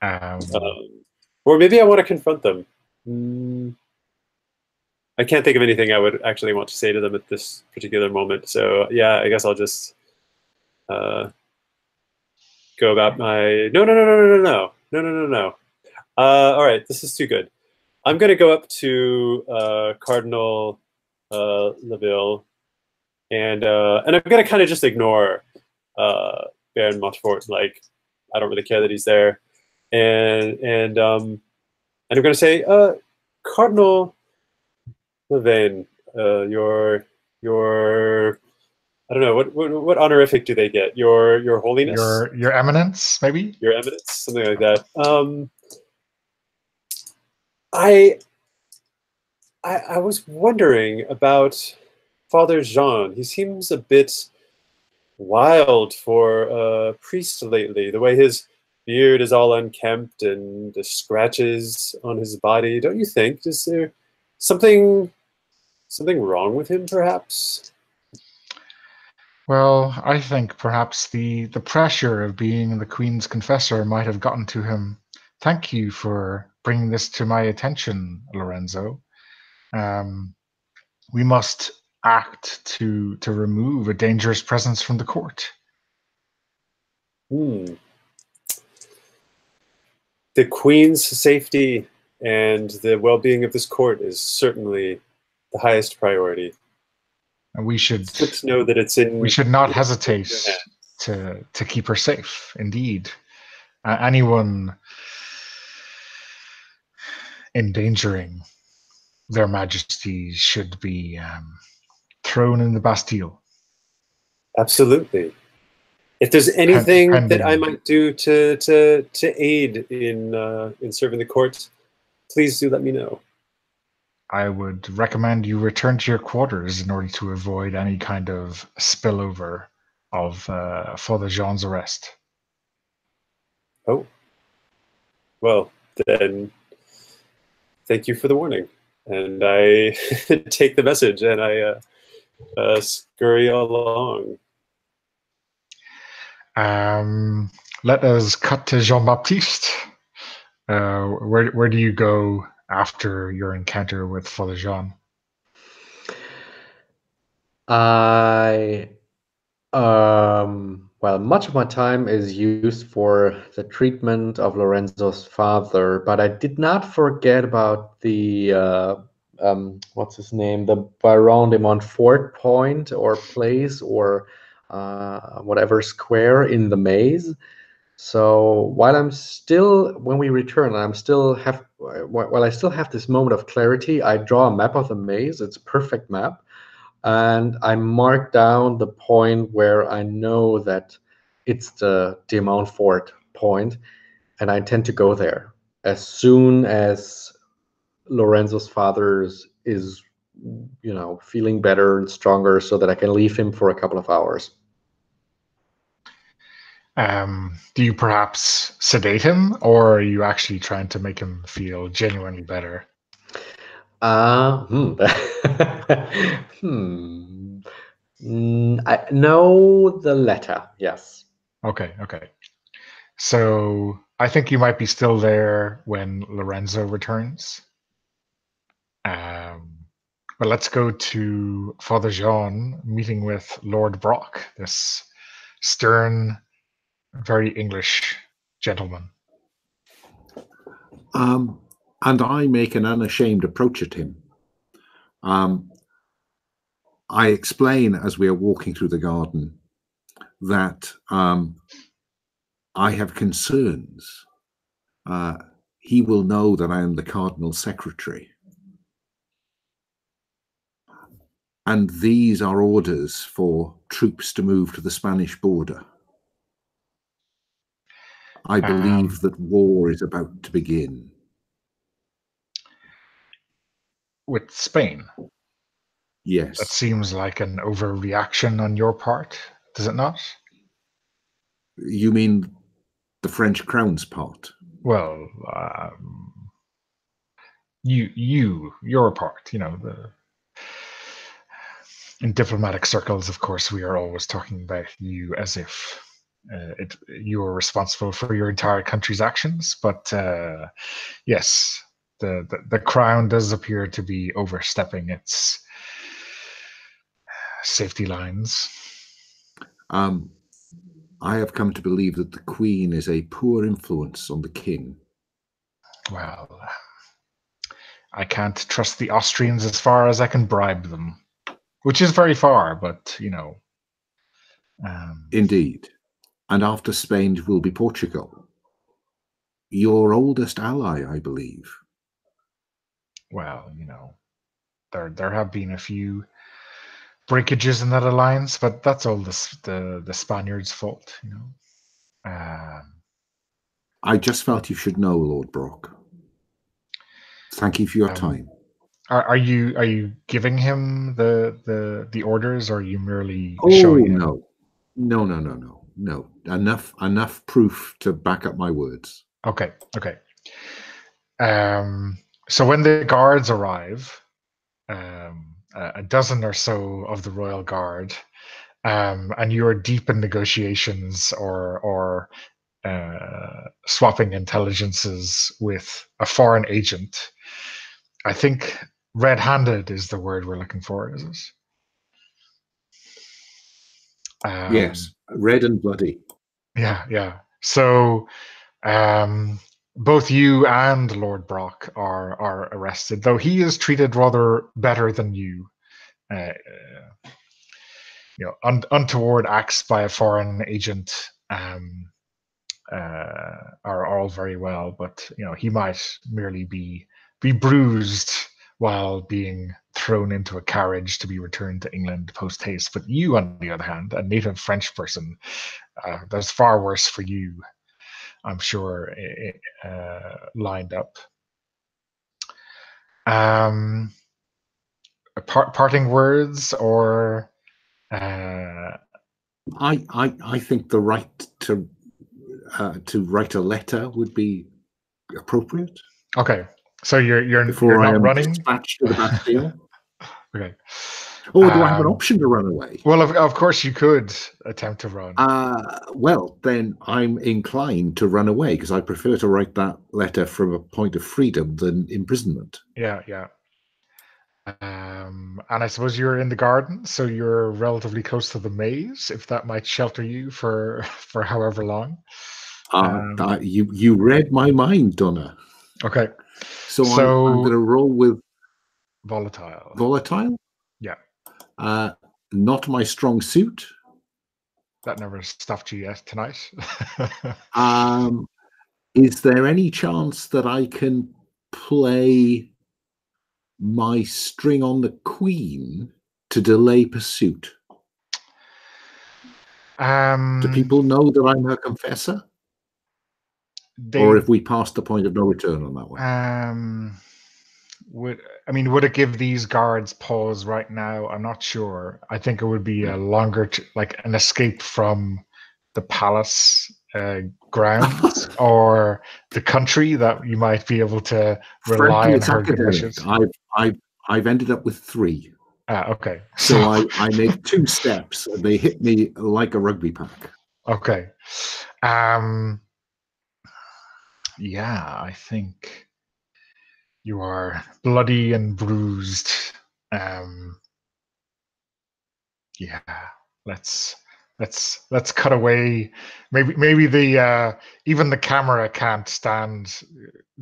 Speaker 4: Or maybe I want to confront them. I can't think of anything I would actually want to say to them at this particular moment. So yeah, I guess I'll just go about my no. All right, this is too good. I'm going to go up to Cardinal Leville, and I'm going to kind of just ignore Baron Montfort. Like, I don't really care that he's there, and I'm going to say, Cardinal Levain, your I don't know what honorific do they get? Your Holiness,
Speaker 1: your Eminence, maybe.
Speaker 4: Your Eminence, something like that. I was wondering about Father Jean. He seems a bit wild for a priest lately. The way his beard is all unkempt and the scratches on his body. Don't you think? Is there something wrong with him, perhaps?
Speaker 1: Well, I think perhaps the pressure of being the Queen's confessor might have gotten to him. Thank you for bringing this to my attention, Lorenzo. We must act to remove a dangerous presence from the court.
Speaker 4: The Queen's safety and the well-being of this court is certainly the highest priority.
Speaker 1: And we should
Speaker 4: It's good to know that it's in.
Speaker 1: we should not hesitate to keep her safe. Indeed, anyone endangering their majesties should be thrown in the Bastille.
Speaker 4: Absolutely. If there's anything that
Speaker 1: Pending.
Speaker 4: I might do to aid in serving the court, please do let me know.
Speaker 1: I would recommend you return to your quarters in order to avoid any kind of spillover of Father Jean's arrest.
Speaker 4: Oh. Well, then thank you for the warning. And I take the message and I scurry along.
Speaker 1: Let us cut to Jean-Baptiste. Where do you go after your encounter with Father Jean?
Speaker 3: Well, much of my time is used for the treatment of Lorenzo's father, but I did not forget about the what's his name, the Baron de Montfort point or place or whatever square in the maze. So when we return, while I still have this moment of clarity, I draw a map of the maze. It's a perfect map. And I mark down the point where I know that it's the de Montfort point, and I intend to go there as soon as Lorenzo's father is, feeling better and stronger, so that I can leave him for a couple of hours.
Speaker 1: Do you perhaps sedate him, or are you actually trying to make him feel genuinely better?
Speaker 3: I know the letter, yes.
Speaker 1: Okay. So I think you might be still there when Lorenzo returns. But let's go to Father Jean meeting with Lord Brock, this stern, very English gentleman.
Speaker 2: And I make an unashamed approach at him. I explain as we are walking through the garden that I have concerns. He will know that I am the Cardinal's secretary. And these are orders for troops to move to the Spanish border. I believe that war is about to begin.
Speaker 1: With Spain?
Speaker 2: Yes.
Speaker 1: That seems like an overreaction on your part, does it not?
Speaker 2: You mean the French crown's part?
Speaker 1: Well, your part, in diplomatic circles, of course, we are always talking about you as if you are responsible for your entire country's actions. But yes, the crown does appear to be overstepping its safety lines.
Speaker 2: I have come to believe that the Queen is a poor influence on the King.
Speaker 1: Well, I can't trust the Austrians as far as I can bribe them, which is very far, but,
Speaker 2: Indeed. And after Spain will be Portugal. Your oldest ally, I believe.
Speaker 1: Well, there have been a few breakages in that alliance, but that's all the Spaniards' fault,
Speaker 2: I just felt you should know, Lord Brock. Thank you for your time.
Speaker 1: Are you giving him the orders, or are you merely showing him?
Speaker 2: No. Enough proof to back up my words.
Speaker 1: Okay. So when the guards arrive, a dozen or so of the royal guard, and you are deep in negotiations or swapping intelligences with a foreign agent, I think red-handed is the word we're looking for, is it?
Speaker 2: Yes, red and bloody.
Speaker 1: Yeah. So both you and Lord Brock are arrested, though he is treated rather better than you. Untoward acts by a foreign agent are all very well, but he might merely be bruised while being thrown into a carriage to be returned to England post haste. But you, on the other hand, a native French person, there's far worse for you, I'm sure, lined up. Parting words, or
Speaker 2: I think the right to write a letter would be appropriate.
Speaker 1: Okay, so you're
Speaker 2: before
Speaker 1: not
Speaker 2: I am
Speaker 1: running?
Speaker 2: dispatched to the Bastille.
Speaker 1: Okay.
Speaker 2: Or do I have an option to run away?
Speaker 1: Well, of course you could attempt to run.
Speaker 2: Well, then I'm inclined to run away because I prefer to write that letter from a point of freedom than imprisonment.
Speaker 1: Yeah. And I suppose you're in the garden, so you're relatively close to the maze, if that might shelter you for however long.
Speaker 2: You read my mind, Donna.
Speaker 1: Okay.
Speaker 2: So I'm going to roll with
Speaker 1: volatile.
Speaker 2: Volatile?
Speaker 1: Yeah.
Speaker 2: Not my strong suit.
Speaker 1: That never stuffed you yet tonight.
Speaker 2: Is there any chance that I can play my string on the queen to delay pursuit? Do people know that I'm her confessor? Or if we passed the point of no return on that one?
Speaker 1: Would it give these guards pause right now? I'm not sure. I think it would be a longer, like an escape from the palace grounds or the country that you might be able to rely on her good wishes.
Speaker 2: I've ended up with 3.
Speaker 1: Okay.
Speaker 2: So I make 2 steps and they hit me like a rugby puck.
Speaker 1: Okay. Yeah, I think you are bloody and bruised. Yeah, let's cut away. Maybe the even the camera can't stand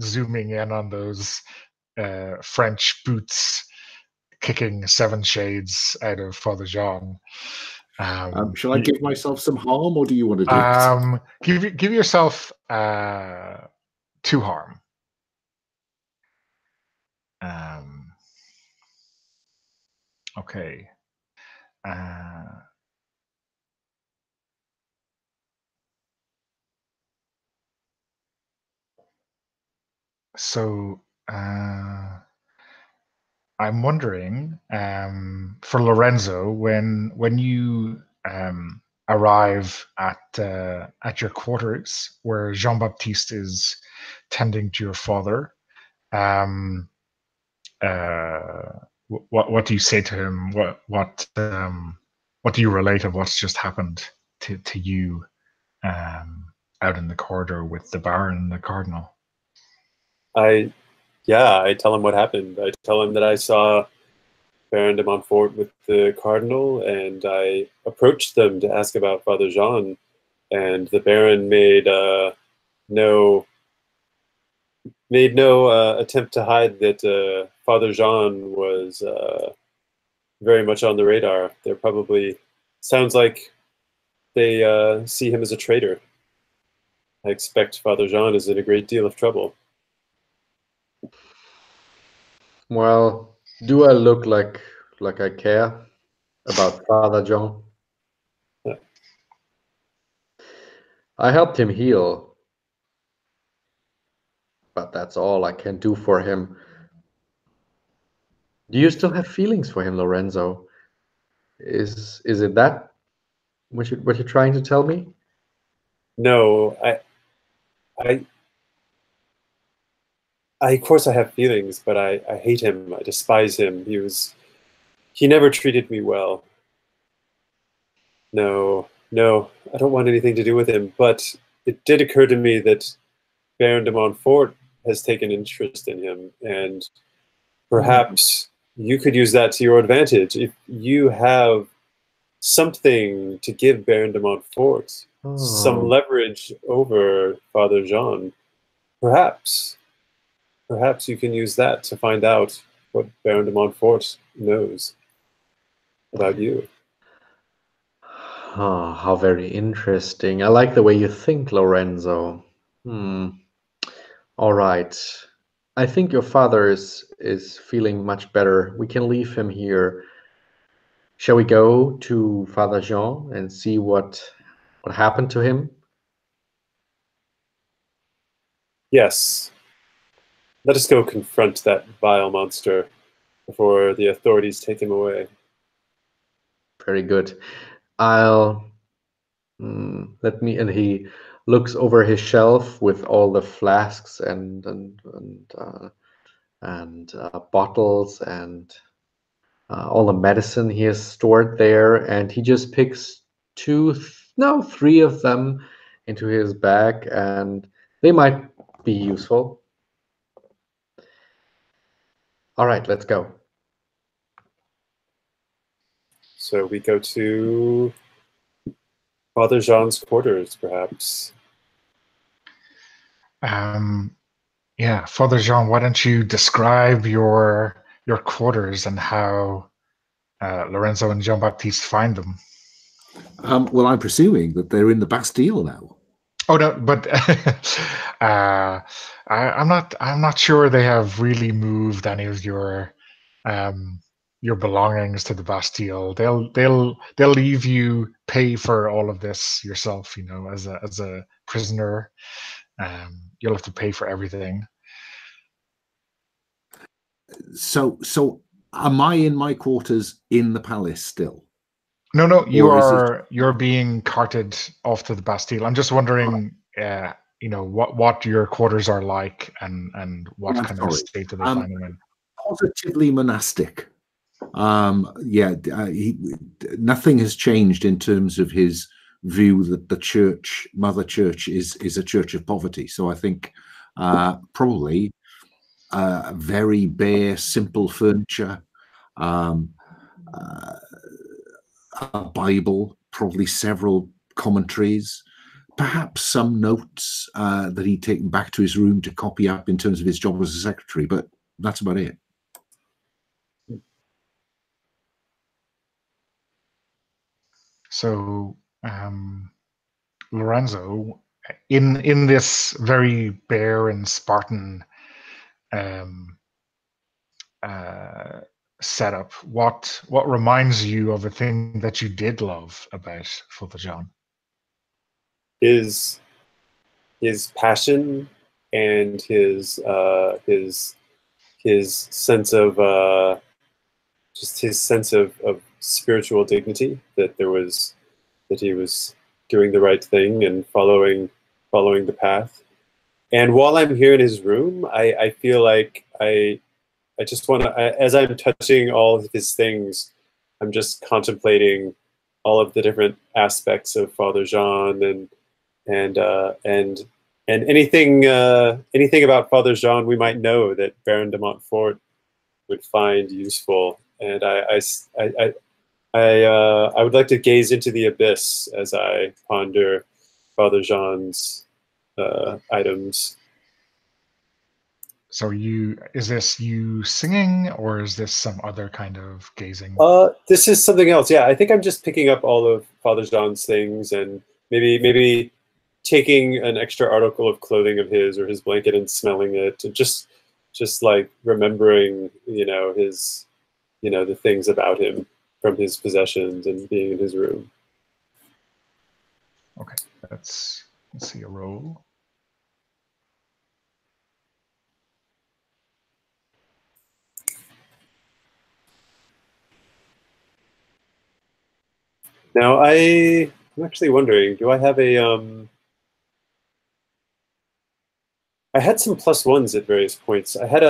Speaker 1: zooming in on those French boots kicking 7 shades out of Father Jean.
Speaker 2: Shall I give myself some harm, or do you want to do it?
Speaker 1: Give yourself 2 harm. Okay. So I'm wondering, for Lorenzo, when you arrive at your quarters where Jean-Baptiste is tending to your father, what do you say to him? What do you relate of what's just happened to you out in the corridor with the Baron and the Cardinal?
Speaker 4: I tell him what happened. I tell him that I saw Baron de Montfort with the Cardinal, and I approached them to ask about Father Jean, and the Baron made no attempt to hide that Father Jean was very much on the radar. They're probably, sounds like they see him as a traitor. I expect Father Jean is in a great deal of trouble.
Speaker 3: Well, do I look like I care about Father John?
Speaker 4: Yeah.
Speaker 3: I helped him heal, but that's all I can do for him. Do you still have feelings for him, Lorenzo? Is it that what you're trying to tell me?
Speaker 4: No, I of course I have feelings, but I hate him. I despise him. He never treated me well. No, I don't want anything to do with him. But it did occur to me that Baron de Montfort has taken interest in him, and perhaps you could use that to your advantage. If you have something to give Baron de Montfort, some leverage over Father Jean, Perhaps you can use that to find out what Baron de Montfort knows about you.
Speaker 3: Oh, how very interesting. I like the way you think, Lorenzo. All right. I think your father is feeling much better. We can leave him here. Shall we go to Father Jean and see what happened to him?
Speaker 4: Yes. Let us go confront that vile monster before the authorities take him away.
Speaker 3: Very good. I'll let me. And he looks over his shelf with all the flasks and bottles and all the medicine he has stored there, and he just picks three of them into his bag, and they might be useful. All right, let's go.
Speaker 4: So we go to Father Jean's quarters, perhaps.
Speaker 1: Yeah, Father Jean, why don't you describe your quarters and how Lorenzo and Jean-Baptiste find them?
Speaker 2: Well, I'm presuming that they're in the Bastille now.
Speaker 1: Oh no, but I'm not sure they have really moved any of your belongings to the Bastille. They'll leave you pay for all of this yourself. You know, as a prisoner, you'll have to pay for everything.
Speaker 2: So am I in my quarters in the palace still?
Speaker 1: No, you're being carted off to the Bastille. I'm just wondering, you know, what your quarters are like and what kind of state do they find them in?
Speaker 2: Positively monastic. Nothing has changed in terms of his view that the church, Mother Church, is a church of poverty. So I think probably very bare, simple furniture, a Bible, probably several commentaries, perhaps some notes that he'd taken back to his room to copy up in terms of his job as a secretary, but that's about it.
Speaker 1: So, Lorenzo, in this very bare and Spartan setup, what reminds you of a thing that you did love about Father Jean?
Speaker 4: His passion and his sense of just his sense of spiritual dignity, that he was doing the right thing and following the path. And while I'm here in his room, I feel like I just want to, as I'm touching all of his things, I'm just contemplating all of the different aspects of Father Jean and anything about Father Jean we might know that Baron de Montfort would find useful. And I would like to gaze into the abyss as I ponder Father Jean's items.
Speaker 1: So is this you singing, or is this some other kind of gazing?
Speaker 4: This is something else. Yeah, I think I'm just picking up all of Father Jean's things and maybe taking an extra article of clothing of his or his blanket and smelling it, and just like remembering, his, the things about him from his possessions and being in his room.
Speaker 1: Okay, let's see a roll.
Speaker 4: Now I'm actually wondering, do I have I had some +1s at various points. I had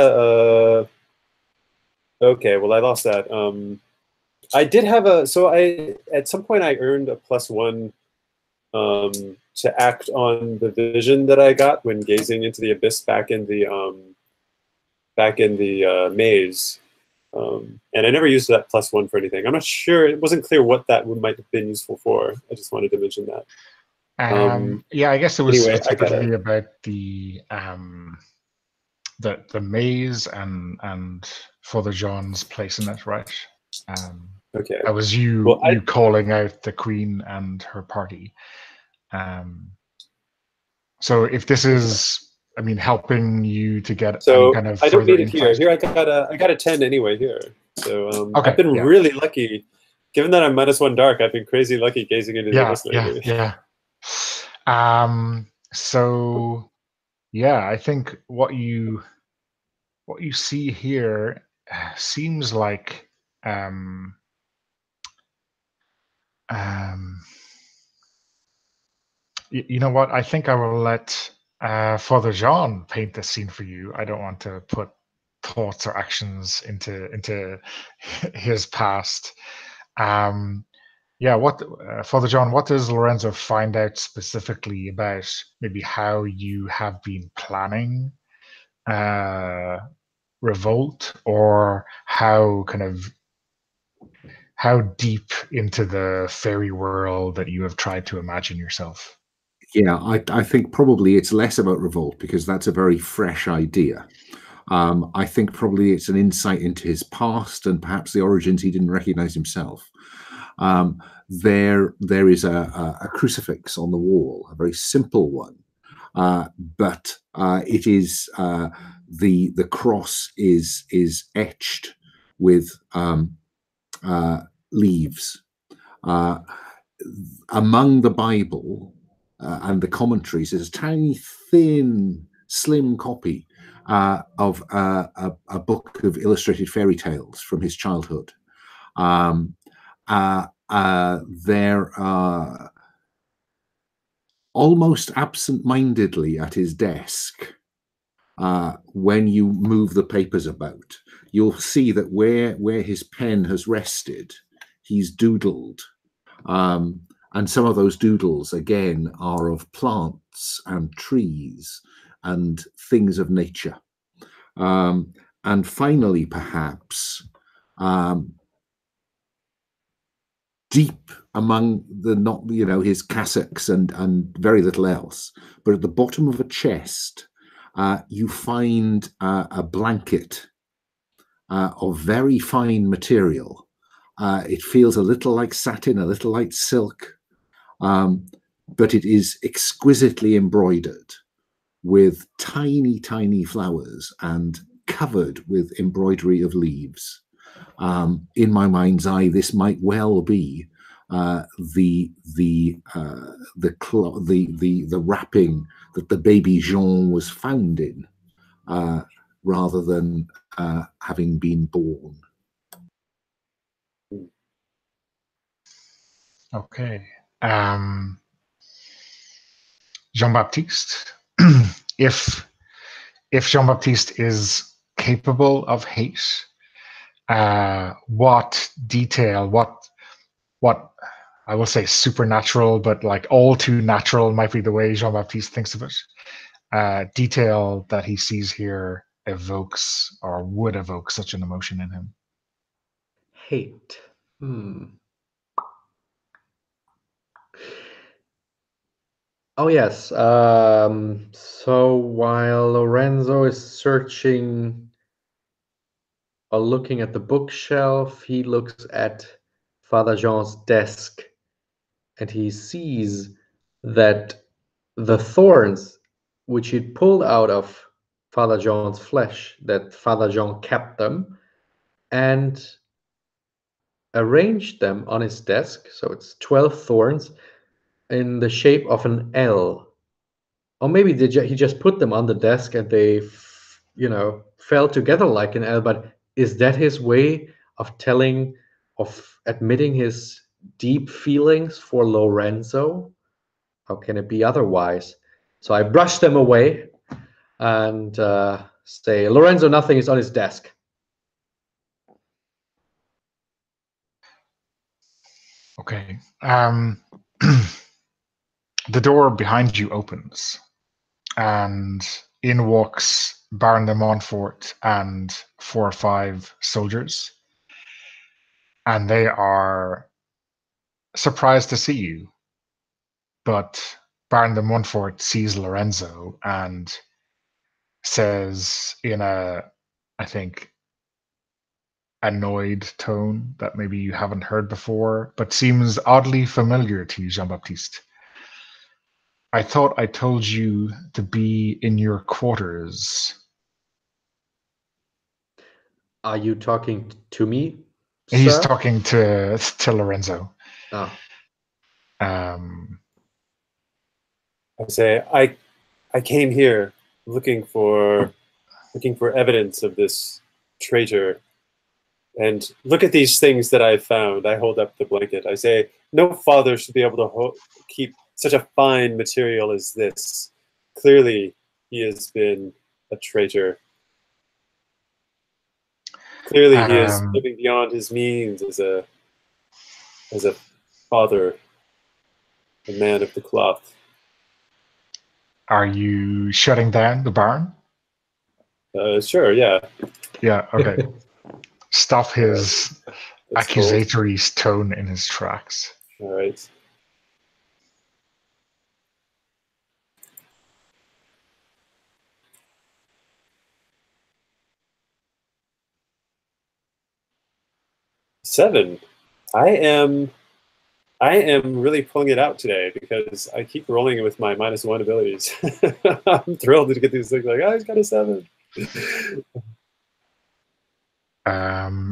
Speaker 4: okay, well I lost that. I did have at some point I earned a +1 to act on the vision that I got when gazing into the abyss back in the maze. And I never used that +1 for anything. I'm not sure. It wasn't clear what that might have been useful for. I just wanted to mention that.
Speaker 1: Yeah, I guess it was
Speaker 4: Anyway, I gotta.
Speaker 1: specifically about the maze and Father John's place in it, right?
Speaker 4: Okay.
Speaker 1: That was you
Speaker 4: Well,
Speaker 1: you calling out the Queen and her party. So if this is, I mean, helping you to get any
Speaker 4: So
Speaker 1: kind of
Speaker 4: I don't
Speaker 1: further
Speaker 4: need it here.
Speaker 1: insight.
Speaker 4: Here I got a 10 anyway here. So
Speaker 1: Okay,
Speaker 4: I've been
Speaker 1: yeah.
Speaker 4: really lucky. Given that I'm -1 dark, I've been crazy lucky gazing into the abyss lately.
Speaker 1: Yeah. So yeah, I think what you see here seems like you know what? I think I will let Father Jean paint this scene for you. I don't want to put thoughts or actions into his past. Yeah, what Father John? What does Lorenzo find out specifically about maybe how you have been planning revolt, or how deep into the fairy world that you have tried to imagine yourself?
Speaker 2: Yeah, I think probably it's less about revolt because that's a very fresh idea. I think probably it's an insight into his past and perhaps the origins he didn't recognize himself. There is a crucifix on the wall, a very simple one, but it is the cross is etched with leaves. Among the Bible and the commentaries is a tiny, thin, slim copy of a book of illustrated fairy tales from his childhood. There are almost absent-mindedly at his desk. When you move the papers about, you'll see that where his pen has rested, he's doodled. And some of those doodles, again, are of plants and trees and things of nature. And finally, perhaps, deep among the his cassocks and very little else, but at the bottom of a chest, you find a blanket of very fine material. It feels a little like satin, a little like silk, but it is exquisitely embroidered with tiny, tiny flowers and covered with embroidery of leaves. In my mind's eye, this might well be the wrapping that the baby Jean was found in, rather than having been born.
Speaker 1: Okay. Jean-Baptiste, if Jean-Baptiste is capable of hate, what detail, what I will say supernatural, but like all too natural might be the way Jean-Baptiste thinks of it. Detail that he sees here evokes or would evoke such an emotion in him.
Speaker 3: Hate. Oh, yes. So while Lorenzo is searching or looking at the bookshelf, he looks at Father Jean's desk and he sees that the thorns which he'd pulled out of Father Jean's flesh, that Father Jean kept them and arranged them on his desk. So it's 12 thorns in the shape of an L. Or maybe he just put them on the desk and they, fell together like an L. But is that his way of admitting his deep feelings for Lorenzo? How can it be otherwise? So I brush them away and say, Lorenzo, nothing is on his desk.
Speaker 1: Okay. The door behind you opens, and in walks Baron de Montfort and 4 or 5 soldiers, and they are surprised to see you, but Baron de Montfort sees Lorenzo and says in a, I think, annoyed tone that maybe you haven't heard before, but seems oddly familiar to you, Jean-Baptiste. I thought I told you to be in your quarters.
Speaker 3: Are you talking to me,
Speaker 1: He's
Speaker 3: sir?
Speaker 1: talking to Lorenzo.
Speaker 3: Ah,
Speaker 1: Um,
Speaker 4: I say, I came here looking for evidence of this traitor. And look at these things that I found. I hold up the blanket. I say, no father should be able to keep such a fine material as this. Clearly, he has been a traitor. Clearly, he is
Speaker 1: um,
Speaker 4: living beyond his means as a father, a man of the cloth.
Speaker 1: are you shutting down the Baron?
Speaker 4: Sure, yeah.
Speaker 1: Yeah, okay. Stop his
Speaker 4: That's
Speaker 1: accusatory tone in his tracks.
Speaker 4: All right. Seven. I am really pulling it out today because I keep rolling with my -1 abilities. I'm thrilled to get these things like, oh, he's got a 7.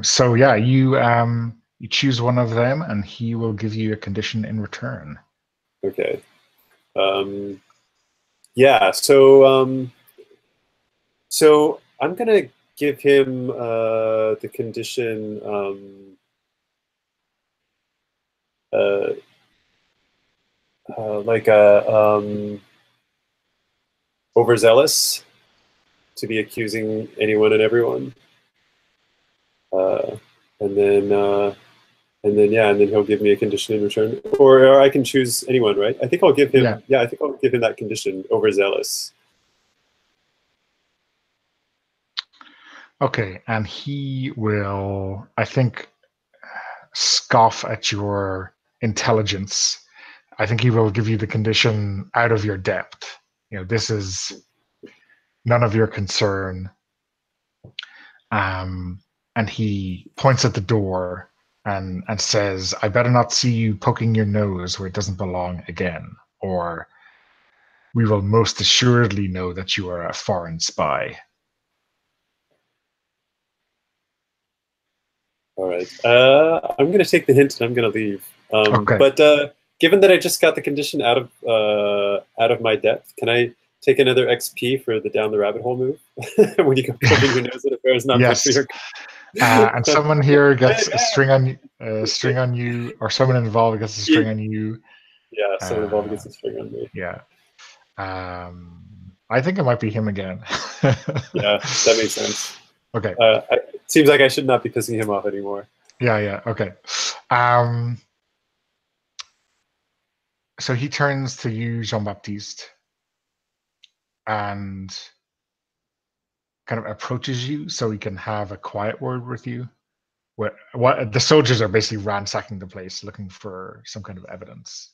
Speaker 1: So yeah, you choose one of them, and he will give you a condition in return.
Speaker 4: Okay. Yeah. So I'm gonna give him the condition. Like a overzealous, to be accusing anyone and everyone, and then yeah, and then he'll give me a condition in return, or I can choose anyone, right? I think I'll give him. Yeah, I think I'll give him that condition, overzealous.
Speaker 1: Okay, and he will, I think, scoff at your intelligence. I think he will give you the condition out of your depth. This is none of your concern. And he points at the door and says, I better not see you poking your nose where it doesn't belong again, or we will most assuredly know that you are a foreign spy.
Speaker 4: All right. I'm going to take the hint and I'm going to leave.
Speaker 1: Okay.
Speaker 4: But given that I just got the condition out of my depth, can I take another XP for the down the rabbit hole move? When you go poking your nose at affair is not
Speaker 1: yes.
Speaker 4: good for your.
Speaker 1: And someone here gets a string on you, or someone involved gets a string on you.
Speaker 4: Yeah, someone involved gets a string on me.
Speaker 1: Yeah. I think it might be him again.
Speaker 4: Yeah, that makes sense.
Speaker 1: Okay.
Speaker 4: It seems like I should not be pissing him off anymore.
Speaker 1: Yeah. Okay. So he turns to you, Jean-Baptiste, and kind of approaches you so he can have a quiet word with you. What the soldiers are basically ransacking the place looking for some kind of evidence.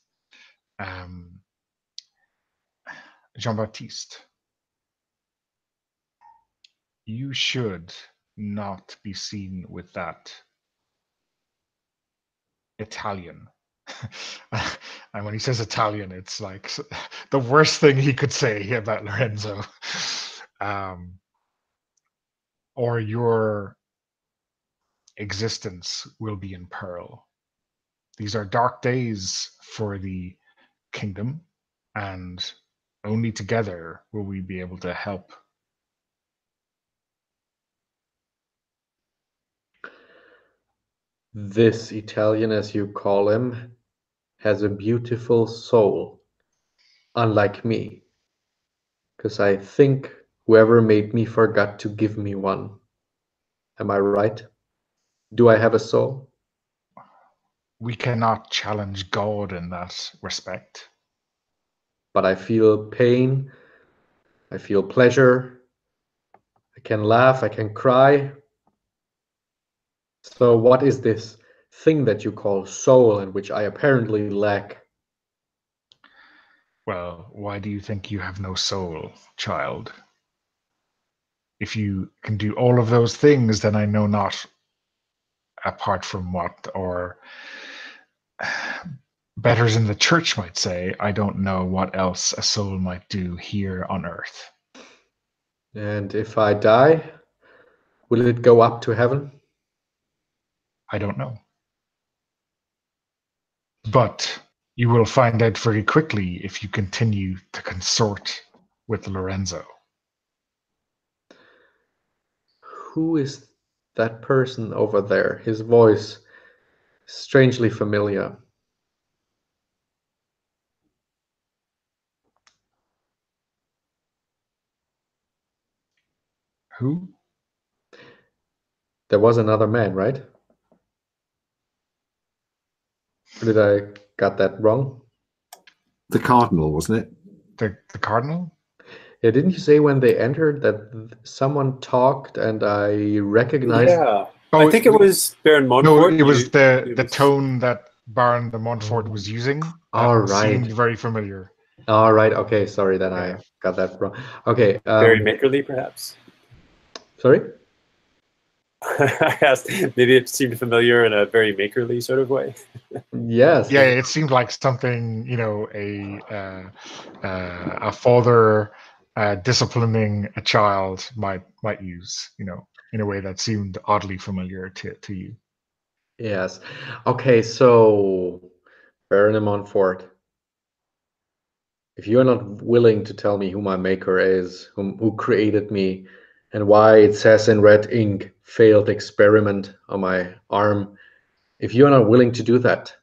Speaker 1: Jean-Baptiste, you should not be seen with that Italian. And when he says Italian, it's like the worst thing he could say about Lorenzo. Or your existence will be in peril. These are dark days for the kingdom, and only together will we be able to help.
Speaker 3: this Italian, as you call him, has a beautiful soul, unlike me. Because I think whoever made me forgot to give me one. Am I right? Do I have a soul?
Speaker 1: We cannot challenge God in that respect.
Speaker 3: But I feel pain, I feel pleasure, I can laugh, I can cry. So what is this thing that you call soul and which I apparently lack?
Speaker 1: Well, why do you think you have no soul, child? If you can do all of those things, then I know not, apart from what, or betters in the church might say, I don't know what else a soul might do here on earth.
Speaker 3: And if I die, will it go up to heaven?
Speaker 1: I don't know. But you will find out very quickly if you continue to consort with Lorenzo.
Speaker 3: Who is that person over there? His voice strangely familiar.
Speaker 1: Who?
Speaker 3: There was another man, right? Or did I got that wrong?
Speaker 2: The cardinal, wasn't it?
Speaker 1: The cardinal?
Speaker 3: Yeah, didn't you say when they entered that someone talked and I recognized?
Speaker 4: Yeah.
Speaker 1: Oh,
Speaker 4: I think it was Baron
Speaker 1: no,
Speaker 4: Montfort.
Speaker 1: it was the
Speaker 4: was-
Speaker 1: tone that Baron de Montfort was using. That
Speaker 3: All right.
Speaker 1: seemed very familiar.
Speaker 3: All right. Okay. Sorry, then
Speaker 1: Yeah.
Speaker 3: I got that wrong. Okay.
Speaker 4: Barry Makerly, perhaps.
Speaker 3: Sorry.
Speaker 4: I asked. Maybe it seemed familiar in a very Makerly sort of way.
Speaker 3: Yes.
Speaker 1: Yeah, it seemed like something, a father disciplining a child might use, in a way that seemed oddly familiar to you.
Speaker 3: Yes. Okay. So, Baron de Montfort, if you are not willing to tell me who my maker is, who created me, and why it says in red ink "failed experiment" on my arm, if you are not willing to do that,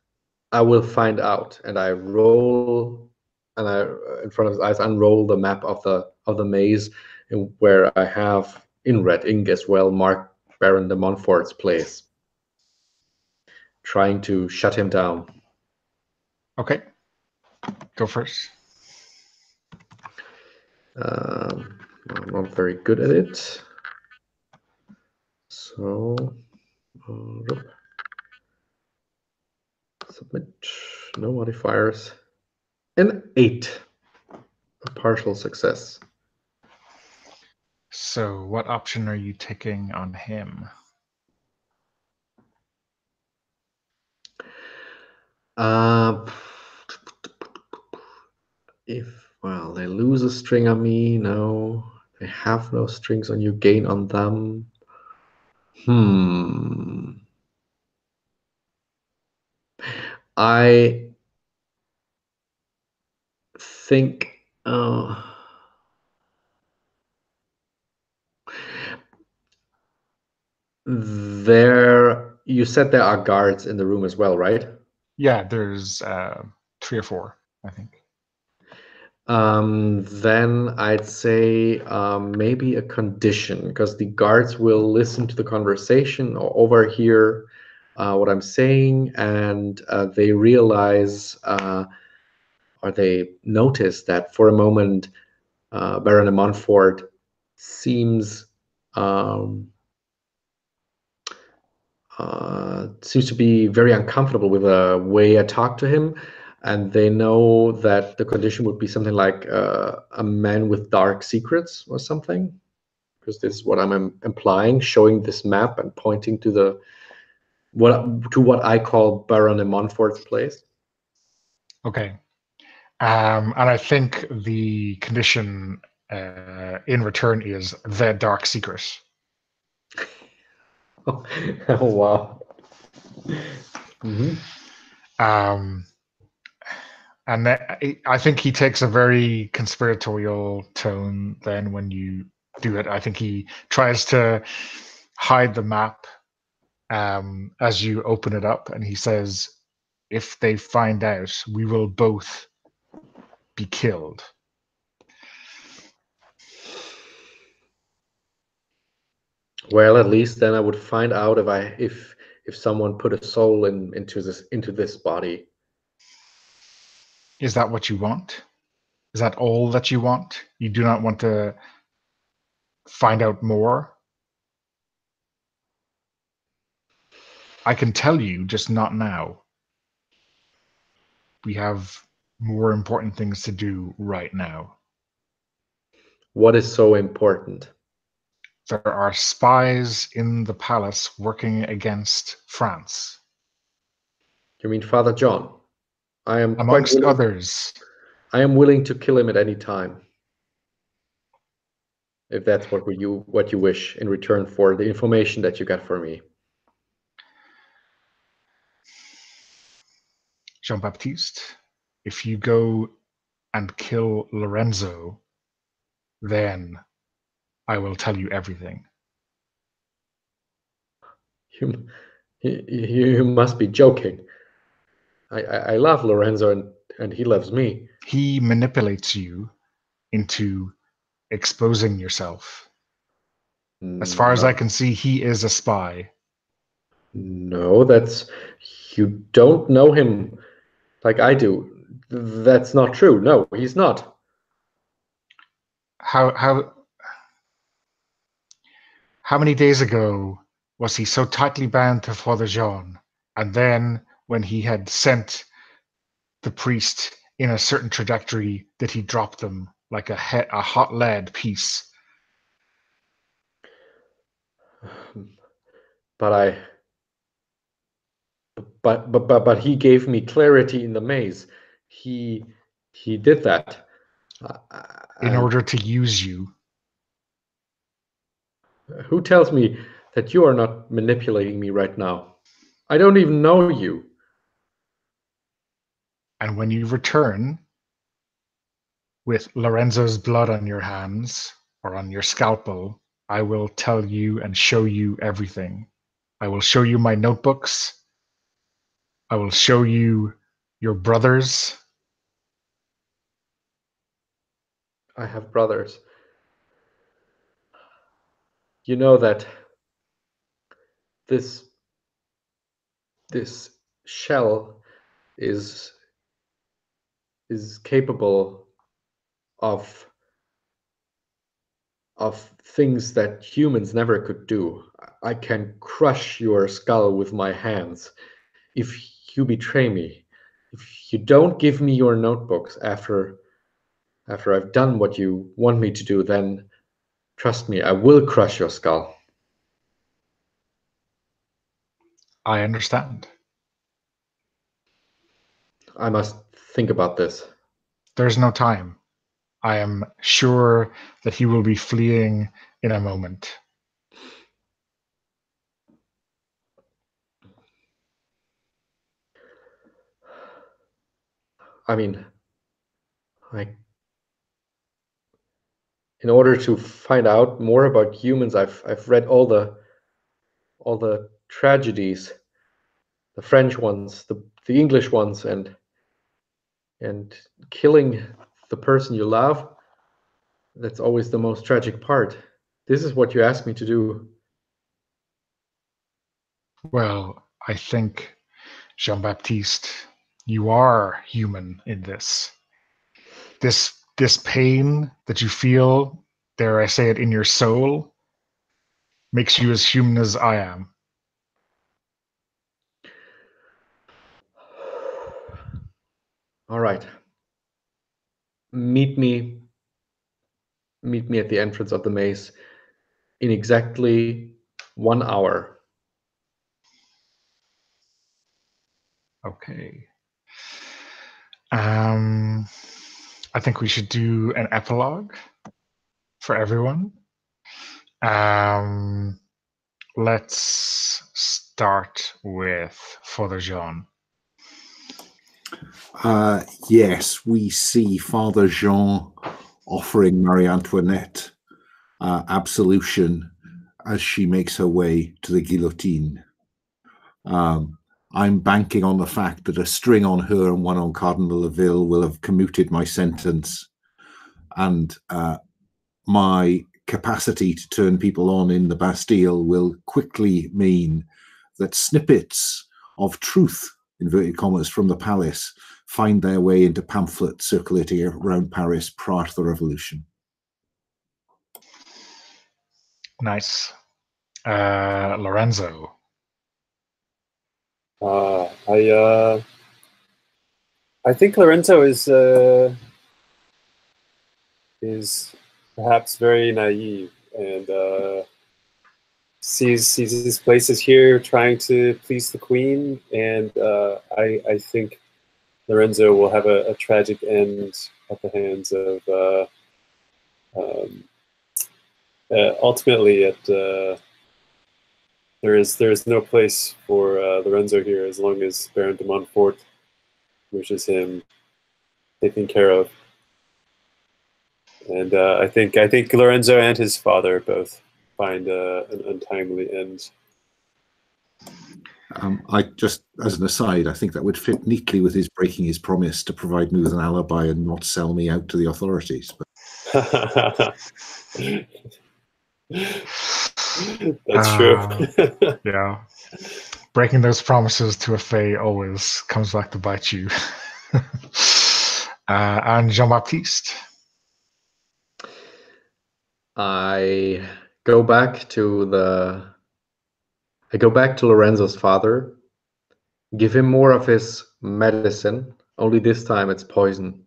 Speaker 3: I will find out. And I roll, and I in front of his eyes unroll the map of the maze, where I have in red ink as well marked Baron de Montfort's place, trying to shut him down.
Speaker 1: Okay, go first.
Speaker 3: I'm not very good at it. So, submit, no modifiers. An 8, a partial success.
Speaker 1: So, what option are you taking on him?
Speaker 3: Well, they lose a string on me, no. They have no strings on you, gain on them. I think you said there are guards in the room as well, right?
Speaker 1: Yeah, there's 3 or 4, I think.
Speaker 3: Then I'd say maybe a condition, because the guards will listen to the conversation or overhear what I'm saying, and they realize or they notice that for a moment Baron de Montfort seems to be very uncomfortable with the way I talk to him, and they know that the condition would be something like a man with dark secrets or something, because this is what I'm implying, showing this map and pointing to what I call Baron de Montfort's place.
Speaker 1: Okay, and I think the condition in return is the dark secret.
Speaker 3: Oh wow. Mm-hmm.
Speaker 1: And I think he takes a very conspiratorial tone then when you do it. I think he tries to hide the map as you open it up, and he says, if they find out, we will both be killed.
Speaker 3: Well, at least then I would find out if someone put a soul into this body.
Speaker 1: Is that what you want? Is that all that you want? You do not want to find out more? I can tell you, just not now. We have more important things to do right now.
Speaker 3: What is so important?
Speaker 1: There are spies in the palace working against France.
Speaker 3: You mean Father John? I am
Speaker 1: Amongst others.
Speaker 3: I am willing to kill him at any time, if that's what you wish in return for the information that you got for me.
Speaker 1: Jean-Baptiste, if you go and kill Lorenzo, then I will tell you everything.
Speaker 3: You must be joking. I love Lorenzo and he loves me.
Speaker 1: He manipulates you into exposing yourself. As far as I can see, he is a spy.
Speaker 3: No, you don't know him like I do. That's not true. No, he's not.
Speaker 1: How many days ago was he so tightly bound to Father Jean? And then when he had sent the priest in a certain trajectory, did he drop them like a hot lead piece?
Speaker 3: But he gave me clarity in the maze. He did that.
Speaker 1: In order to use you.
Speaker 3: Who tells me that you are not manipulating me right now? I don't even know you.
Speaker 1: And when you return with Lorenzo's blood on your hands or on your scalpel, I will tell you and show you everything. I will show you my notebooks. I will show you your brothers.
Speaker 3: I have brothers. You know that this shell is capable of things that humans never could do. I can crush your skull with my hands if you betray me. If you don't give me your notebooks after I've done what you want me to do, then trust me, I will crush your skull.
Speaker 1: I understand.
Speaker 3: I must think about this.
Speaker 1: There's no time. I am sure that he will be fleeing in a moment.
Speaker 3: I mean, in order to find out more about humans, I've read all the tragedies, the French ones, the English ones, and killing the person you love, that's always the most tragic part. This is what you asked me to do.
Speaker 1: Well, I think, Jean-Baptiste, you are human in this. This pain that you feel, dare I say it, in your soul, makes you as human as I am.
Speaker 3: All right. Meet me at the entrance of the maze in exactly 1 hour.
Speaker 1: Okay. I think we should do an epilogue for everyone. Let's start with Father Jean.
Speaker 2: Yes, we see Father Jean offering Marie Antoinette absolution as she makes her way to the guillotine. I'm banking on the fact that a string on her and one on Cardinal Laville will have commuted my sentence, and my capacity to turn people on in the Bastille will quickly mean that snippets of truth, inverted commas, from the palace find their way into pamphlets circulating around Paris prior to the revolution.
Speaker 1: Nice. Lorenzo.
Speaker 4: I think Lorenzo is perhaps very naive and sees his places here trying to please the queen, and I think Lorenzo will have a tragic end at the hands of ultimately there is no place for Lorenzo here as long as Baron de Montfort wishes him taken care of. And I think Lorenzo and his father both find an untimely end.
Speaker 2: I just, as an aside, I think that would fit neatly with his breaking his promise to provide me with an alibi and not sell me out to the authorities. But
Speaker 4: That's true.
Speaker 1: Yeah. Breaking those promises to a fae always comes back to bite you. And Jean-Baptiste?
Speaker 3: I go back to Lorenzo's father, give him more of his medicine, only this time it's poison.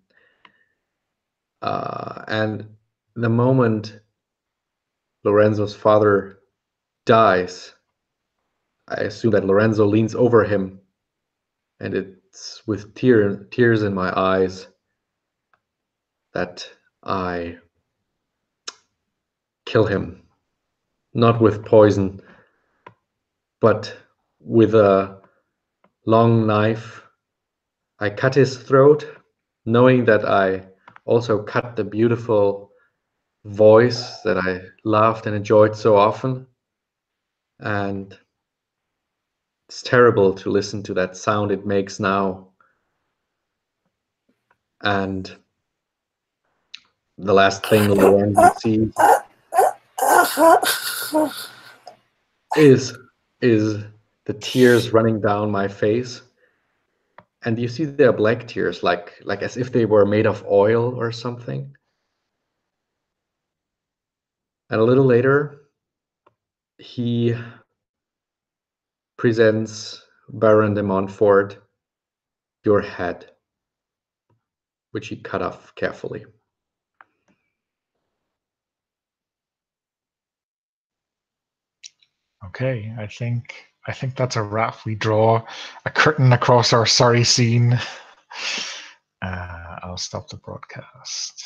Speaker 3: And the moment Lorenzo's father dies, I assume that Lorenzo leans over him, and it's with tears in my eyes that I kill him. Not with poison, but with a long knife. I cut his throat, knowing that I also cut the beautiful voice that I loved and enjoyed so often. And it's terrible to listen to that sound it makes now. And the last thing Lorenzo sees is the tears running down my face. And you see they're black tears, like as if they were made of oil or something. And a little later, he presents Baron de Montfort your head, which he cut off carefully.
Speaker 1: Okay, I think that's a wrap. We draw a curtain across our sorry scene. I'll stop the broadcast.